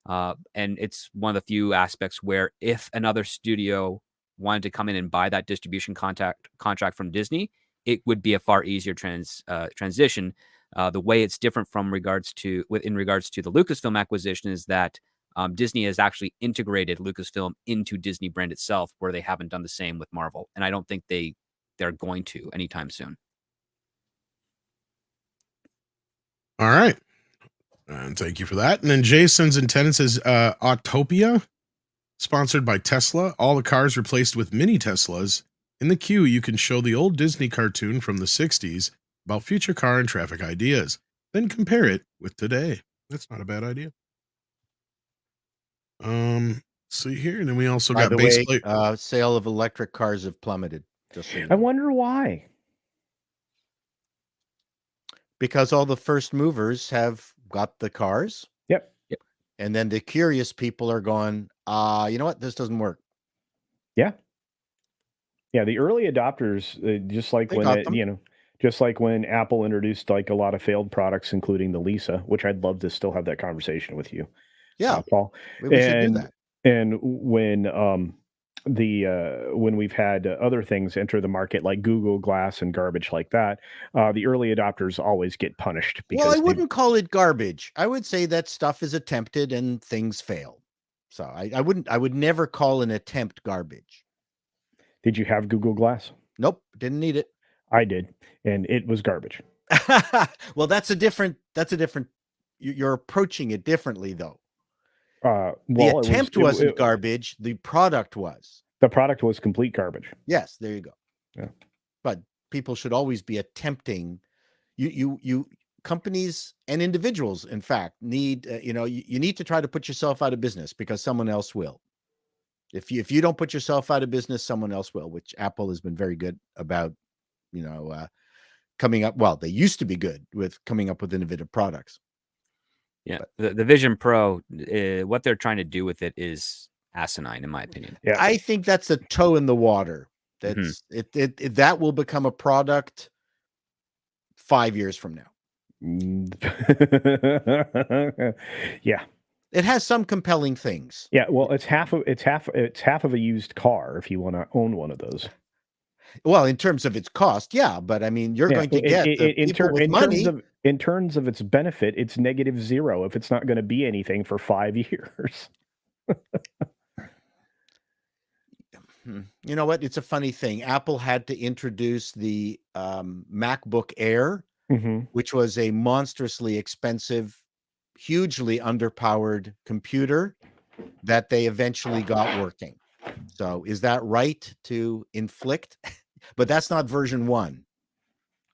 And it's one of the few aspects where if another studio wanted to come in and buy that distribution contract from Disney, it would be a far easier transition. The way it's different in regards to the Lucasfilm acquisition is that Disney has actually integrated Lucasfilm into Disney brand itself, where they haven't done the same with Marvel, and I don't think they're going to anytime soon. all right. And thank you for that. And then Jay sends in 10 and says, Autopia, sponsored by Tesla. All the cars replaced with mini Teslas. In the queue, you can show the old Disney cartoon from the 60s about future car and traffic ideas. Then compare it with today. That's not a bad idea. See here. And then we also got base plate. Sale of electric cars have plummeted. Just so you know. I wonder why. Because all the first movers have got the cars. Yep. And then the curious people are going, you know what? This doesn't work. Yeah. Yeah. The early adopters, just like when Apple introduced like a lot of failed products, including the Lisa, which I'd love to still have that conversation with you. Yeah. Paul. We should do that. And when we've had other things enter the market like Google Glass and garbage like that, the early adopters always get punished. Because I wouldn't call it garbage. I would say that stuff is attempted and things fail. So I would never call an attempt garbage. Did you have Google Glass? Nope, didn't need it. I did, and it was garbage. Well, that's a different. You're approaching it differently, though. The attempt wasn't garbage. The product was. The product was complete garbage. Yes, there you go. Yeah. But people should always be attempting. You companies and individuals, in fact, need you need to try to put yourself out of business because someone else will. If you don't put yourself out of business, someone else will, which Apple has been very good about, coming up. Well, they used to be good with coming up with innovative products. Yeah, the Vision Pro, what they're trying to do with it is asinine, in my opinion. Yeah, I think that's a toe in the water. That's it that will become a product 5 years from now. Yeah, it has some compelling things. Yeah, well, it's half of a used car if you want to own one of those. Well, in terms of its cost, yeah, but I mean, you're going to get people with money. In terms of its benefit, it's -0 if it's not going to be anything for 5 years. You know what? It's a funny thing. Apple had to introduce the MacBook Air, which was a monstrously expensive, hugely underpowered computer that they eventually got working. So is that right to inflict? But that's not version 1.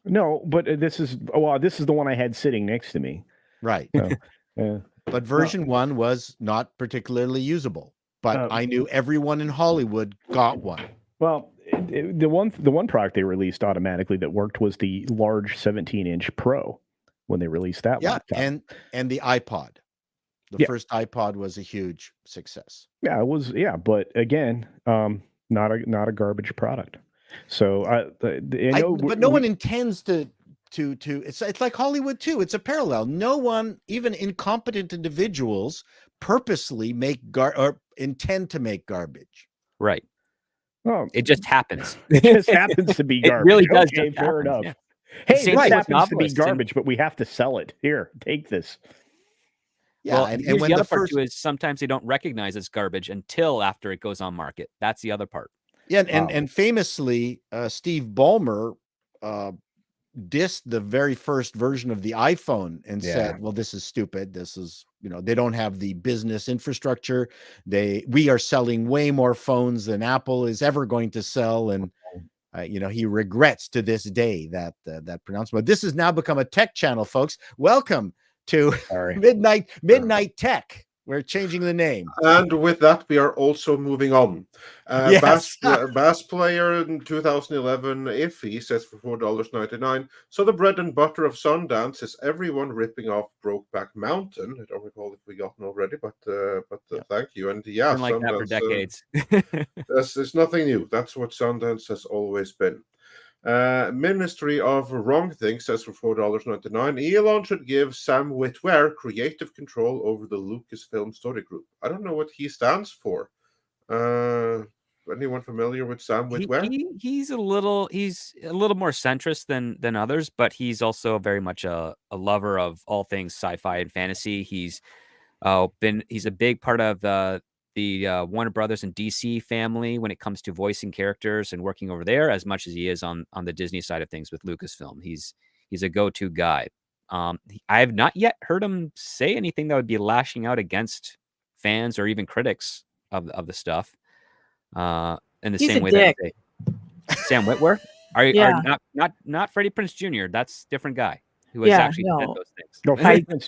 No, but this is the one I had sitting next to me. Right. Yeah. But version 1 was not particularly usable. But I knew everyone in Hollywood got one. Well, the one product they released automatically that worked was the large 17-inch Pro when they released that laptop. and the iPod. The first iPod was a huge success. Yeah, it was. Yeah, but again, not a garbage product. So but no one intends to. It's like Hollywood too. It's a parallel. No one, even incompetent individuals, purposely make or intend to make garbage. Right. Well, it just happens. It just happens to be garbage. It really does. Okay, fair enough. Yeah. Hey, this happens to be garbage, but we have to sell it. Here, take this. Yeah, well, and when the other part too is sometimes they don't recognize it's garbage until after it goes on market. That's the other part. Yeah, and famously, Steve Ballmer dissed the very first version of the iPhone and said, well, this is stupid. This is, they don't have the business infrastructure. We are selling way more phones than Apple is ever going to sell. And, he regrets to this day that pronouncement. This has now become a tech channel, folks. Welcome to Midnight Tech. We're changing the name. And with that, we are also moving on. Yes. Bass Player in 2011, Iffy says for $4.99. So the bread and butter of Sundance is everyone ripping off Brokeback Mountain. I don't recall if we gotten already, but thank you. And yeah, been like Sundance, that for decades. It's nothing new. That's what Sundance has always been. Ministry of Wrong Things says for $4.99. Elon should give Sam Witwer creative control over the Lucasfilm Story Group. I don't know what he stands for. Anyone familiar with Sam Witwer? He's a little more centrist than others, but he's also very much a lover of all things sci-fi and fantasy. He's a big part of the Warner Brothers and DC family when it comes to voicing characters and working over there as much as he is on the Disney side of things with Lucasfilm. He's a go-to guy. I have not yet heard him say anything that would be lashing out against fans or even critics of the stuff. In the same way that Sam Witwer are not Freddie Prinze Jr. That's a different guy who has actually said those things. No,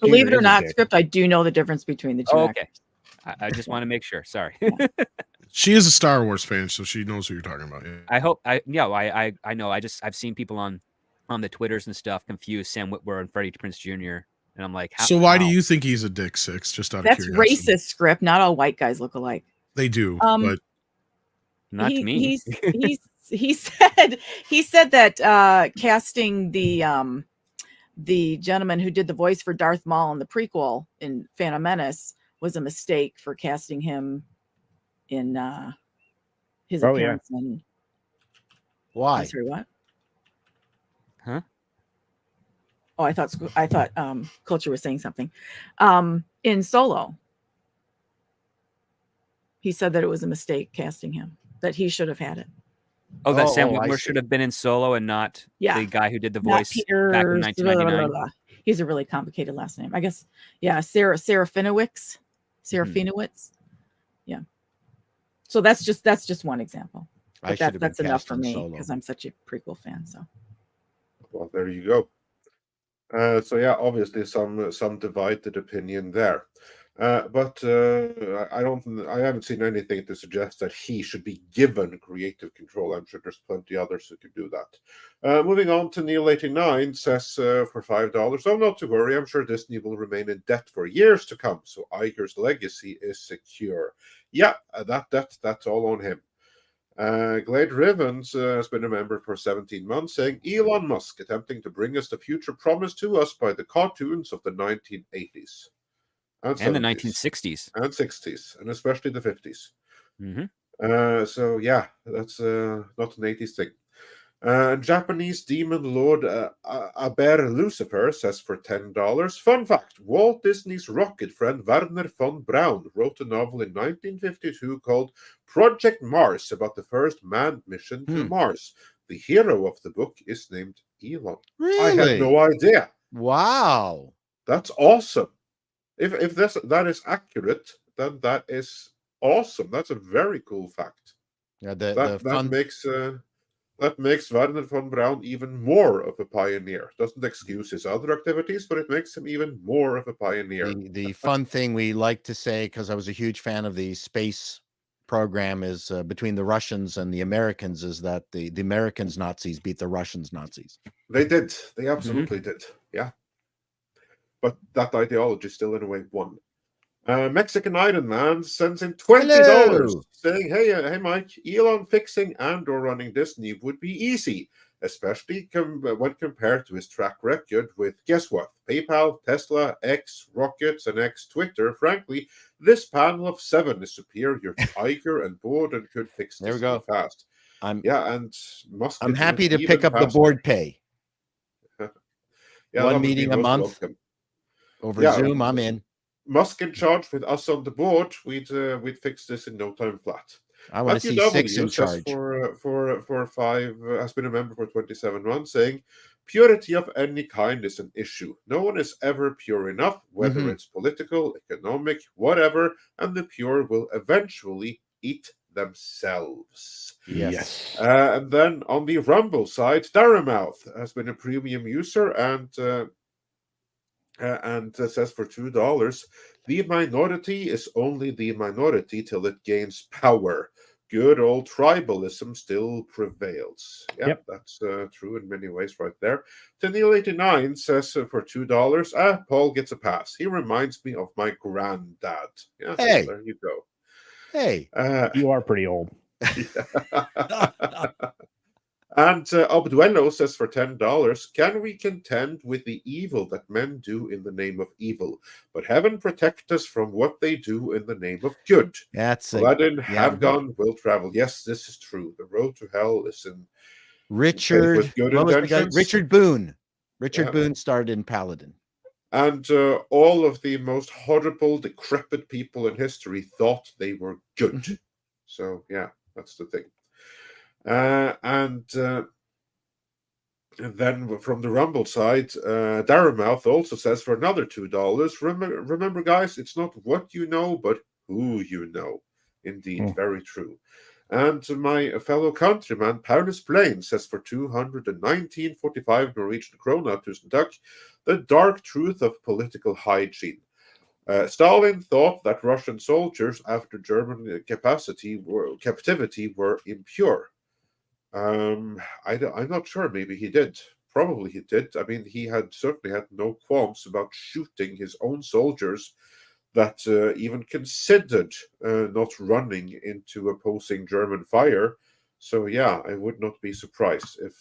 believe it or not, Script, I do know the difference between the two. Okay. I just want to make sure. Sorry. She is a Star Wars fan, so she knows who you're talking about. Yeah. I hope. I know. I've seen people on the Twitters and stuff confuse Sam Witwer and Freddie Prinze Jr. And I'm like, so why do you think he's a dick six? Just out of curiosity. That's racist, Script. Not all white guys look alike. They do, but not to me. He said that casting the gentleman who did the voice for Darth Maul in the prequel in Phantom Menace was a mistake for casting him in his appearance. Why? Sorry, what? Huh? Oh, I thought Culture was saying something. In Solo, he said that it was a mistake casting him, that he should have had it. Oh, that Sam Witwer should have been in Solo and not the guy who did the voice back in 1999. He's a really complicated last name. I guess, Sarah Finowitz. Yeah. So that's just one example. But that's enough for me because I'm such a prequel fan. So. Well, there you go. So yeah, obviously some divided opinion there. But I haven't seen anything to suggest that he should be given creative control. I'm sure there's plenty others who could do that. Moving on to Neil89 says for $5, oh, not to worry, I'm sure Disney will remain in debt for years to come, so Iger's legacy is secure. Yeah, that's all on him. Glade Rivens has been a member for 17 months, saying Elon Musk attempting to bring us the future promised to us by the cartoons of the 1980s. And the 1960s. And 60s, and especially the 50s. Mm-hmm. So, yeah, that's not an 80s thing. Japanese demon lord Aber Lucifer says for $10, fun fact, Walt Disney's rocket friend Werner von Braun wrote a novel in 1952 called Project Mars about the first manned mission to Mars. The hero of the book is named Elon. Really? I had no idea. Wow. That's awesome. If that is accurate, then that is awesome. That's a very cool fact. Yeah, that makes Werner von Braun even more of a pioneer. Doesn't excuse his other activities, but it makes him even more of a pioneer. The fun thing we like to say, because I was a huge fan of the space program, is between the Russians and the Americans, is that the Americans Nazis beat the Russians Nazis. They did. They absolutely did. Yeah. But that ideology still in a way won. Mexican Iron Man sends in $20 saying, hey Mike, Elon fixing and/or running Disney would be easy, especially when compared to his track record with, guess what, PayPal, Tesla, X, Rockets, and X Twitter. Frankly, this panel of 7 is superior to Iger and Board and could fix this fast. And Musk. I'm happy to pick up the board pay. One meeting a month. Welcome. Over Zoom, I'm in. Musk in charge with us on the board, we'd fix this in no time flat. I want to see W 6 in charge. For 5 has been a member for 27 months, saying purity of any kind is an issue. No one is ever pure enough, whether it's political, economic, whatever, and the pure will eventually eat themselves. Yes. And then on the Rumble side, Darramouth has been a premium user and says for $2, the minority is only the minority till it gains power. Good old tribalism still prevails. Yep. That's true in many ways right there. Neil89 says for $2, Paul gets a pass. He reminds me of my granddad. Yeah, hey. There you go. Hey. You are pretty old. And Abduello says for $10, can we contend with the evil that men do in the name of evil? But heaven protect us from what they do in the name of good. That's Aladdin have gone, will travel. Yes, this is true. The road to hell is in Richard. Richard Boone. Richard Boone started in Paladin. And all of the most horrible, decrepit people in history thought they were good. So, yeah, that's the thing. And then from the Rumble side, Darramouth also says for another $2. Remember, guys, it's not what you know, but who you know. Indeed, very true. And my fellow countryman, Paulus Blaine, says for 219.45 Norwegian krona, tusen takk, the dark truth of political hygiene. Stalin thought that Russian soldiers after German captivity were impure. I'm not sure. Maybe he did. Probably he did. I mean, he had certainly had no qualms about shooting his own soldiers that even considered not running into opposing German fire. So yeah, I would not be surprised if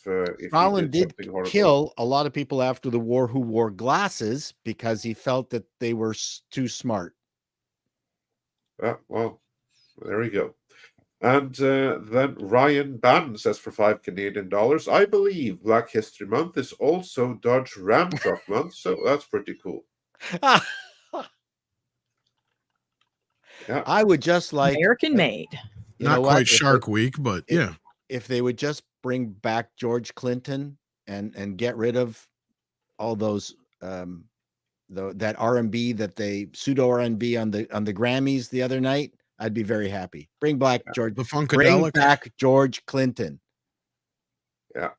Stalin did kill a lot of people after the war who wore glasses because he felt that they were too smart. Well, there you go. And then Ryan Bann says for $5 Canadian, I believe Black History Month is also Dodge Ram Truck Month, so that's pretty cool. Yeah. I would just like American made. Not quite Shark Week, but yeah. If they would just bring back George Clinton and get rid of all those that R&B that they pseudo R&B on the Grammys the other night, I'd be very happy. Bring back George. The Funkadelic. Bring back George Clinton. Yeah.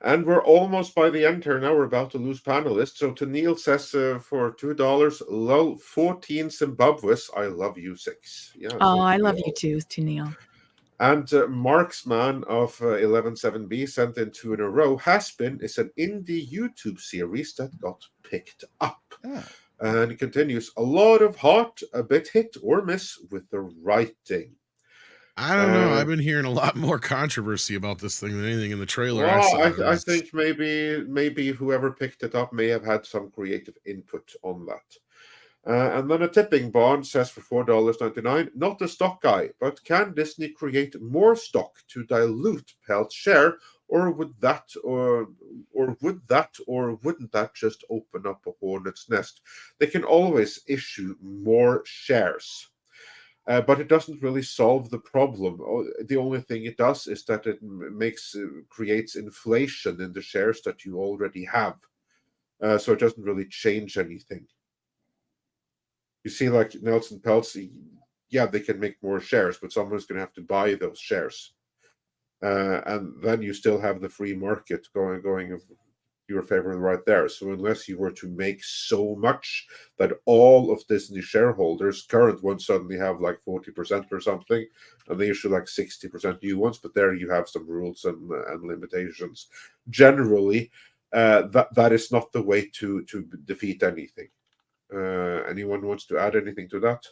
And we're almost by the end here now. We're about to lose panelists. So Tennille says for $2, lol, 14 Zimbabwe's. I love you 6. Yeah. Oh, so I love you too, Tennille. And Marksman of 117B sent in 2 in a row. Has Been is an indie YouTube series that got picked up. And he continues, a lot of heart, a bit hit or miss with the writing. I don't know. I've been hearing a lot more controversy about this thing than anything in the trailer. I think maybe whoever picked it up may have had some creative input on that. And then a tipping bond says for $4.99, not a stock guy, but can Disney create more stock to dilute Peltz share, or would that or wouldn't that just open up a hornet's nest? They can always issue more shares. But it doesn't really solve the problem. The only thing it does is that it creates inflation in the shares that you already have. So it doesn't really change anything. You see, like Nelson Peltz, yeah, they can make more shares, but someone's going to have to buy those shares. And then you still have the free market going your favor right there. So unless you were to make so much that all of Disney shareholders, current ones, suddenly have like 40% or something, and they issue like 60% new ones, but there you have some rules and limitations. Generally, that is not the way to defeat anything. Anyone wants to add anything to that?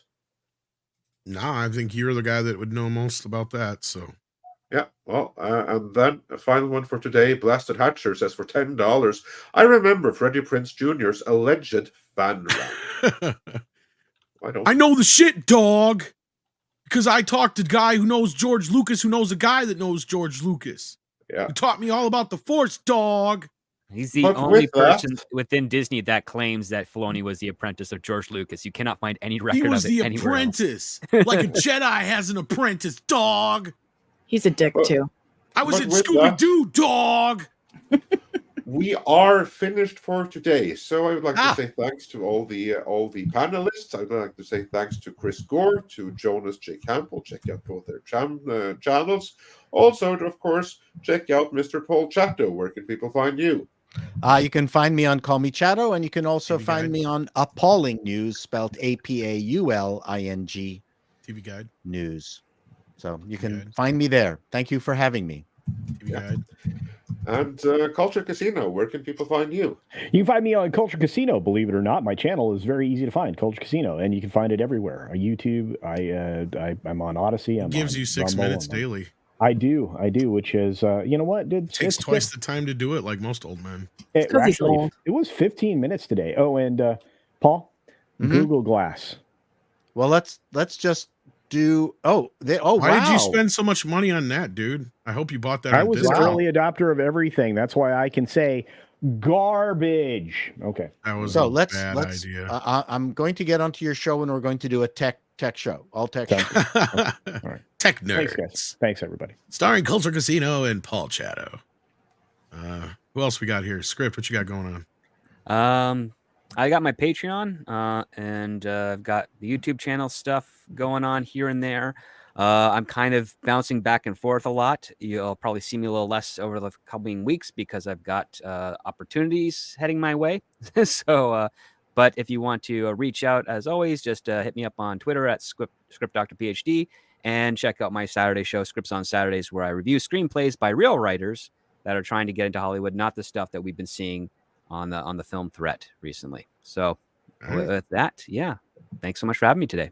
No, I think you're the guy that would know most about that. So, yeah. Well, and then a final one for today. Blasted Hatcher says for $10, I remember Freddie Prinze Jr.'s alleged fan rant. I know the shit, dog, because I talked to a guy who knows George Lucas, who knows a guy that knows George Lucas. Yeah, who taught me all about the Force, dog. He's the only person within Disney that claims that Filoni was the apprentice of George Lucas. You cannot find any record of it anywhere. He was the apprentice. Like a Jedi has an apprentice, dog. He's a dick, too. I was in Scooby-Doo, dog. We are finished for today. So I would like to say thanks to all the panelists. I'd like to say thanks to Chris Gore, to Jonas J. Campbell. Check out both their channels. Also, of course, check out Mr. Paul Chato. Where can people find you? You can find me on Call Me Chato, and you can also find me on Appalling News, spelled APAULING. TV Guide News. So you can find me there. Thank you for having me. TV Guide. And Culture Casino, where can people find you? You can find me on Culture Casino. Believe it or not, my channel is very easy to find, Culture Casino, and you can find it everywhere. On YouTube, I'm on Odyssey. It gives you 6 minutes daily. I do, which is, you know what? It takes twice the time to do it, like most old men. It was 15 minutes today. Oh, and Paul, Google Glass. Well, let's just do. Why did you spend so much money on that, dude? I hope you bought that. I was an early adopter of everything. That's why I can say garbage. Okay, that was let's idea. I'm going to get onto your show, and we're going to do a tech show. All tech. Show. All right. Tech nerds. Thanks, guys. Thanks, everybody. Starring Culture Casino and Paul Chato. Who else we got here? Script, what you got going on? I got my Patreon, and I've got the YouTube channel stuff going on here and there. I'm kind of bouncing back and forth a lot. You'll probably see me a little less over the coming weeks because I've got opportunities heading my way. So, but if you want to reach out, as always, just hit me up on Twitter at ScriptDoctorPhD, and check out my Saturday show, Scripts on Saturdays, where I review screenplays by real writers that are trying to get into Hollywood, not the stuff that we've been seeing on the film Threat recently. So with that, thanks so much for having me today.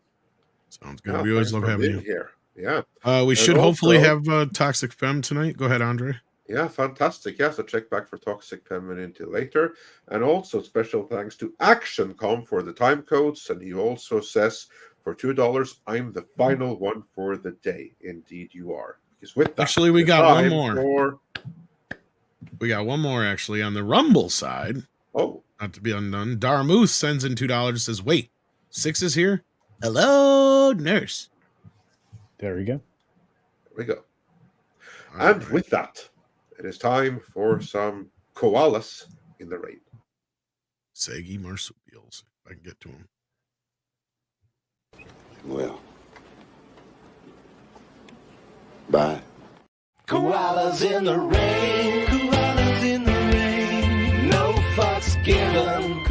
Sounds good. We always love having you here. Yeah. We should hopefully have Toxic Femme tonight. Go ahead, Andre. Yeah, fantastic. Yeah, so check back for Toxic Femininity later. And also special thanks to ActionCom for the time codes. And he also says, for $2, I'm the final one for the day. Indeed you are. Because with that, actually, we got one more. We got one more, actually, on the Rumble side. Oh. Not to be undone. Darmoose sends in $2, says, wait, 6 is here? Hello, nurse. There we go. There we go. And with that, it is time for some koalas in the rain. Saggy marsupials. If I can get to them. Well. Bye. Koalas in the rain, koalas in the rain. No fucks given,